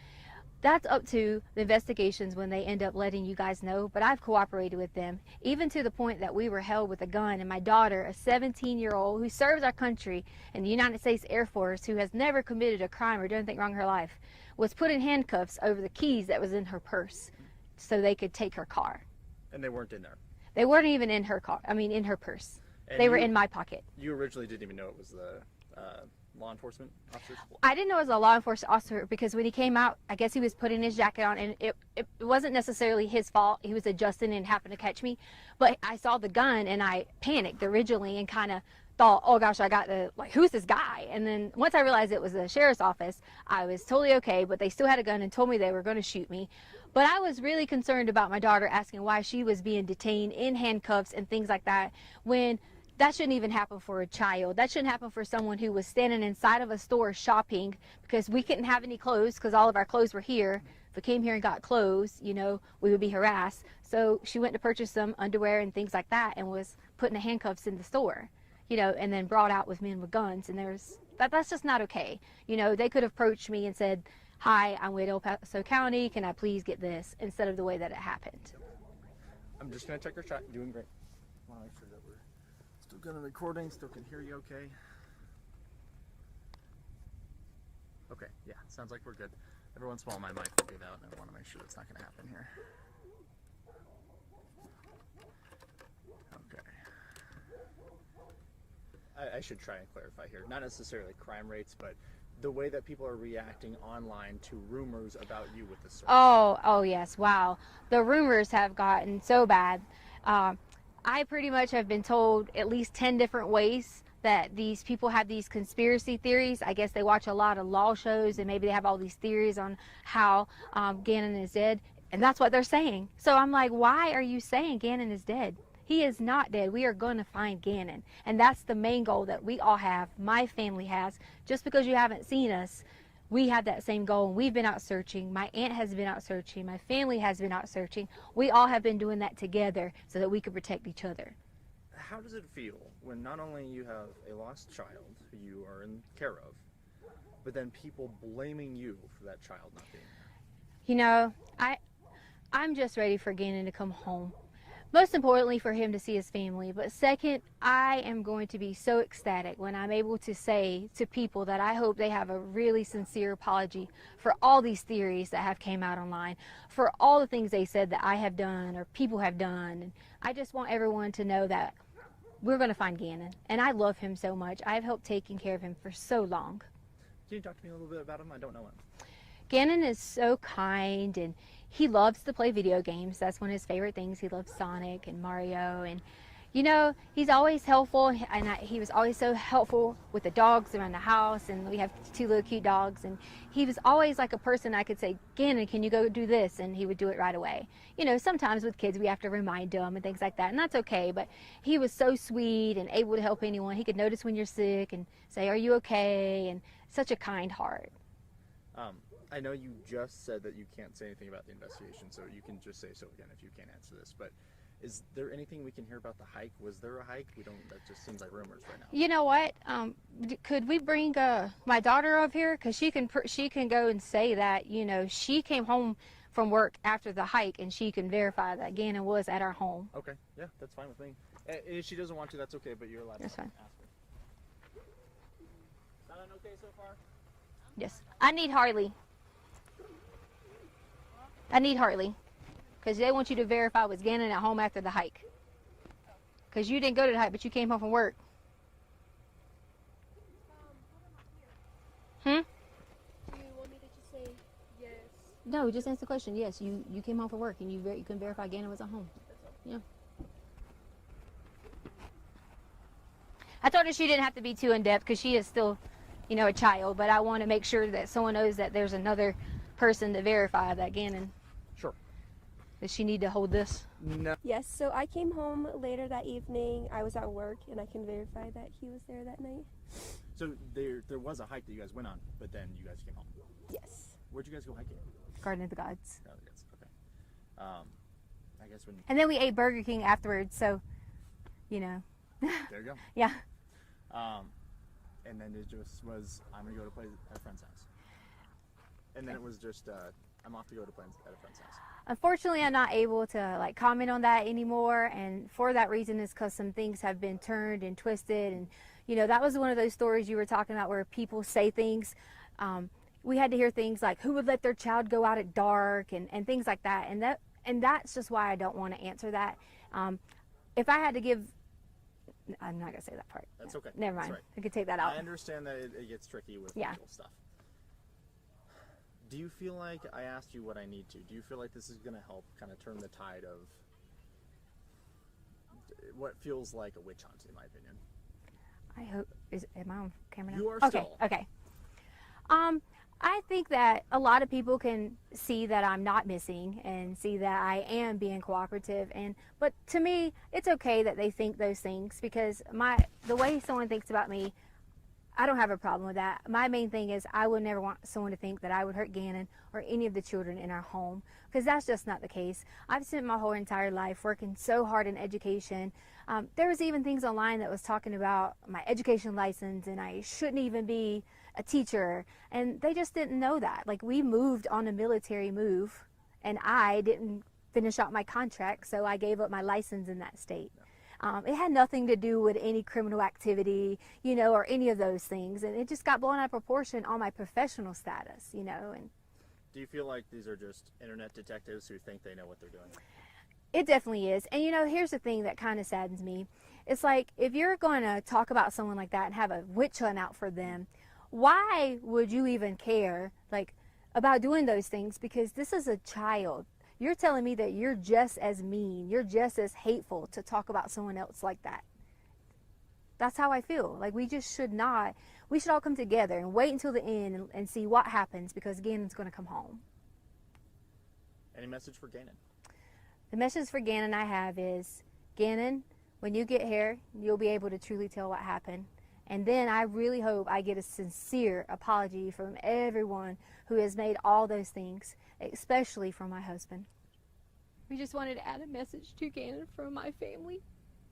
That's up to the investigations when they end up letting you guys know, but I've cooperated with them, even to the point that we were held with a gun, and my daughter, a 17-year-old who serves our country in the United States Air Force, who has never committed a crime or done anything wrong in her life, was put in handcuffs over the keys that was in her purse so they could take her car. And they weren't in there? They weren't even in her car, I mean in her purse. And they were in my pocket. You originally didn't even know it was the law enforcement officers? I didn't know it was a law enforcement officer because when he came out, I guess he was putting his jacket on, and it wasn't necessarily his fault. He was adjusting and happened to catch me. But I saw the gun and I panicked originally and kind of thought, oh gosh, I got the, like, who's this guy? And then once I realized it was the sheriff's office, I was totally okay, but they still had a gun and told me they were going to shoot me. But I was really concerned about my daughter, asking why she was being detained in handcuffs and things like that, when that shouldn't even happen for a child. That shouldn't happen for someone who was standing inside of a store shopping, because we couldn't have any clothes because all of our clothes were here. If we came here and got clothes, you know, we would be harassed. So she went to purchase some underwear and things like that and was put in the handcuffs in the store, you know, and then brought out with men with guns. And that's just not okay. You know, they could have approached me and said, hi, I'm with El Paso County, can I please get this, instead of the way that it happened. I'm just going to check her shot. Doing great. I want to make sure that we're still good on recording, still can hear you okay. Okay, yeah, sounds like we're good. Every once in a while my mic will give out, and I want to make sure that's not going to happen here. Okay. I should try and clarify here. Not necessarily crime rates, but the way that people are reacting online to rumors about you with the search. Oh yes, wow. The rumors have gotten so bad. I pretty much have been told at least 10 different ways that these people have these conspiracy theories. I guess they watch a lot of law shows and maybe they have all these theories on how Gannon is dead. And that's what they're saying. So I'm like, why are you saying Gannon is dead? He is not dead. We are going to find Gannon. And that's the main goal that we all have, my family has. Just because you haven't seen us, we have that same goal, and we've been out searching. My aunt has been out searching. My family has been out searching. We all have been doing that together so that we could protect each other. How does it feel when not only you have a lost child who you are in care of, but then people blaming you for that child not being there? You know, I'm just ready for Gannon to come home. Most importantly, for him to see his family. But second, I am going to be so ecstatic when I'm able to say to people that I hope they have a really sincere apology for all these theories that have came out online, for all the things they said that I have done or people have done. And I just want everyone to know that we're going to find Gannon. And I love him so much. I've helped taking care of him for so long. Can you talk to me a little bit about him? I don't know him. Gannon is so kind, and he loves to play video games. That's one of his favorite things. He loves Sonic and Mario, and you know, he's always helpful, and he was always so helpful with the dogs around the house, and we have 2 little cute dogs, and he was always like a person I could say, Gannon, can you go do this? And he would do it right away. You know, sometimes with kids we have to remind them and things like that, and that's okay, but he was so sweet and able to help anyone. He could notice when you're sick and say, are you okay? And such a kind heart. I know you just said that you can't say anything about the investigation, so you can just say so again if you can't answer this, but is there anything we can hear about the hike? Was there a hike? That just seems like rumors right now. You know what? Could we bring my daughter up here? Because she can go and say that, you know, she came home from work after the hike and she can verify that Gannon was at our home. Okay, yeah, that's fine with me. If she doesn't want to, that's okay, but you're allowed to ask her. Sound okay so far? Yes. I need Harley. Because they want you to verify was Gannon at home after the hike. Because you didn't go to the hike, but you came home from work. Do you want me to just say yes? No, just answer the question. Yes, you came home from work and you can verify Gannon was at home. Yeah. I told her she didn't have to be too in-depth because she is still, you know, a child. But I want to make sure that someone knows that there's another person to verify that Gannon. Sure. Does she need to hold this? No. Yes, so I came home later that evening. I was at work, and I can verify that he was there that night. So there was a hike that you guys went on, but then you guys came home. Yes. Where'd you guys go hiking? Garden of the Gods. Oh, yes. Okay. I guess when And then we ate Burger King afterwards, so, you know. there you go. Yeah. And then it just was, I'm gonna go to play at a friend's house. And then it was just I'm off to go to play at a friend's house. Unfortunately, I'm not able to like comment on that anymore, and for that reason is because some things have been turned and twisted, and you know, that was one of those stories you were talking about where people say things. We had to hear things like who would let their child go out at dark and things like that, and that's just why I don't want to answer that. If I had to give, I'm not gonna say that part. That's okay. Never mind. That's right. I could take that out. I understand that it gets tricky with Yeah. legal stuff. Do you feel like I asked you what I need to? Do you feel like this is going to help kind of turn the tide of what feels like a witch hunt, in my opinion? I hope, am I on camera now? You are okay, still. Okay. I think that a lot of people can see that I'm not missing and see that I am being cooperative, but to me, it's okay that they think those things, because the way someone thinks about me, I don't have a problem with that. My main thing is I would never want someone to think that I would hurt Gannon or any of the children in our home, because that's just not the case. I've spent my whole entire life working so hard in education. There was even things online that was talking about my education license and I shouldn't even be a teacher, and they just didn't know that. Like, we moved on a military move and I didn't finish out my contract, so I gave up my license in that state. It had nothing to do with any criminal activity, you know, or any of those things. And it just got blown out of proportion on my professional status, you know. And do you feel like these are just internet detectives who think they know what they're doing? it definitely is. And, you know, here's the thing that kind of saddens me. It's like, if you're going to talk about someone like that and have a witch hunt out for them, why would you even care, like, about doing those things? Because this is a child. You're telling me that you're just as mean, you're just as hateful to talk about someone else like that. That's how I feel. Like, we just should not. We should all come together and wait until the end and see what happens, because Gannon's going to come home. Any message for Gannon? The message for Gannon I have is, Gannon, when you get here, you'll be able to truly tell what happened. And then I really hope I get a sincere apology from everyone who has made all those things, especially from my husband. We just wanted to add a message to Gannon from my family,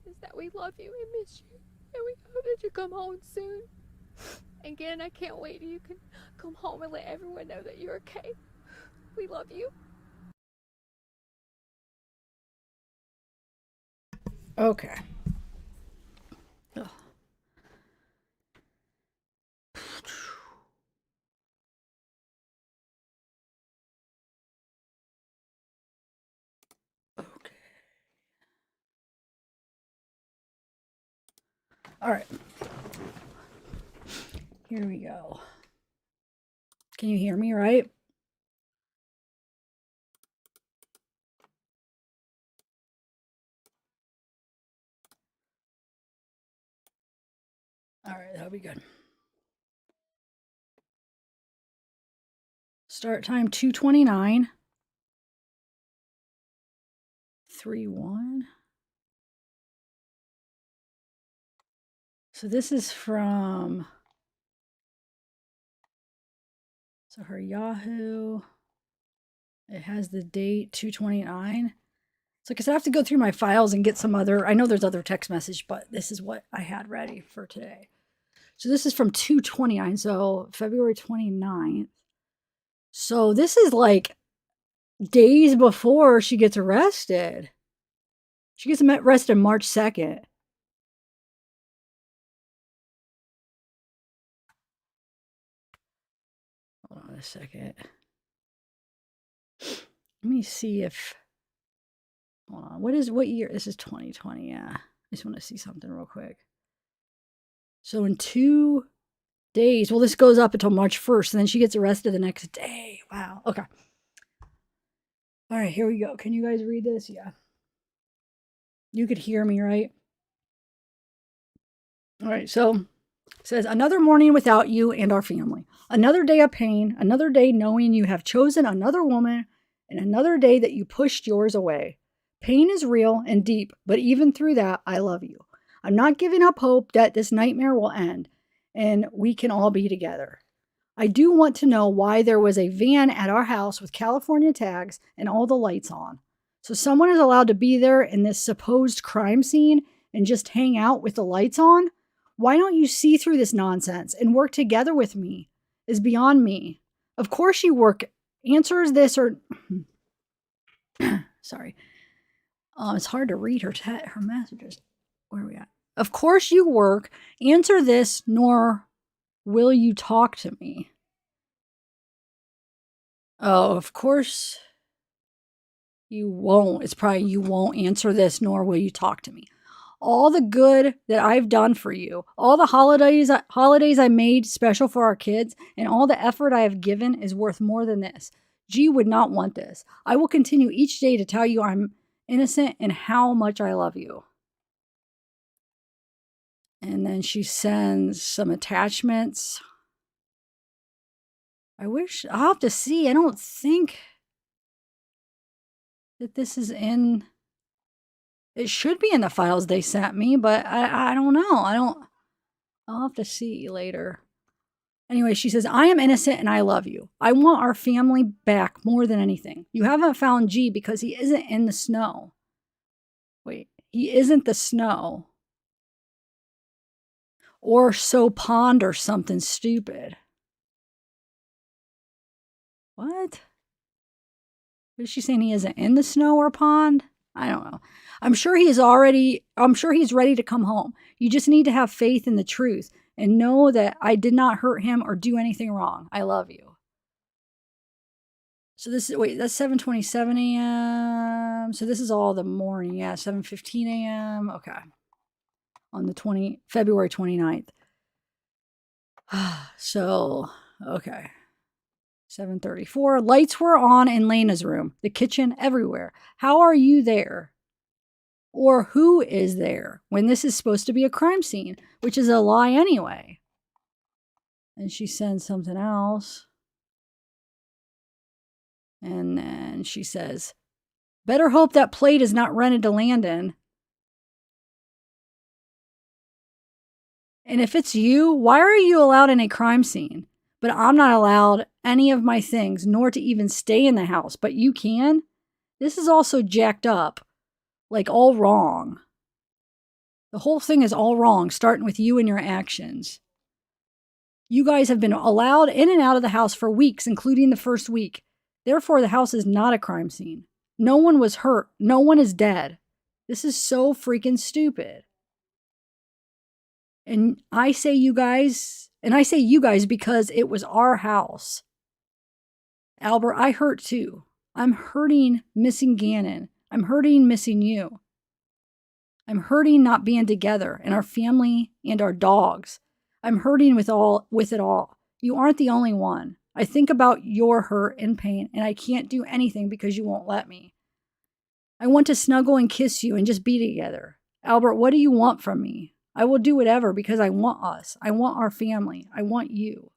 is that we love you and miss you, and we hope that you come home soon. And Gannon, I can't wait till you can come home and let everyone know that you're okay. We love you. Okay. Ugh. Okay. All right. Here we go. Can you hear me, right? All right, that'll be good. Start time 2:29. 3:1. So this is from, so her Yahoo. It has the date 2:29. So because I have to go through my files and get some other, I know there's other text message, but this is what I had ready for today. So this is from 2:29, so February 29th. So this is like days before she gets arrested. She gets arrested March 2nd. Hold on a second. Let me see if, hold on, what year? This is 2020, yeah. I just want to see something real quick. So in 2 days, well, this goes up until March 1st, and then she gets arrested the next day. Wow, okay. All right, here we go. Can you guys read this? Yeah. You could hear me, right? All right, so it says, another morning without you and our family. Another day of pain. Another day knowing you have chosen another woman and another day that you pushed yours away. Pain is real and deep, but even through that, I love you. I'm not giving up hope that this nightmare will end and we can all be together. I do want to know why there was a van at our house with California tags and all the lights on. So someone is allowed to be there in this supposed crime scene and just hang out with the lights on? Why don't you see through this nonsense and work together with me? Is beyond me. Of course you work. Answers this or... Sorry. It's hard to read her messages. Where are we at? Of course you work. Answer this, nor will you talk to me. Oh, of course you won't. It's probably you won't answer this, nor will you talk to me. All the good that I've done for you, all the holidays I made special for our kids, and all the effort I have given is worth more than this. G would not want this. I will continue each day to tell you I'm innocent and how much I love you. And then she sends some attachments. I'll have to see. I don't think that this is in... It should be in the files they sent me, but I don't know. I'll have to see later. Anyway, she says, I am innocent and I love you. I want our family back more than anything. You haven't found G because he isn't in the snow. Wait, he isn't the snow. Or so pond or something stupid. What? Is she saying he isn't in the snow or pond? I don't know. I'm sure he's ready to come home. You just need to have faith in the truth and know that I did not hurt him or do anything wrong. I love you. So that's 7:27 a.m. So this is all the morning. Yeah, 7:15 a.m. Okay. On the February 29th. So, okay. 7:34. Lights were on in Lena's room, the kitchen, everywhere. How are you there? Or who is there when this is supposed to be a crime scene, which is a lie anyway? And she sends something else. And then she says, better hope that plate is not rented to Landon. And if it's you, why are you allowed in a crime scene? But I'm not allowed any of my things, nor to even stay in the house. But you can? This is also jacked up. Like all wrong. The whole thing is all wrong, starting with you and your actions. You guys have been allowed in and out of the house for weeks, including the first week. Therefore, the house is not a crime scene. No one was hurt. No one is dead. This is so freaking stupid. And I say you guys because it was our house. Albert, I hurt too. I'm hurting missing Gannon. I'm hurting missing you. I'm hurting not being together and our family and our dogs. I'm hurting with it all. You aren't the only one. I think about your hurt and pain, and I can't do anything because you won't let me. I want to snuggle and kiss you and just be together. Albert, what do you want from me? I will do whatever because I want us. I want our family. I want you.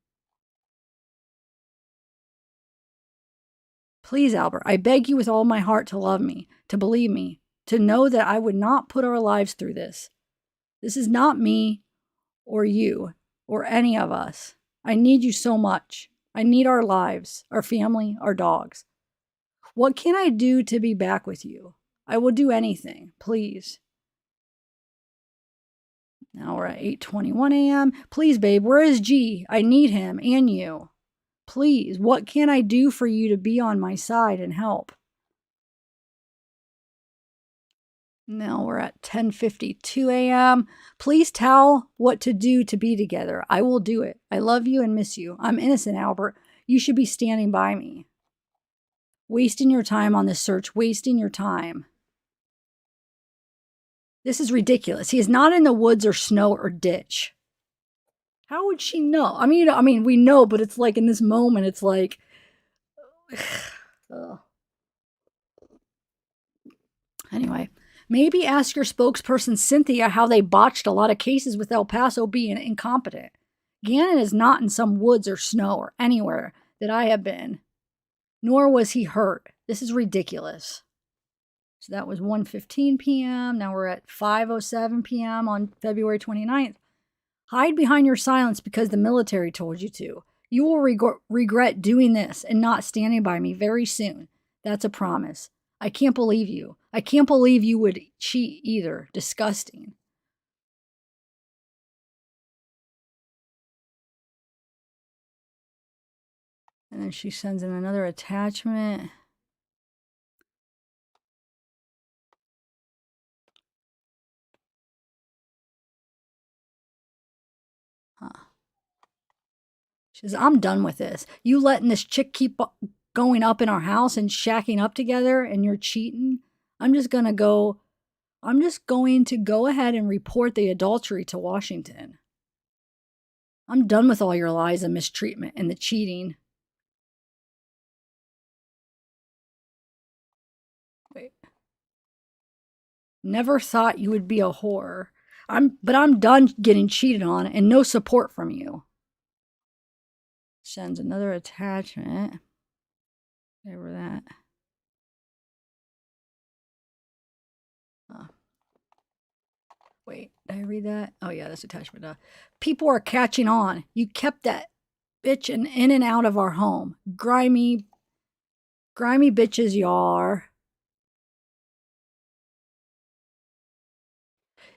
Please, Albert, I beg you with all my heart to love me, to believe me, to know that I would not put our lives through this. This is not me or you or any of us. I need you so much. I need our lives, our family, our dogs. What can I do to be back with you? I will do anything, please. Now we're at 8:21 a.m. Please, babe, where is G? I need him and you. Please, what can I do for you to be on my side and help? Now we're at 10:52 a.m. Please tell what to do to be together. I will do it. I love you and miss you. I'm innocent, Albert. You should be standing by me. Wasting your time on this search. Wasting your time. This is ridiculous. He is not in the woods or snow or ditch. How would she know? I mean, we know, but it's like in this moment, it's like... Anyway, maybe ask your spokesperson, Cynthia, how they botched a lot of cases with El Paso being incompetent. Gannon is not in some woods or snow or anywhere that I have been. Nor was he hurt. This is ridiculous. So that was 1:15 p.m. Now we're at 5:07 p.m. on February 29th. Hide behind your silence because the military told you to. You will regret doing this and not standing by me very soon. That's a promise. I can't believe you. I can't believe you would cheat either. Disgusting. And then she sends in another attachment. Huh. She says, I'm done with this. You letting this chick keep going up in our house and shacking up together and you're cheating. I'm just going to go ahead and report the adultery to Washington. I'm done with all your lies and mistreatment and the cheating. Wait. Never thought you would be a whore. But I'm done getting cheated on and no support from you. Sends another attachment. Whatever that. Wait, did I read that? Oh yeah, that's attachment. People are catching on. You kept that bitch in and out of our home. Grimy bitches y'all are.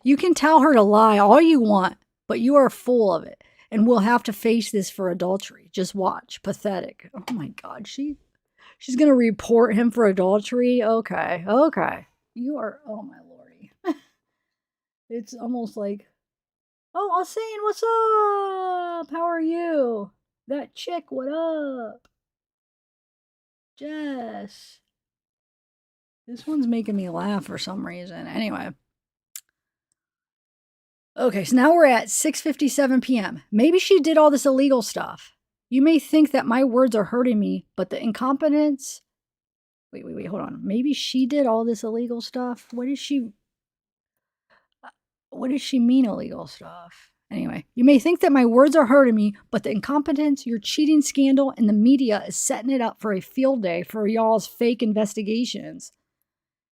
You can tell her to lie all you want, but you are full of it. And we'll have to face this for adultery. Just watch. Pathetic. Oh my God. She's going to report him for adultery? Okay. You are, oh my lordy. It's almost like, oh, Alsane, what's up? How are you? That chick, what up? Jess. This one's making me laugh for some reason. Anyway. Okay, so now we're at 6:57 p.m. Maybe she did all this illegal stuff. You may think that my words are hurting me, but the incompetence... Wait, hold on. Maybe she did all this illegal stuff? What does she mean illegal stuff? Anyway, you may think that my words are hurting me, but the incompetence, your cheating scandal, and the media is setting it up for a field day for y'all's fake investigations.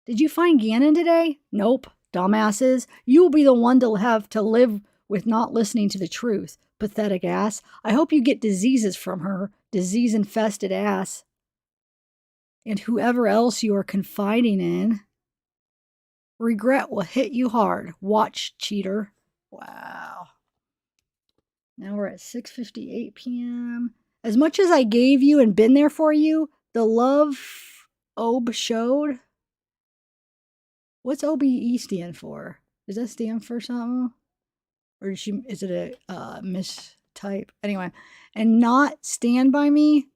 Did you find Gannon today? Nope. Dumbasses. You will be the one to have to live with not listening to the truth. Pathetic ass. I hope you get diseases from her. Disease-infested ass. And whoever else you are confiding in. Regret will hit you hard. Watch, cheater. Wow. Now we're at 6:58 p.m. As much as I gave you and been there for you, the love Ob showed. What's OBE stand for? Does that stand for something? Or is it a mistype? Anyway, and not stand by me?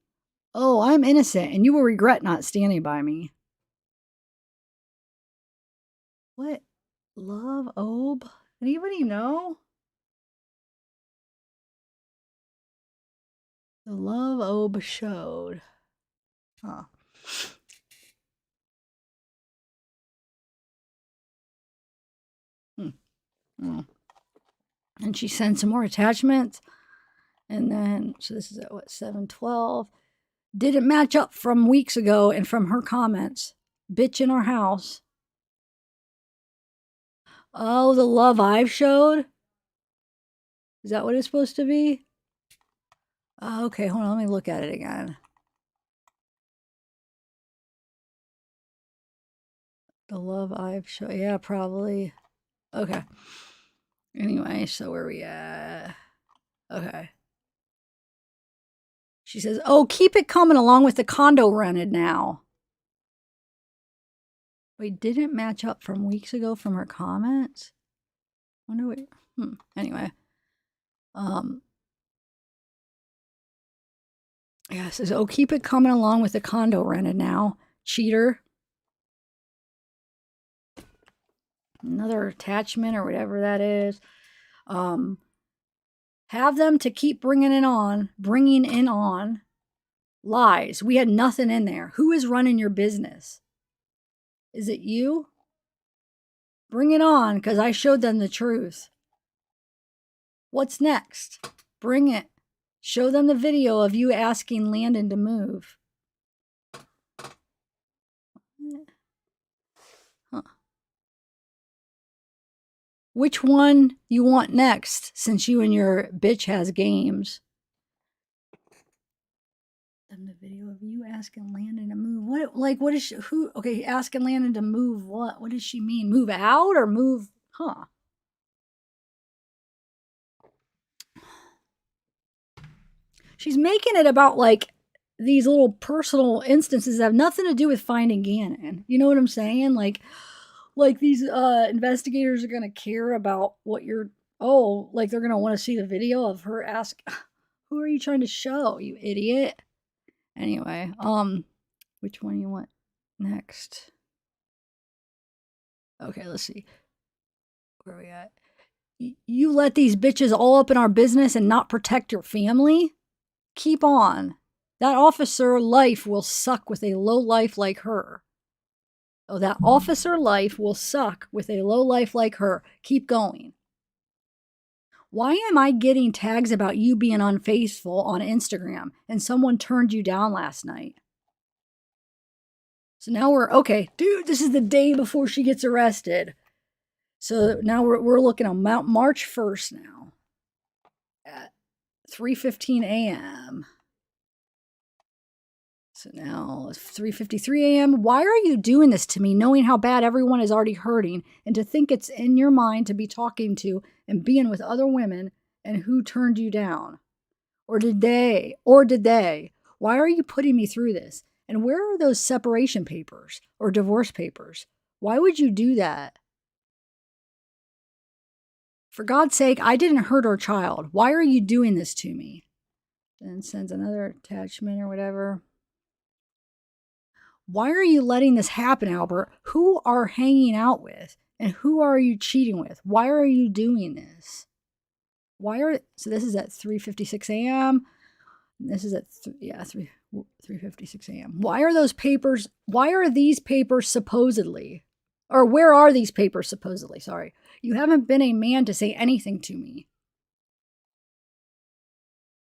Oh, I'm innocent, and you will regret not standing by me. What? Love Ob? Anybody know? The love Ob showed. Huh. And she sent some more attachments. And then, so this is at what, 7:12. Didn't match up from weeks ago and from her comments. Bitch in our house. Oh, the love I've showed? Is that what it's supposed to be? Oh, okay, hold on, let me look at it again. The love I've showed, yeah, probably. Okay. Anyway, so where are we at? Okay. She says, oh, keep it coming along with the condo rented now. Wait, didn't match up from weeks ago from her comments? Wonder what, anyway. Yeah, it says, oh, keep it coming along with the condo rented now. Cheater. Another attachment or whatever that is. Have them to keep bringing in on lies. We had nothing in there. Who is running your business? Is it you? Bring it on, because I showed them the truth. What's next? Bring it. Show them the video of you asking Landon to move. Which one you want next, since you and your bitch has games? The video of you asking Landon to move. What is she, who? Okay, asking Landon to move what? What does she mean? Move out or move? Huh. She's making it about like these little personal instances that have nothing to do with finding Gannon. You know what I'm saying? Like these investigators are gonna care about what you're. Oh, like they're gonna want to see the video of her ask, "Who are you trying to show, you idiot?" Anyway, which one you want next? Okay, let's see. Where are we at? You let these bitches all up in our business and not protect your family? Keep on. That officer life will suck with a low life like her. Oh, that officer life will suck with a low life like her. Keep going. Why am I getting tags about you being unfaithful on Instagram and someone turned you down last night? So now okay, dude, this is the day before she gets arrested. So now we're looking at March 1st now at 3:15 a.m. So now it's 3:53 a.m. Why are you doing this to me, knowing how bad everyone is already hurting, and to think it's in your mind to be talking to and being with other women, and who turned you down? Or did they? Why are you putting me through this? And where are those separation papers or divorce papers? Why would you do that? For God's sake, I didn't hurt our child. Why are you doing this to me? Then sends another attachment or whatever. Why are you letting this happen, Albert? Who are hanging out with? And who are you cheating with? Why are you doing this? So this is at 3:56 a.m. This is at 3:56 a.m. Why are these papers supposedly? Or where are these papers supposedly? Sorry. You haven't been a man to say anything to me.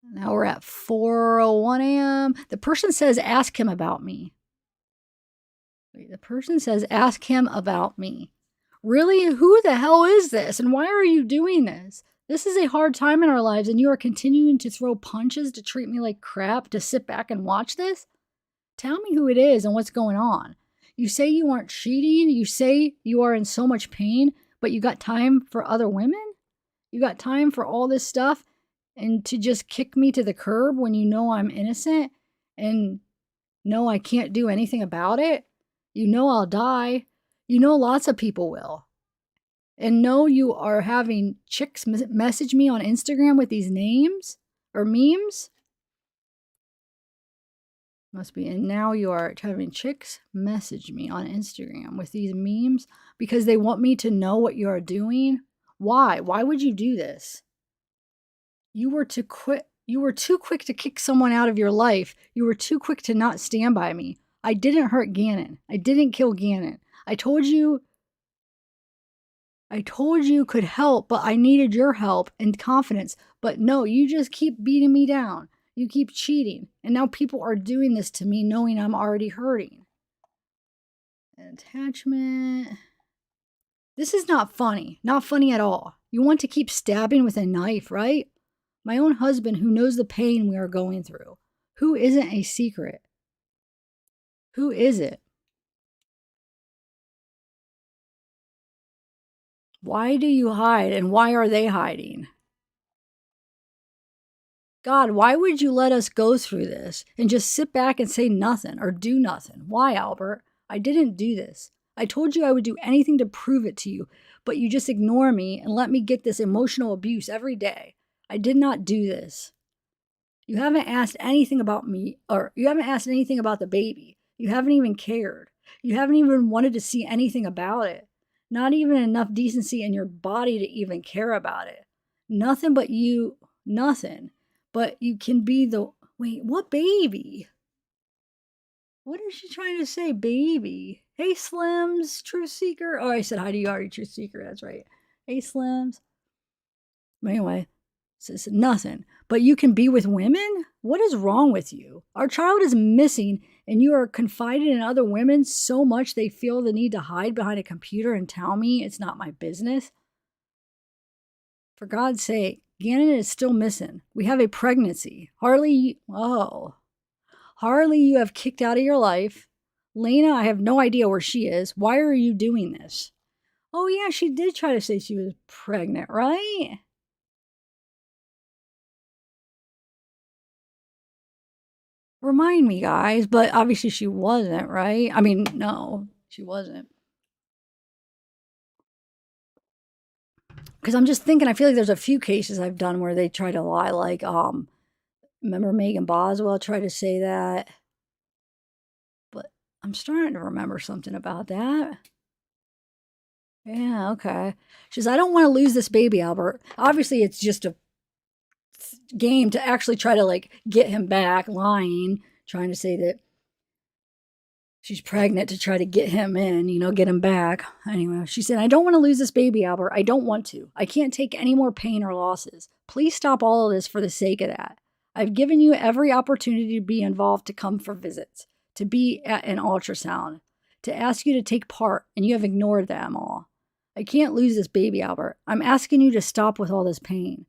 Now we're at 4:01 a.m. The person says, ask him about me. The person says, ask him about me. Really? Who the hell is this? And why are you doing this? This is a hard time in our lives, and you are continuing to throw punches to treat me like crap, to sit back and watch this? Tell me who it is and what's going on. You say you aren't cheating. You say you are in so much pain, but you got time for other women? You got time for all this stuff and to just kick me to the curb when you know I'm innocent and know I can't do anything about it? You know I'll die. You know lots of people will. And know you are having chicks message me on Instagram with these names or memes. Must be. And now you are having chicks message me on Instagram with these memes because they want me to know what you are doing. Why? Why would you do this? You were too quick to kick someone out of your life. You were too quick to not stand by me. I didn't hurt Gannon. I didn't kill Gannon. I told you could help, but I needed your help and confidence. But no, you just keep beating me down. You keep cheating. And now people are doing this to me knowing I'm already hurting. Attachment. This is not funny. Not funny at all. You want to keep stabbing with a knife, right? My own husband who knows the pain we are going through. Who isn't a secret? Who is it? Why do you hide and why are they hiding? God, why would you let us go through this and just sit back and say nothing or do nothing? Why, Albert? I didn't do this. I told you I would do anything to prove it to you, but you just ignore me and let me get this emotional abuse every day. I did not do this. You haven't asked anything about me, or you haven't asked anything about the baby. You haven't even cared. You haven't even wanted to see anything about it. Not even enough decency in your body to even care about it. Nothing. But you can be the, wait, what baby? What is she trying to say, baby? Hey, Slims, Truth Seeker. Oh, I said hi to you already, Truth Seeker. That's right. Hey, Slims. But anyway, says nothing. But you can be with women? What is wrong with you? Our child is missing, and you are confiding in other women so much they feel the need to hide behind a computer and tell me it's not my business. For God's sake, Gannon is still missing. We have a pregnancy. Harley, you have kicked out of your life. Lena, I have no idea where she is. Why are you doing this? Oh, yeah, she did try to say she was pregnant, right? Remind me, guys, but obviously she wasn't, right? I mean, no, she wasn't. Because I'm just thinking, I feel like there's a few cases I've done where they try to lie, like, remember Megan Boswell tried to say that? But I'm starting to remember something about that. Yeah, okay. She says, I don't want to lose this baby, Albert. Obviously, it's just a game to actually try to, like, get him back, lying, trying to say that she's pregnant to try to get him in, get him back. Anyway, she said, I don't want to lose this baby, Albert. I don't want to. I can't take any more pain or losses. Please stop all of this for the sake of that. I've given you every opportunity to be involved, to come for visits, to be at an ultrasound, to ask you to take part, and you have ignored them all. I can't lose this baby, Albert. I'm asking you to stop with all this pain.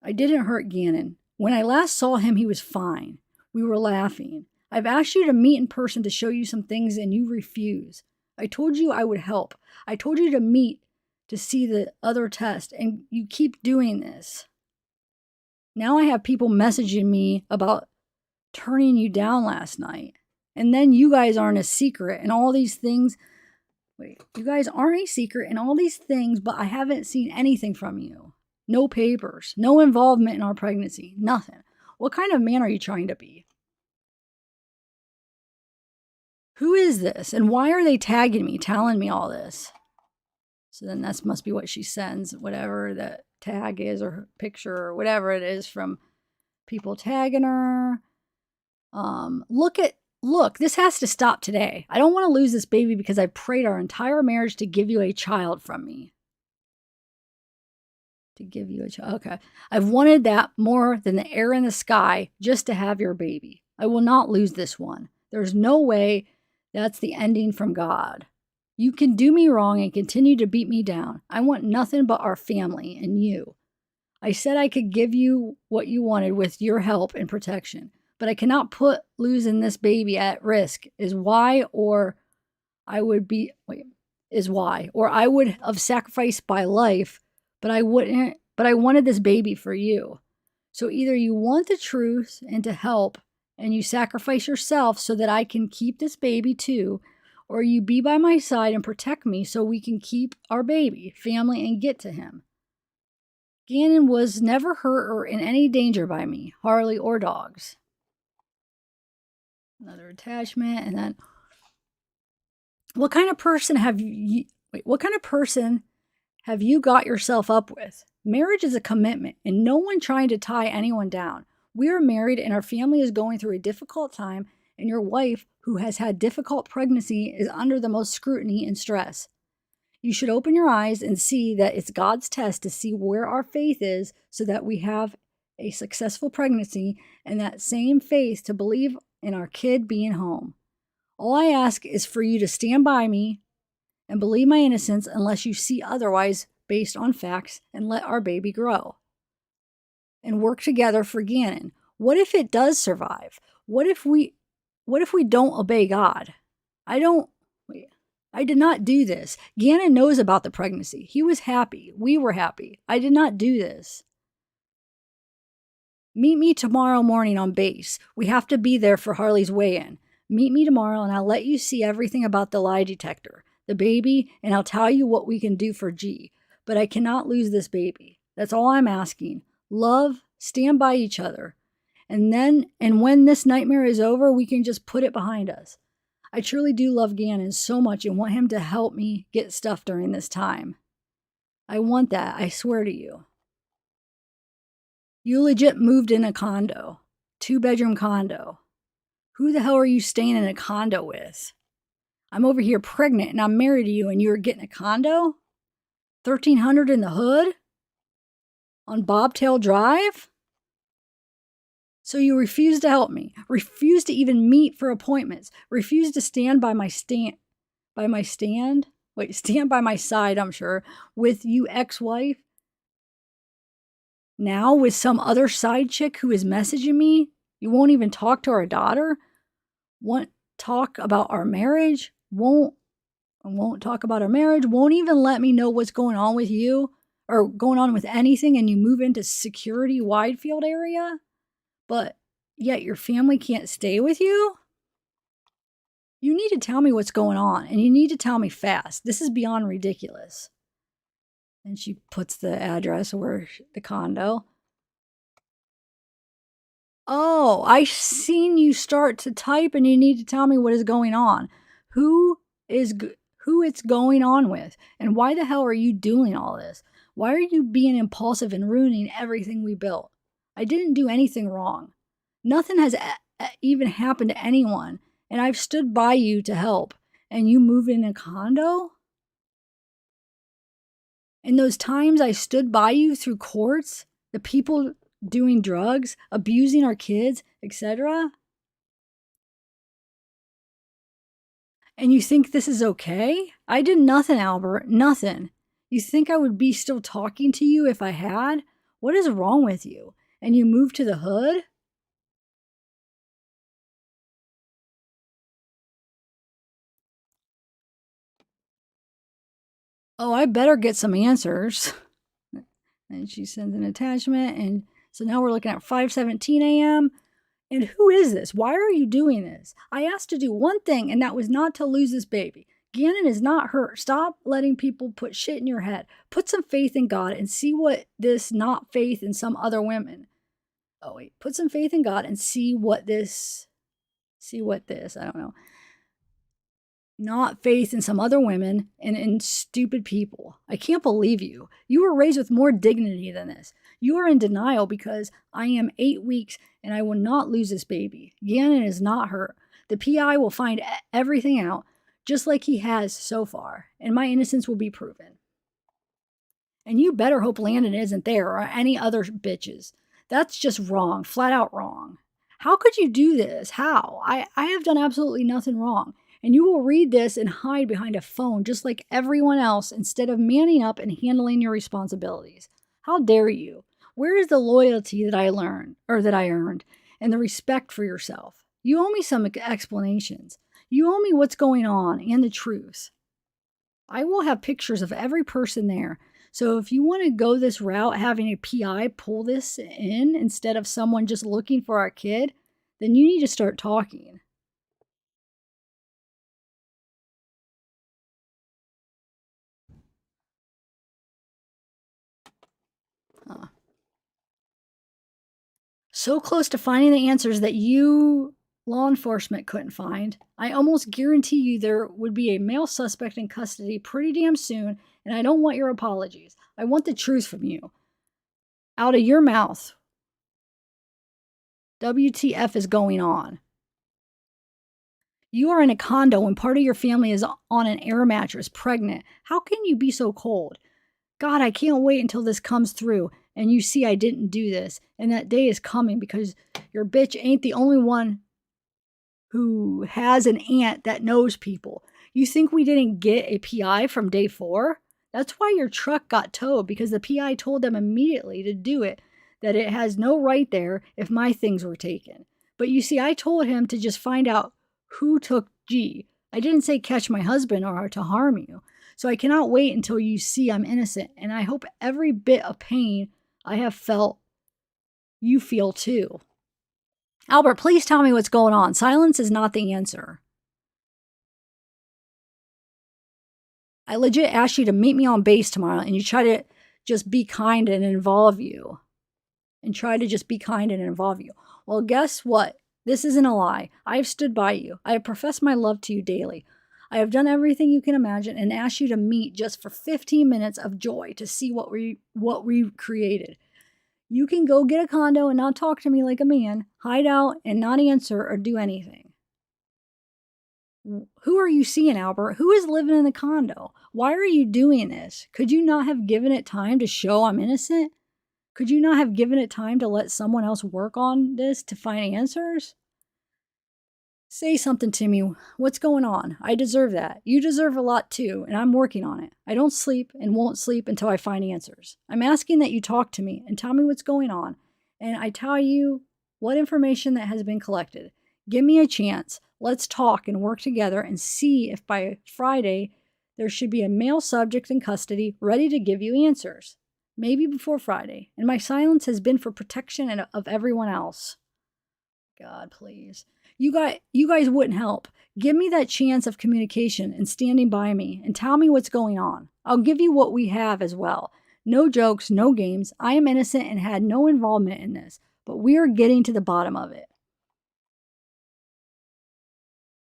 I didn't hurt Gannon. When I last saw him, he was fine. We were laughing. I've asked you to meet in person to show you some things, and you refuse. I told you I would help. I told you to meet to see the other test, and you keep doing this. Now I have people messaging me about turning you down last night. And then you guys aren't a secret and all these things. Wait, you guys aren't a secret and all these things, but I haven't seen anything from you. No papers, no involvement in our pregnancy, nothing. What kind of man are you trying to be? Who is this? And why are they tagging me, telling me all this? So then that must be what she sends, whatever the tag is or her picture or whatever it is from people tagging her. Look, this has to stop today. I don't want to lose this baby because I prayed our entire marriage to give you a child from me. To give you a child. Okay. I've wanted that more than the air in the sky just to have your baby. I will not lose this one. There's no way that's the ending from God. You can do me wrong and continue to beat me down. I want nothing but our family and you. I said I could give you what you wanted with your help and protection, but I cannot put losing this baby at risk or I would have sacrificed my life, but I wanted this baby for you. So either you want the truth and to help and you sacrifice yourself so that I can keep this baby too, or you be by my side and protect me so we can keep our baby, family, and get to him. Gannon was never hurt or in any danger by me, Harley, or dogs. Another attachment, and then what kind of person have you got yourself up with? Marriage is a commitment, and no one trying to tie anyone down. We are married, and our family is going through a difficult time, and your wife, who has had difficult pregnancy, is under the most scrutiny and stress. You should open your eyes and see that it's God's test to see where our faith is so that we have a successful pregnancy and that same faith to believe in our kid being home. All I ask is for you to stand by me and believe my innocence unless you see otherwise based on facts, and let our baby grow. And work together for Gannon. What if it does survive? What if we don't obey God? I did not do this. Gannon knows about the pregnancy. He was happy. We were happy. I did not do this. Meet me tomorrow morning on base. We have to be there for Harley's weigh-in. Meet me tomorrow and I'll let you see everything about the lie detector, the baby, and I'll tell you what we can do for G. But I cannot lose this baby. That's all I'm asking. Love, stand by each other. And when this nightmare is over, we can just put it behind us. I truly do love Gannon so much and want him to help me get stuff during this time. I want that, I swear to you. You legit moved in a condo. 2-bedroom condo. Who the hell are you staying in a condo with? I'm over here pregnant and I'm married to you and you're getting a condo? $1,300 in the hood? On Bobtail Drive? So you refuse to help me, refuse to even meet for appointments, refuse to stand by my side, I'm sure, with you ex-wife, now with some other side chick who is messaging me? You won't even talk to our daughter? Won't talk about our marriage? Won't talk about our marriage? Won't even let me know what's going on with you or going on with anything, and you move into security wide field area? But yet your family can't stay with you? You need to tell me what's going on, and you need to tell me fast. This is beyond ridiculous. And she puts the address where the condo. Oh, I seen you start to type, and you need to tell me what is going on. Who it's going on with, and why the hell are you doing all this? Why are you being impulsive and ruining everything we built? I didn't do anything wrong. Nothing has even happened to anyone, and I've stood by you to help, and you move in a condo? And those times I stood by you through courts, the people doing drugs, abusing our kids, etc. And you think this is okay? I did nothing, Albert. Nothing. You think I would be still talking to you if I had? What is wrong with you? And you moved to the hood? Oh, I better get some answers. And she sends an attachment. And so now we're looking at 5:17 a.m. And who is this? Why are you doing this? I asked to do one thing, and that was not to lose this baby. Gannon is not hurt. Stop letting people put shit in your head. Put some faith in God and see what this, not faith in some other women. Oh, wait. Put some faith in God and see what this, I don't know. Not faith in some other women and in stupid people. I can't believe you. You were raised with more dignity than this. You are in denial because I am 8 weeks and I will not lose this baby. Gannon is not hurt. The PI will find everything out, just like he has so far, and my innocence will be proven. And you better hope Landon isn't there or any other bitches. That's just wrong, flat out wrong. How could you do this? How? I have done absolutely nothing wrong. And you will read this and hide behind a phone just like everyone else instead of manning up and handling your responsibilities. How dare you? Where is the loyalty that I learned or that I earned and the respect for yourself? You owe me some explanations. You owe me what's going on and the truth. I will have pictures of every person there. So if you want to go this route, having a PI pull this in instead of someone just looking for our kid, then you need to start talking. So close to finding the answers that you, law enforcement, couldn't find. I almost guarantee you there would be a male suspect in custody pretty damn soon, and I don't want your apologies. I want the truth from you. Out of your mouth. WTF is going on? You are in a condo and part of your family is on an air mattress, pregnant. How can you be so cold? God, I can't wait until this comes through and you see I didn't do this. And that day is coming because your bitch ain't the only one who has an aunt that knows people. You think we didn't get a PI from day 4? That's why your truck got towed, because the PI told them immediately to do it, that it has no right there if my things were taken. But you see, I told him to just find out who took G. I didn't say catch my husband or to harm you. So I cannot wait until you see I'm innocent, and I hope every bit of pain I have felt, you feel too. Albert, please tell me what's going on. Silence is not the answer. I legit asked you to meet me on base tomorrow, and you try to just be kind and involve you. Well, guess what? This isn't a lie. I have stood by you. I have professed my love to you daily. I have done everything you can imagine and asked you to meet just for 15 minutes of joy to see what we created. You can go get a condo and not talk to me like a man, hide out and not answer or do anything. Who are you seeing, Albert? Who is living in the condo? Why are you doing this? Could you not have given it time to show I'm innocent? Could you not have given it time to let someone else work on this to find answers? Say something to me. What's going on? I deserve that. You deserve a lot too, and I'm working on it. I don't sleep and won't sleep until I find answers. I'm asking that you talk to me and tell me what's going on, and I tell you what information that has been collected. Give me a chance. Let's talk and work together and see if by Friday there should be a male subject in custody ready to give you answers. Maybe before Friday. And my silence has been for protection of everyone else. God, please. You guys wouldn't help. Give me that chance of communication and standing by me and tell me what's going on. I'll give you what we have as well. No jokes, no games. I am innocent and had no involvement in this, but we are getting to the bottom of it.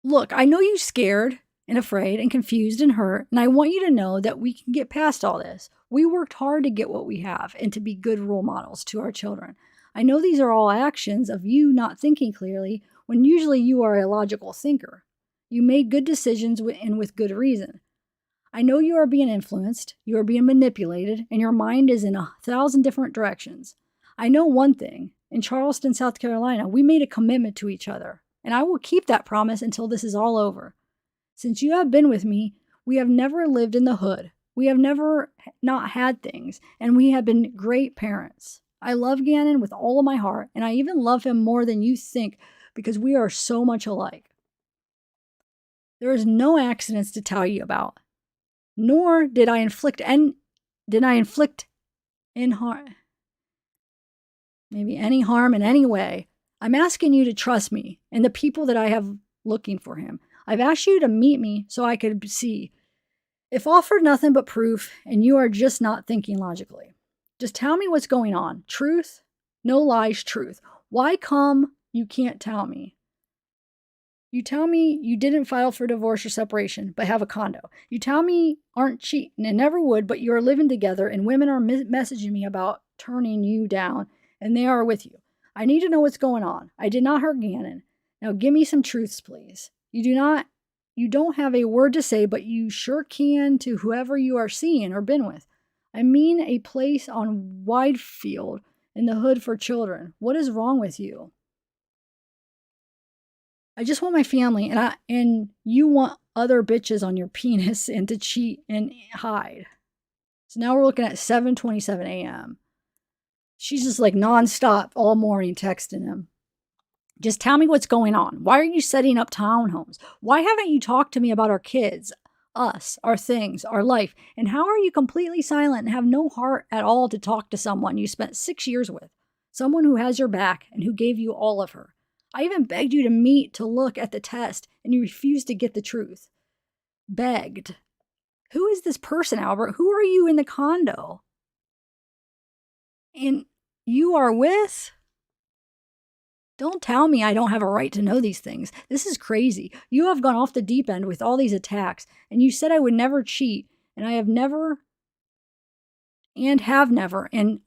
Look, I know you're scared and afraid and confused and hurt, and I want you to know that we can get past all this. We worked hard to get what we have and to be good role models to our children. I know these are all actions of you not thinking clearly when usually you are a logical thinker. You made good decisions and with good reason. I know you are being influenced, you are being manipulated, and your mind is in 1,000 different directions. I know one thing. In Charleston, South Carolina, we made a commitment to each other, and I will keep that promise until this is all over. Since you have been with me, we have never lived in the hood. We have never not had things, and we have been great parents. I love Gannon with all of my heart, and I even love him more than you think because we are so much alike. There is no accidents to tell you about, nor did I inflict any harm in any way. I'm asking you to trust me and the people that I have looking for him. I've asked you to meet me so I could see. If offered nothing but proof and you are just not thinking logically, just tell me what's going on. Truth, no lies, truth. Why come you can't tell me? You tell me you didn't file for divorce or separation, but have a condo. You tell me aren't cheating and never would, but you are living together and women are messaging me about turning you down and they are with you. I need to know what's going on. I did not hurt Gannon. Now give me some truths, please. You don't have a word to say, but you sure can to whoever you are seeing or been with. I mean a place on Widefield in the hood for children. What is wrong with you? I just want my family, and you want other bitches on your penis and to cheat and hide. So now we're looking at 7:27 a.m. She's just like nonstop all morning texting him. Just tell me what's going on. Why are you setting up townhomes? Why haven't you talked to me about our kids, us, our things, our life? And how are you completely silent and have no heart at all to talk to someone you spent 6 years with? Someone who has your back and who gave you all of her. I even begged you to meet to look at the test, and you refused to get the truth. Begged. Who is this person, Albert? Who are you in the condo? And you are with? Don't tell me I don't have a right to know these things. This is crazy. You have gone off the deep end with all these attacks, and you said I would never cheat, and I have never and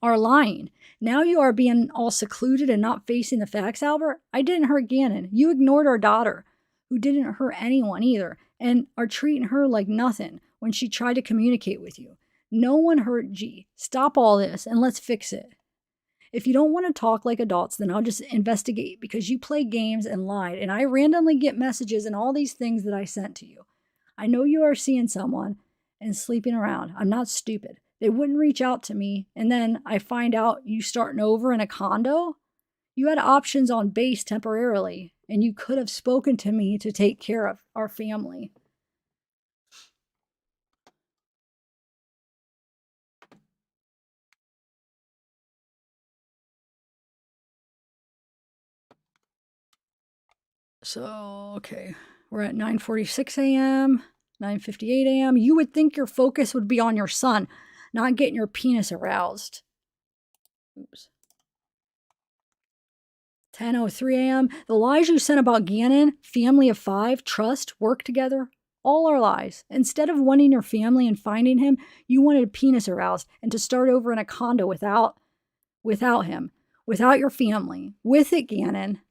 are lying. Now you are being all secluded and not facing the facts, Albert. I didn't hurt Gannon. You ignored our daughter, who didn't hurt anyone either, and are treating her like nothing when she tried to communicate with you. No one hurt G. Stop all this and let's fix it. If you don't want to talk like adults, then I'll just investigate because you play games and lied, and I randomly get messages and all these things that I sent to you. I know you are seeing someone and sleeping around. I'm not stupid. They wouldn't reach out to me, and then I find out you starting over in a condo? You had options on base temporarily, and you could have spoken to me to take care of our family. So, okay, we're at 9:46 a.m., 9:58 a.m. You would think your focus would be on your son, not getting your penis aroused. Oops. 10:03 a.m. The lies you sent about Gannon, family of 5, trust, work together, all are lies. Instead of wanting your family and finding him, you wanted a penis aroused and to start over in a condo without him, without your family, with it, Gannon.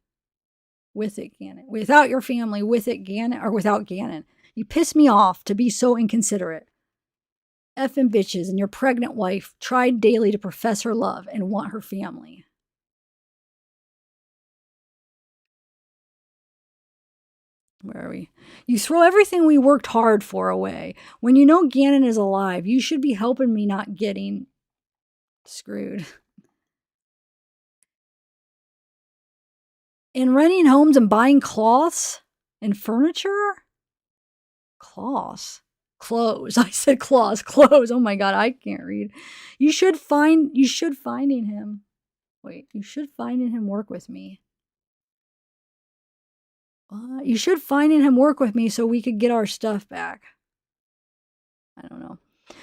With it, Gannon. Without your family, with it, Gannon, or without Gannon. You piss me off to be so inconsiderate. Effing bitches and your pregnant wife tried daily to profess her love and want her family. Where are we? You throw everything we worked hard for away. When you know Gannon is alive, you should be helping me not getting screwed. In renting homes and buying cloths and furniture? Cloths. Clothes. I said cloths. Clothes. Oh my God, I can't read. You should finding him. Wait, you should finding him work with me. You should finding him work with me so we could get our stuff back. I don't know.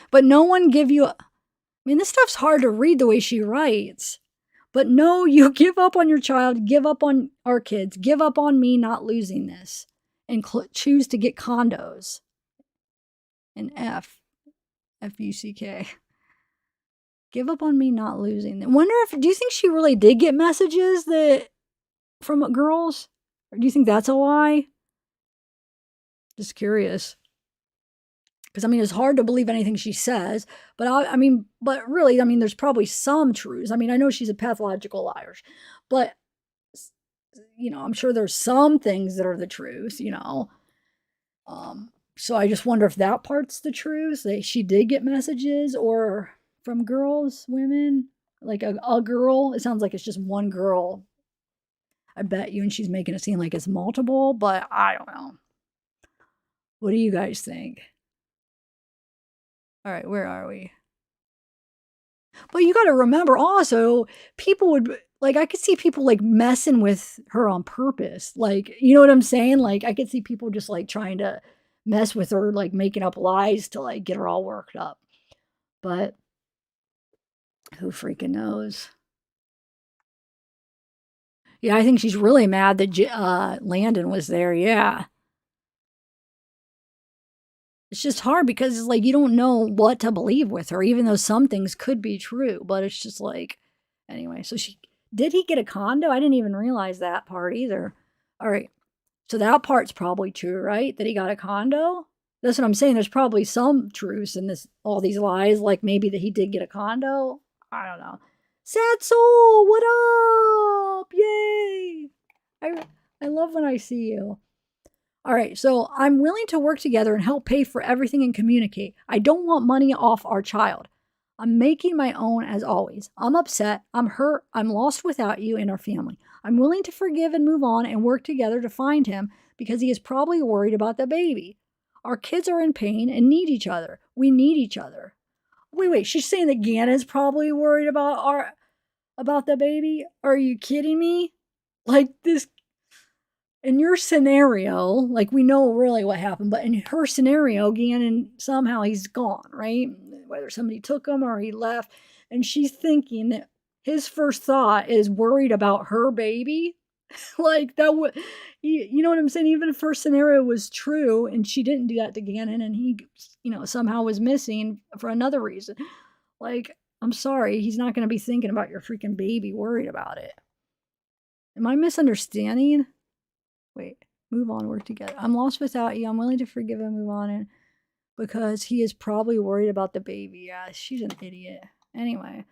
But no one give you... I mean, this stuff's hard to read the way she writes. But no, you give up on your child, give up on our kids, give up on me not losing this, and choose to get condos. And F-U-C-K. Give up on me not losing them. Wonder if... Do you think she really did get messages from girls? Or do you think that's a lie? Just curious. Because, I mean, it's hard to believe anything she says. But, but really, there's probably some truths. I mean, I know she's a pathological liar. But, I'm sure there's some things that are the truth, So I just wonder if that part's the truth. That she did get messages or from girls, women. Like a girl. It sounds like it's just one girl. I bet you, and she's making it seem like it's multiple, but I don't know. What do you guys think? All right, where are we? But you got to remember also, people would, like, I could see people, like, messing with her on purpose. Like, you know what I'm saying? Like, I could see people just, like, trying to mess with her, like, making up lies to, like, get her all worked up. But who freaking knows? Yeah, I think she's really mad that Landon was there. Yeah. It's just hard because it's like you don't know what to believe with her, even though some things could be true. But it's just like, anyway. So did he get a condo? I didn't even realize that part either. All right. So that part's probably true, right? That he got a condo? That's what I'm saying. There's probably some truths in all these lies, like maybe that he did get a condo. I don't know. Sad soul, what up? Yay! I love when I see you. All right, so I'm willing to work together and help pay for everything and communicate. I don't want money off our child. I'm making my own as always. I'm upset. I'm hurt. I'm lost without you and our family. I'm willing to forgive and move on and work together to find him because he is probably worried about the baby. Our kids are in pain and need each other. We need each other. Wait, she's saying that Gannon's probably worried about the baby? Are you kidding me? Like this, in your scenario, like we know really what happened, but in her scenario, Gannon, somehow he's gone, right? Whether somebody took him or he left, and she's thinking that his first thought is worried about her baby. Like that would, you know what I'm saying? Even if her scenario was true and she didn't do that to Gannon and he, somehow was missing for another reason. Like, I'm sorry, he's not going to be thinking about your freaking baby, worried about it. Am I misunderstanding? Wait, move on, work together. I'm lost without you. I'm willing to forgive and move on. And because he is probably worried about the baby. Yeah, she's an idiot. Anyway,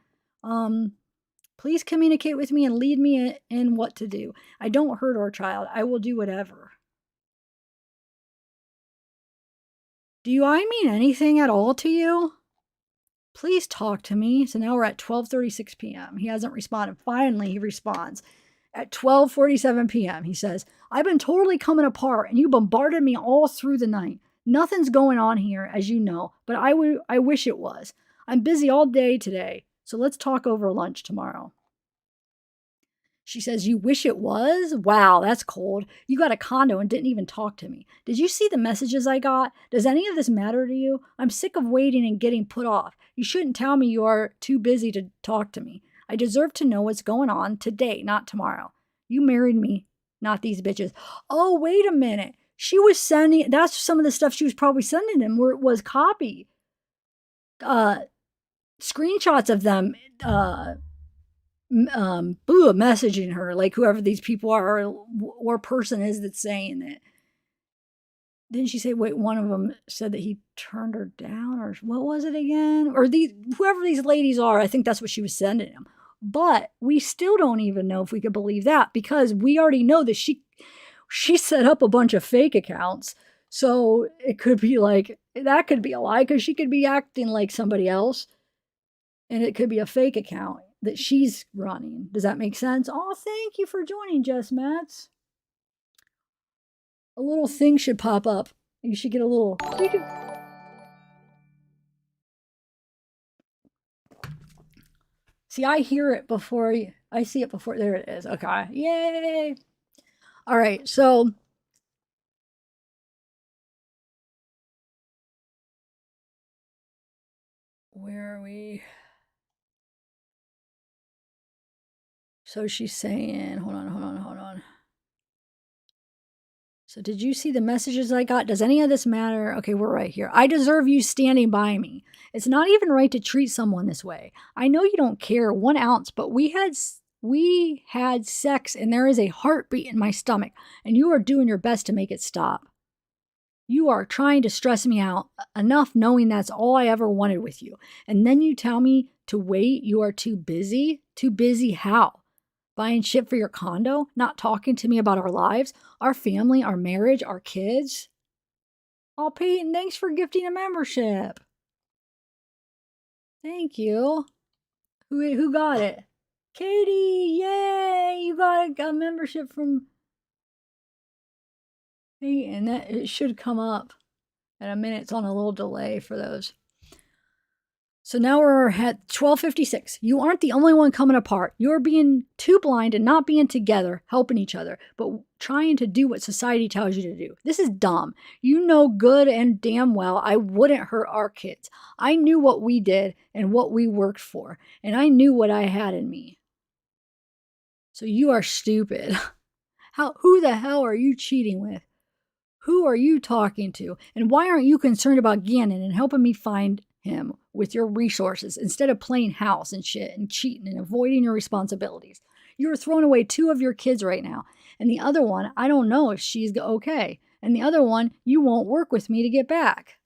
please communicate with me and lead me in what to do. I don't hurt our child. I will do whatever. Do I mean anything at all to you? Please talk to me. So now we're at 12:36 p.m. He hasn't responded. Finally, he responds. At 12:47 p.m., he says, I've been totally coming apart and you bombarded me all through the night. Nothing's going on here, as you know, but I wish it was. I'm busy all day today, so let's talk over lunch tomorrow. She says, you wish it was? Wow, that's cold. You got a condo and didn't even talk to me. Did you see the messages I got? Does any of this matter to you? I'm sick of waiting and getting put off. You shouldn't tell me you are too busy to talk to me. I deserve to know what's going on today, not tomorrow. You married me, not these bitches. Oh, wait a minute. She was sending, that's some of the stuff she was probably sending him where it was copy. Screenshots of them, messaging her, like whoever these people are or person is that's saying it. Didn't she say, wait, one of them said that he turned her down, or what was it again? Or whoever these ladies are, I think that's what she was sending him. But we still don't even know if we could believe that because we already know that she she set up a bunch of fake accounts. So it could be like, that could be a lie because she could be acting like somebody else. And it could be a fake account that she's running. Does that make sense? Oh, thank you for joining, Jess Mats. A little thing should pop up. You should get a little... See, I hear it before I see it before. There it is. Okay. Yay. All right. So where are we? So she's saying, hold on. So did you see the messages I got? Does any of this matter? Okay, we're right here. I deserve you standing by me. It's not even right to treat someone this way. I know you don't care 1 ounce, but we had sex and there is a heartbeat in my stomach, and you are doing your best to make it stop. You are trying to stress me out enough knowing that's all I ever wanted with you. And then you tell me to wait. You are too busy. Too busy how? Buying shit for your condo? Not talking to me about our lives, our family, our marriage, our kids? Oh, Peyton, thanks for gifting a membership. Thank you. Who got it? Katie, yay! You got a membership from Peyton. It should come up in a minute. It's on a little delay for those. So now we're at 12:56. You aren't the only one coming apart. You're being too blind and not being together, helping each other, but trying to do what society tells you to do. This is dumb. You know good and damn well I wouldn't hurt our kids. I knew what we did and what we worked for, and I knew what I had in me. So you are stupid. Who the hell are you cheating with? Who are you talking to? And why aren't you concerned about Gannon and helping me find him with your resources instead of playing house and shit and cheating and avoiding your responsibilities? You're throwing away 2 of your kids right now. And the other one, I don't know if she's okay. And the other one, you won't work with me to get back.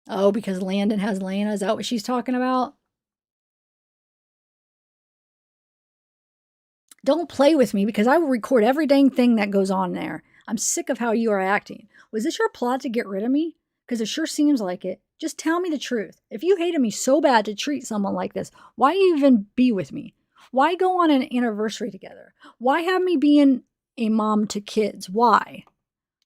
Oh, because Landon has Lana? Is that what she's talking about? Don't play with me because I will record every dang thing that goes on there. I'm sick of how you are acting. Was this your plot to get rid of me? Because it sure seems like it. Just tell me the truth. If you hated me so bad to treat someone like this, why even be with me? Why go on an anniversary together? Why have me being a mom to kids? Why?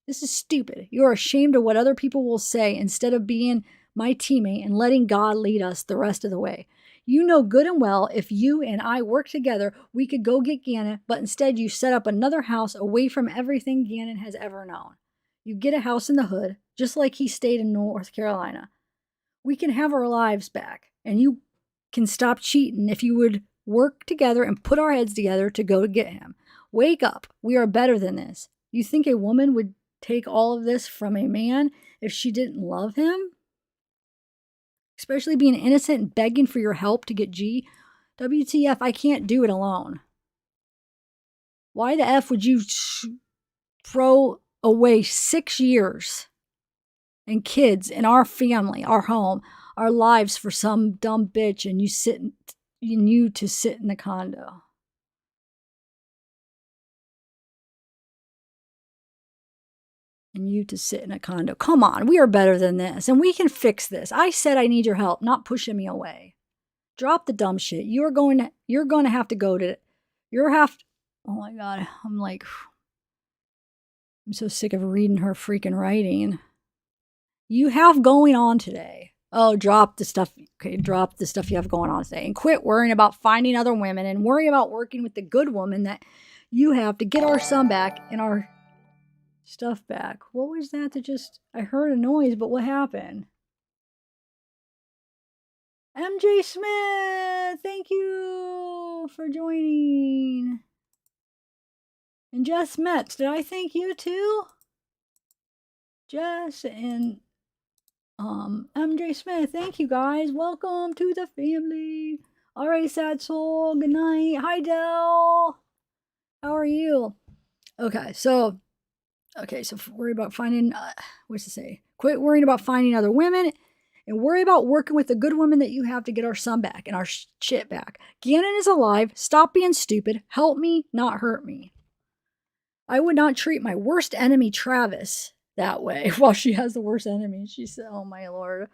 This is stupid. You're ashamed of what other people will say instead of being my teammate and letting God lead us the rest of the way. You know good and well if you and I work together, we could go get Gannon, but instead you set up another house away from everything Gannon has ever known. You get a house in the hood, just like he stayed in North Carolina. We can have our lives back, and you can stop cheating if you would work together and put our heads together to go get him. Wake up. We are better than this. You think a woman would take all of this from a man if she didn't love him? Especially being innocent and begging for your help to get G? WTF, I can't do it alone. Why the F would you throw away 6 years and kids and our family, our home, our lives for some dumb bitch and you to sit in the condo? And you to sit in a condo. Come on, we are better than this, and we can fix this. I said I need your help, not pushing me away. Drop the dumb shit. You're going to have to go to. Oh my God, I'm so sick of reading her freaking writing. You have going on today. Oh, drop the stuff. Okay, drop the stuff you have going on today, and quit worrying about finding other women, and worry about working with the good woman that you have to get our son back and our stuff back. What was that I heard a noise, but what happened? MJ Smith, thank you for joining. And Jess Metz, did I thank you too? Jess and MJ Smith, thank you guys. Welcome to the family. All right, sad soul, good night. Hi, Del. How are you? Okay, so worry about finding, what's to say? Quit worrying about finding other women and worry about working with the good women that you have to get our son back and our shit back. Gannon is alive. Stop being stupid. Help me, not hurt me. I would not treat my worst enemy, Travis, that way. Well, she has the worst enemy. She said, oh my Lord.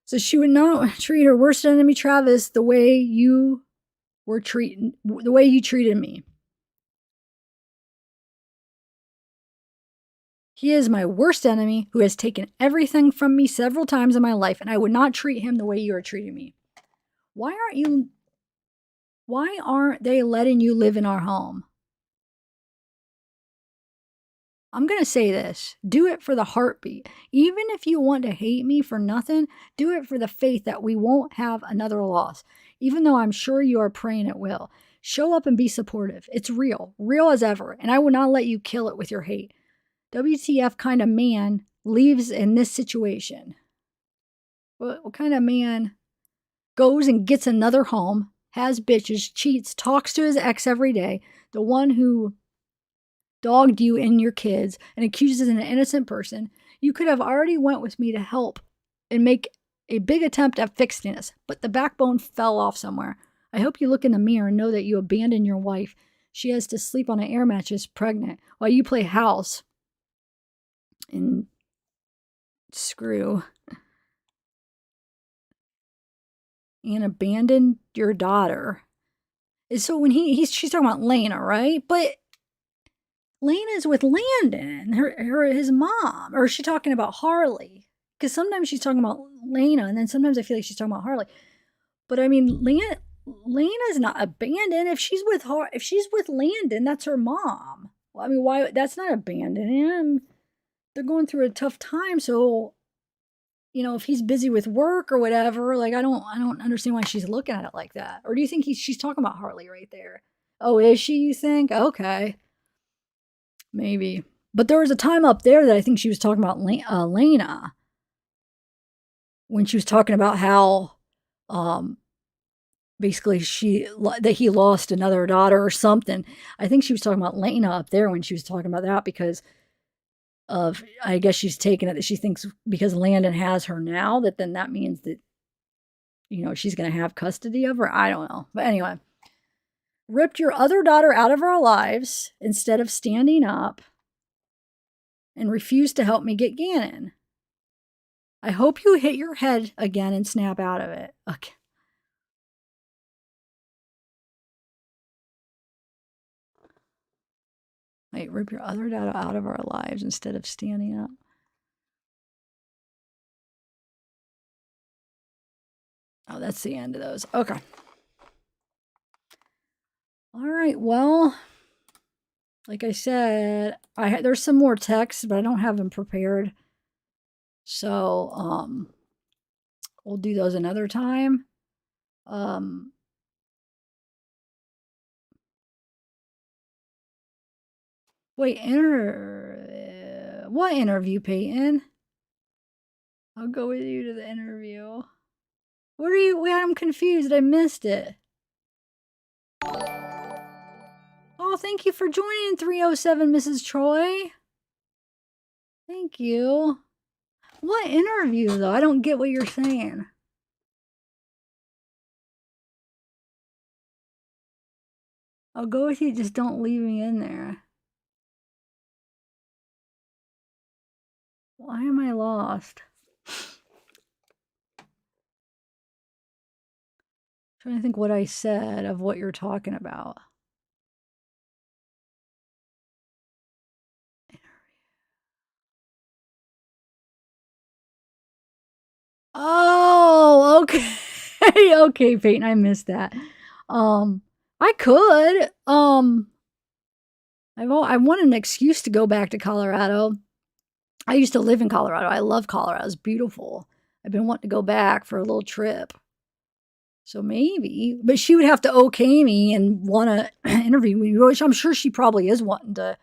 So she would not treat her worst enemy, Travis, the way you treated me. He is my worst enemy who has taken everything from me several times in my life, and I would not treat him the way you are treating me. Why aren't they letting you live in our home? I'm going to say this. Do it for the heartbeat. Even if you want to hate me for nothing, do it for the faith that we won't have another loss, even though I'm sure you are praying it will. Show up and be supportive. It's real as ever, and I will not let you kill it with your hate. WTF kind of man leaves in this situation? What kind of man goes and gets another home, has bitches, cheats, talks to his ex every day, the one who dogged you and your kids, and accuses an innocent person? You could have already went with me to help and make a big attempt at fixing this, but the backbone fell off somewhere. I hope you look in the mirror and know that you abandoned your wife. She has to sleep on an air mattress pregnant while you play house and screw and abandoned your daughter. So when she's talking about Lena, right? But Lena's with Landon, his mom. Or is she talking about Harley? Because sometimes she's talking about Lena, and then sometimes I feel like she's talking about Harley. But I mean, Lena's not abandoned. If she's with Landon, that's her mom. Well, I mean, why? That's not abandoning him. They're going through a tough time, so if he's busy with work or whatever, like I don't understand why she's looking at it like that. Or do you think she's talking about Harley right there? Oh, is she? You think? Okay, maybe. But there was a time up there that I think she was talking about Lena when she was talking about how, basically that he lost another daughter or something. I think she was talking about Lena up there when she was talking about that because of, I guess she's taken it that she thinks because Landon has her now, that means that, she's going to have custody of her. I don't know. But anyway, ripped your other daughter out of our lives instead of standing up and refused to help me get Gannon. I hope you hit your head again and snap out of it. Okay. Wait, rip your other daughter out of our lives instead of standing up. Oh, that's the end of those. Okay. All right. Well, like I said, there's some more texts, but I don't have them prepared. So, we'll do those another time. Wait, what interview, Peyton? I'll go with you to the interview. What are you? Wait, I'm confused. I missed it. Oh, thank you for joining 307, Mrs. Troy. Thank you. What interview, though? I don't get what you're saying. I'll go with you. Just don't leave me in there. Why am I lost? Trying to think what I said of what you're talking about. Oh, okay. Okay, Peyton, I missed that. I could. I want an excuse to go back to Colorado. I used to live in Colorado. I love Colorado. It's beautiful. I've been wanting to go back for a little trip. So maybe, but she would have to okay me and want to interview me, which I'm sure she probably is wanting to,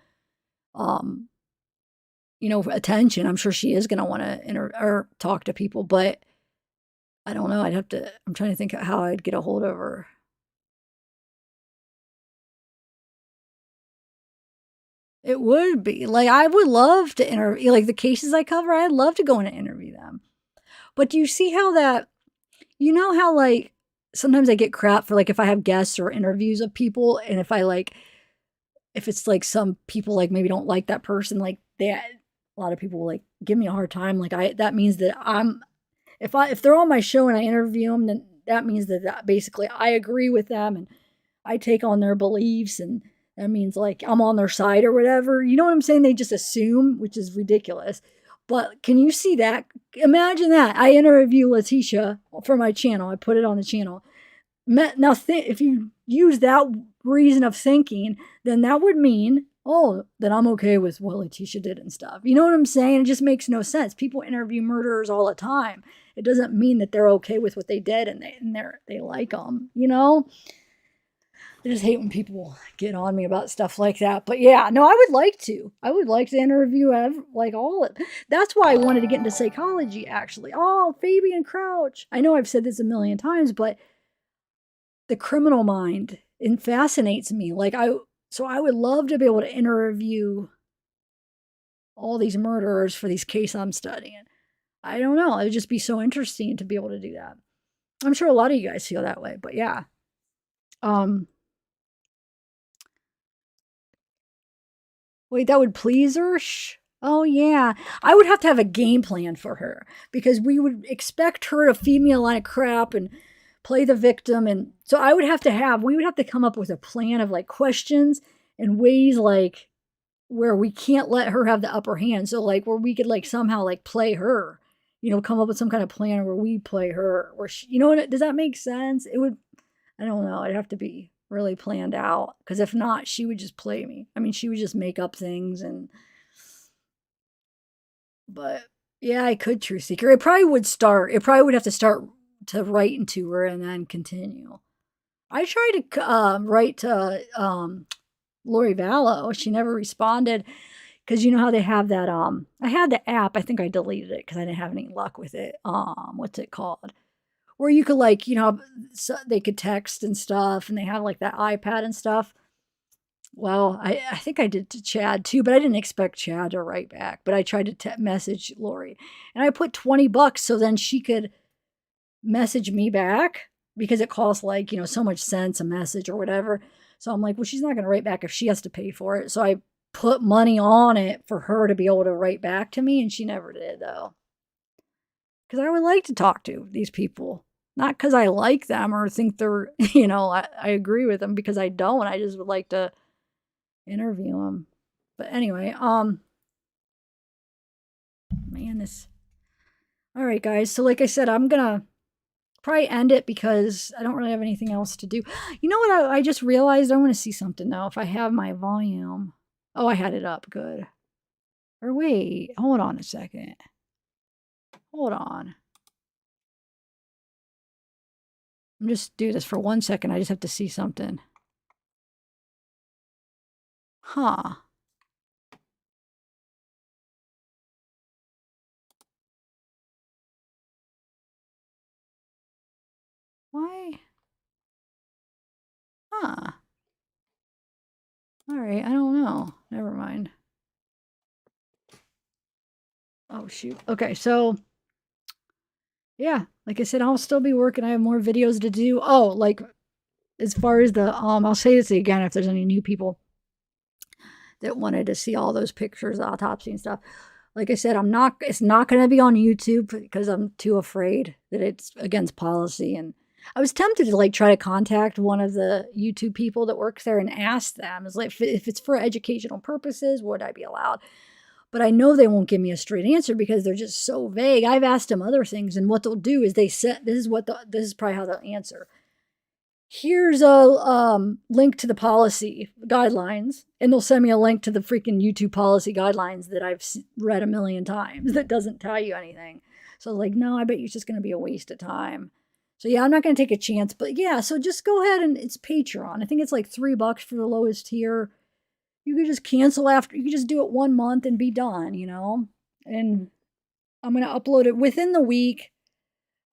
attention. I'm sure she is going to want to talk to people, but I don't know. I'm trying to think how I'd get a hold of her. It would be like, I would love to interview, like the cases I cover, I'd love to go in and interview them. But do you see how that, you know how like sometimes I get crap for like if I have guests or interviews of people, and if I like, if it's like some people like maybe don't like that person, like they, a lot of people will like give me a hard time. Like that means that if they're on my show and I interview them, then that means that basically I agree with them and I take on their beliefs, and that means like I'm on their side or whatever. You know what I'm saying? They just assume, which is ridiculous. But can you see that? Imagine that. I interview Letecia for my channel. I put it on the channel. Now, if you use that reason of thinking, then that would mean, oh, that I'm okay with what Letecia did and stuff. You know what I'm saying? It just makes no sense. People interview murderers all the time. It doesn't mean that they're okay with what they did and they like them, you know? I just hate when people get on me about stuff like that. But yeah, no, I would like to. I would like to interview like all of it. That's why I wanted to get into psychology, actually. Oh, Fabian Crouch. I know I've said this a million times, but the criminal mind, it fascinates me. So I would love to be able to interview all these murderers for these cases I'm studying. I don't know. It would just be so interesting to be able to do that. I'm sure a lot of you guys feel that way, but yeah. Wait, that would please her? Oh, yeah. I would have to have a game plan for her because we would expect her to feed me a lot of crap and play the victim. And so we would have to come up with a plan of like questions and ways like where we can't let her have the upper hand. So like where we could like somehow like play her, come up with some kind of plan where we play her or does that make sense? It would, I don't know. It'd have to be really planned out because if not, she would just play me. I mean, she would just make up things but yeah, I could truth seeker. It probably would have to start to write into her and then continue. I tried to write to Lori Vallow. She never responded because you know how they have that I had the app. I think I deleted it because I didn't have any luck with it. What's it called? Where you could like, so they could text and stuff, and they have like that iPad and stuff. Well, I think I did to Chad too, but I didn't expect Chad to write back. But I tried to message Lori, and I put $20 so then she could message me back because it costs like, so much cents a message or whatever. So I'm like, well, she's not going to write back if she has to pay for it. So I put money on it for her to be able to write back to me, and she never did though. Because I would like to talk to these people. Not because I like them or think they're, I agree with them because I don't. I just would like to interview them. But anyway, man, all right, guys. So like I said, I'm going to probably end it because I don't really have anything else to do. You know what? I just realized I want to see something now. If I have my volume. Oh, I had it up. Good. Or wait, hold on a second. Hold on. I'm just do this for 1 second. I just have to see something. Huh. Why? Huh. All right, I don't know. Never mind. Oh, shoot. Okay, so yeah, like I said, I'll still be working. I have more videos to do. Oh, like as far as the I'll say this again if there's any new people that wanted to see all those pictures, autopsy and stuff. Like I said, it's not going to be on YouTube because I'm too afraid that it's against policy. And I was tempted to like try to contact one of the YouTube people that works there and ask them, is like, if it's for educational purposes, would I be allowed? But I know they won't give me a straight answer because they're just so vague. I've asked them other things, and what they'll do is this is probably how they'll answer. Here's a link to the policy guidelines, and they'll send me a link to the freaking YouTube policy guidelines that I've read a million times that doesn't tell you anything. So like, no, I bet you it's just going to be a waste of time. So yeah, I'm not going to take a chance, but yeah, so just go ahead and it's Patreon. I think it's like $3 for the lowest tier. You could just cancel after, you could just do it 1 month and be done, and I'm going to upload it within the week.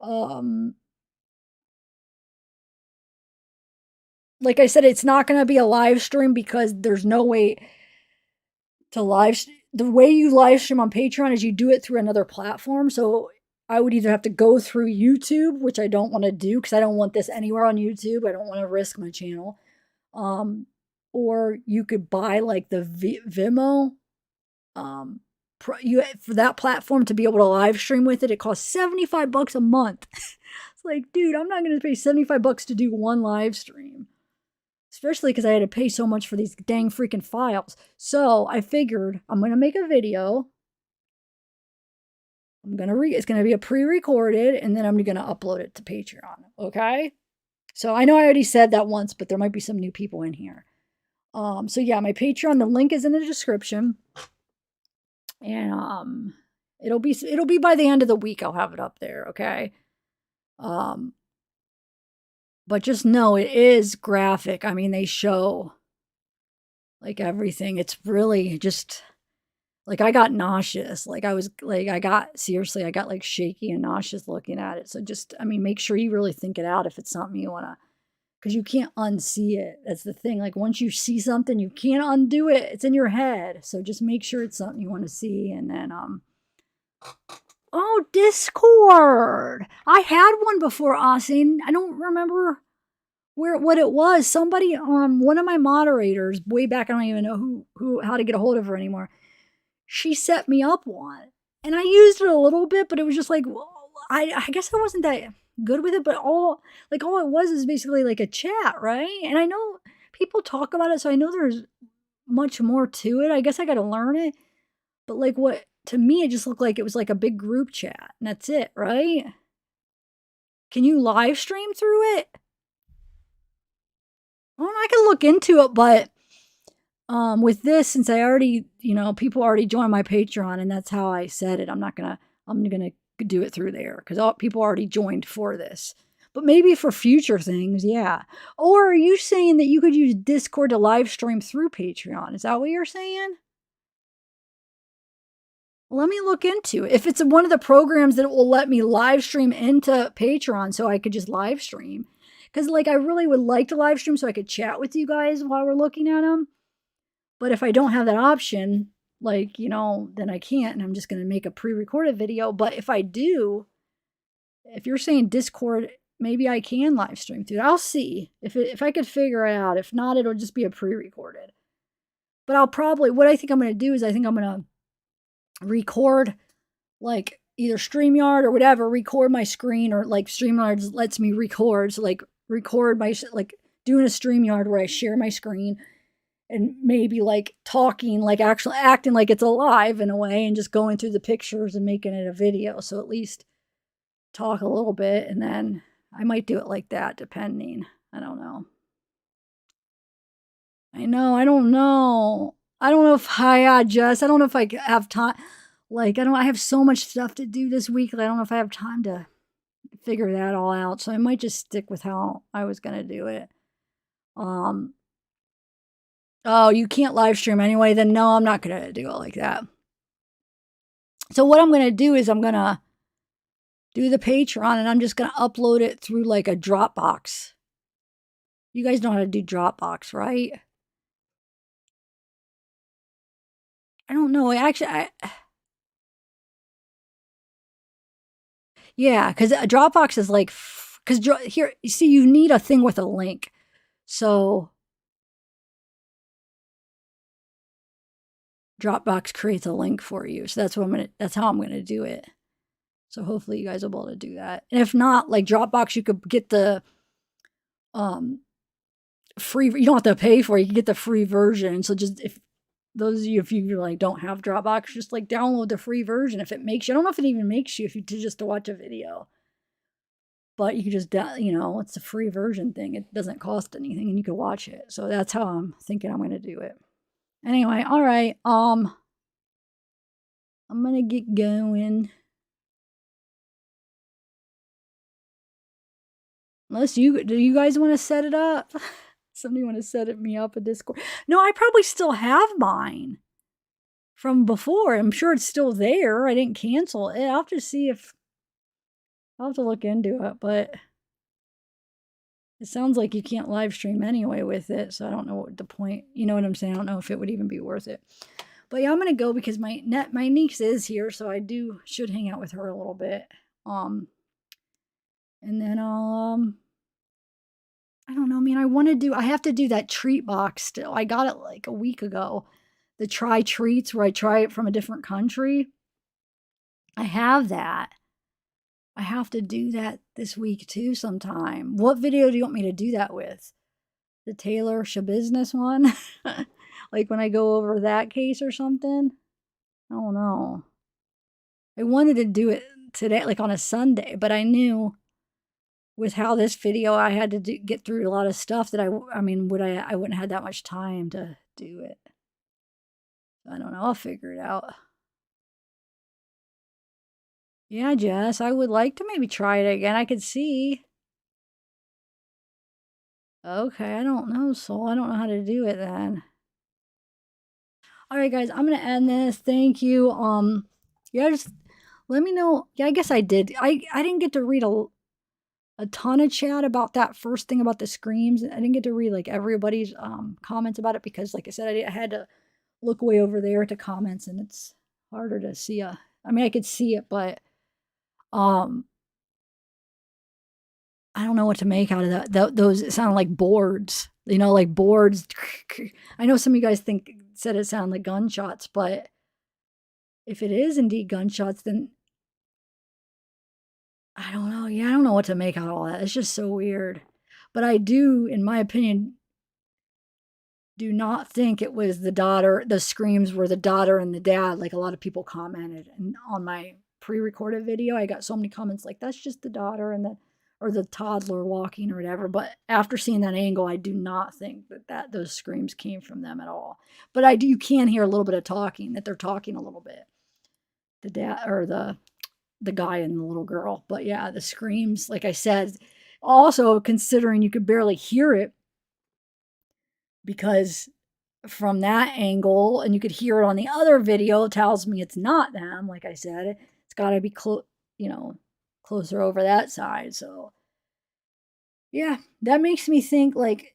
Like I said, it's not going to be a live stream because there's no way to the way you live stream on Patreon is you do it through another platform. So I would either have to go through YouTube, which I don't want to do because I don't want this anywhere on YouTube. I don't want to risk my channel. Or you could buy like the Vimeo. For that platform to be able to live stream with it, it costs $75 a month. It's like, dude, I'm not going to pay $75 to do one live stream. Especially because I had to pay so much for these dang freaking files. So I figured I'm going to make a video. It's going to be a pre-recorded, and then I'm going to upload it to Patreon. Okay? So I know I already said that once, but there might be some new people in here. So yeah, my Patreon, the link is in the description. And it'll be by the end of the week I'll have it up there, okay? But just know it is graphic. I mean, they show like everything. It's really just like I got nauseous. I got like shaky and nauseous looking at it. So just, I mean, make sure you really think it out if it's something you want to, because you can't unsee it. That's the thing. Like once you see something, you can't undo it. It's in your head. So just make sure it's something you want to see. And then, oh, Discord. I had one before, Austin. I don't remember what it was. Somebody, one of my moderators way back, I don't even know how to get a hold of her anymore. She set me up one. And I used it a little bit, but it was just like, I guess I wasn't that good with it, but all it was is basically like a chat, right? And I know people talk about it, so I know there's much more to it. I guess I got to learn it. But like what, to me, it just looked like it was like a big group chat, and that's it, right? Can you live stream through it? Well, I can look into it, but with this, since I already, people already joined my Patreon, and that's how I said it. I'm gonna do it through there because people already joined for this. But maybe for future things, yeah. Or are you saying that you could use Discord to live stream through Patreon? Is that what you're saying? Let me look into it. If it's one of the programs that will let me live stream into Patreon so I could just live stream. Because, I really would like to live stream so I could chat with you guys while we're looking at them. But if I don't have that option, then I can't, and I'm just going to make a pre-recorded video. But if I do, if you're saying Discord, maybe I can live stream through it. I'll see if I could figure it out. If not, it'll just be a pre-recorded. But what I think I'm going to do is I think I'm going to record, either StreamYard or whatever, record my screen, or StreamYard lets me record. So record my, doing a StreamYard where I share my screen. And maybe talking, actually acting like it's alive in a way, and just going through the pictures and making it a video. So at least talk a little bit, and then I might do it like that, depending. I don't know. I don't know. I don't know if I don't know if I have time. I have so much stuff to do this week. I don't know if I have time to figure that all out. So I might just stick with how I was going to do it. Oh, you can't live stream anyway? Then no, I'm not going to do it like that. So what I'm going to do is I'm going to do the Patreon, and I'm just going to upload it through a Dropbox. You guys know how to do Dropbox, right? I don't know. Yeah, because Dropbox is because here, you see, you need a thing with a link. So Dropbox creates a link for you. So that's how I'm going to do it. So hopefully you guys will be able to do that. And if not, Dropbox, you could get the free, you don't have to pay for it. You can get the free version. So just if you don't have Dropbox, just download the free version. If it makes you, I don't know if it even makes you to watch a video. But you can just, it's a free version thing. It doesn't cost anything, and you can watch it. So that's how I'm thinking I'm going to do it. Anyway, all right. I'm going to get going. Do you guys want to set it up? Somebody want to set me up a Discord? No, I probably still have mine from before. I'm sure it's still there. I didn't cancel it. I'll have to see if, I'll have to look into it, but it sounds like you can't live stream anyway with it. So I don't know what the point, you know what I'm saying? I don't know if it would even be worth it. But yeah, I'm going to go because my niece is here. So I should hang out with her a little bit. And then I'll, I don't know, man, I have to do that treat box still. I got it like a week ago. The try treats where I try it from a different country. I have that. I have to do that this week too sometime. What video do you want me to do that with? The Taylor Shabusiness one? Like when I go over that case or something? I don't know. I wanted to do it today, like on a Sunday, but I knew with how this video I had to get through a lot of stuff that I wouldn't have that much time to do it. I don't know. I'll figure it out. Yeah, Jess, I would like to maybe try it again. I could see. Okay, I don't know, Soul. I don't know how to do it then. All right, guys, I'm gonna end this. Thank you. Yeah, just let me know. Yeah, I guess I did. I didn't get to read a ton of chat about that first thing about the screams. I didn't get to read like everybody's comments about it because, like I said, I had to look way over there to comments, and it's harder to see. I mean, I could see it, but I don't know what to make out of that. Those it sounded like boards, you know, like boards. I know some of you guys said it sounded like gunshots, but if it is indeed gunshots, then I don't know. Yeah, I don't know what to make out of all that. It's just so weird. But I do, in my opinion, do not think it was the daughter. The screams were the daughter and the dad, like a lot of people commented. And on my pre-recorded video, I got so many comments like, that's just the daughter and the toddler walking or whatever. But after seeing that angle, I do not think that those screams came from them at all. But you can hear a little bit of talking, that they're talking a little bit. The dad or the guy and the little girl. But yeah, the screams, like I said, also considering you could barely hear it because from that angle, and you could hear it on the other video, tells me it's not them. Like I said, it's got to be closer over that side. So yeah, that makes me think like,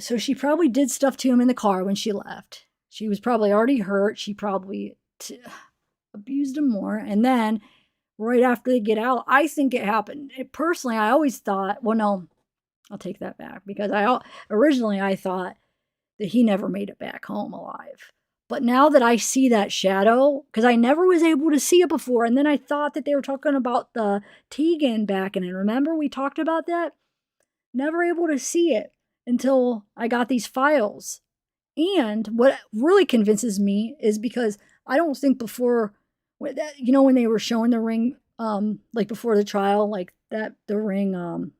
so she probably did stuff to him in the car when she left. She was probably already hurt. She probably abused him more. And then right after they get out, I think it happened. Personally, I always thought, well, no, I'll take that back because originally I thought that he never made it back home alive. But now that I see that shadow, because I never was able to see it before, and then I thought that they were talking about the Tegan back in it. Remember we talked about that? Never able to see it until I got these files. And what really convinces me is because I don't think before, you know, when they were showing the ring, like before the trial, like the ring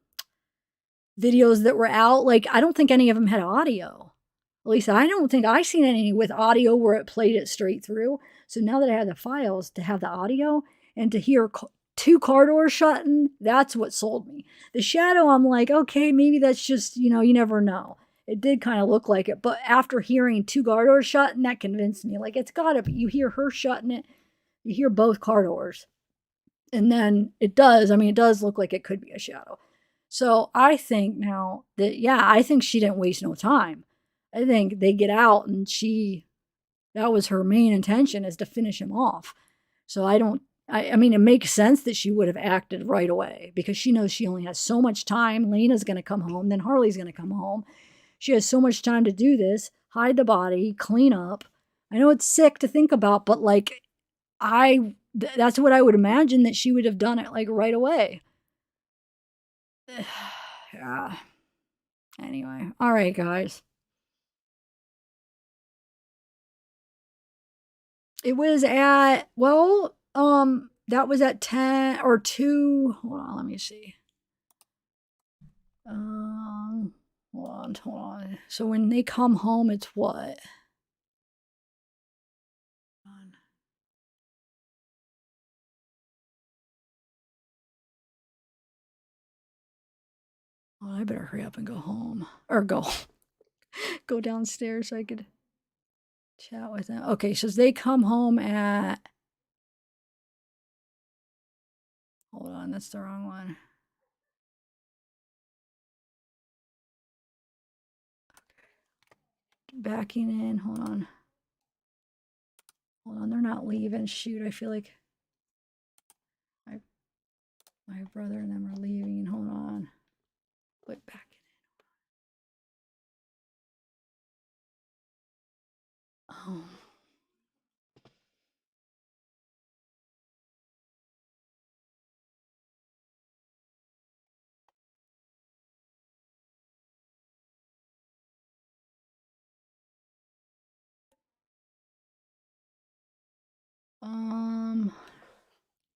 videos that were out, like I don't think any of them had audio. At least I don't think I seen any with audio where it played it straight through. So now that I have the files to have the audio and to hear two car doors shutting, that's what sold me. The shadow, I'm like, okay, maybe that's just, you know, you never know. It did kind of look like it, but after hearing two car doors shutting, that convinced me. Like, it's gotta be. You hear her shutting it, you hear both car doors. And then it does look like it could be a shadow. So I think now that, yeah, I think she didn't waste no time. I think they get out and that was her main intention, is to finish him off. So I mean, it makes sense that she would have acted right away because she knows she only has so much time. Lena's going to come home, then Harley's going to come home. She has so much time to do this, hide the body, clean up. I know it's sick to think about, but like, that's what I would imagine, that she would have done it like right away. Yeah. Anyway, all right, guys. It was at, well, that was at 10 or 2. Hold on, let me see. Hold on. So when they come home, it's what? Oh, I better hurry up and go home. Or go downstairs so I could chat with them. Okay, so they come home at, hold on, that's the wrong one. Backing in, hold on. Hold on, they're not leaving. Shoot, I feel like My brother and them are leaving. Hold on. Put back in. Oh.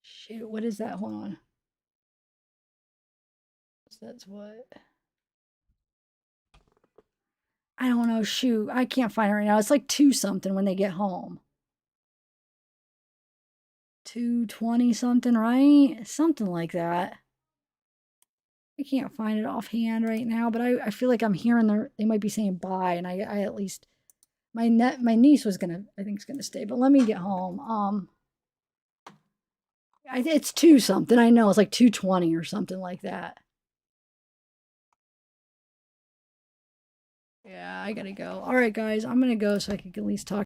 Shoot, what is that? Hold on. That's what? I don't know. Shoot, I can't find it right now. It's like 2 something when they get home. 2:20 something, right? Something like that. I can't find it offhand right now, but I feel like I'm hearing they might be saying bye, and I at least my niece was gonna, I think, is gonna stay, but let me get home. It's 2 something. I know it's like 2:20 or something like that. Yeah, I gotta go. All right, guys, I'm gonna go so I can at least talk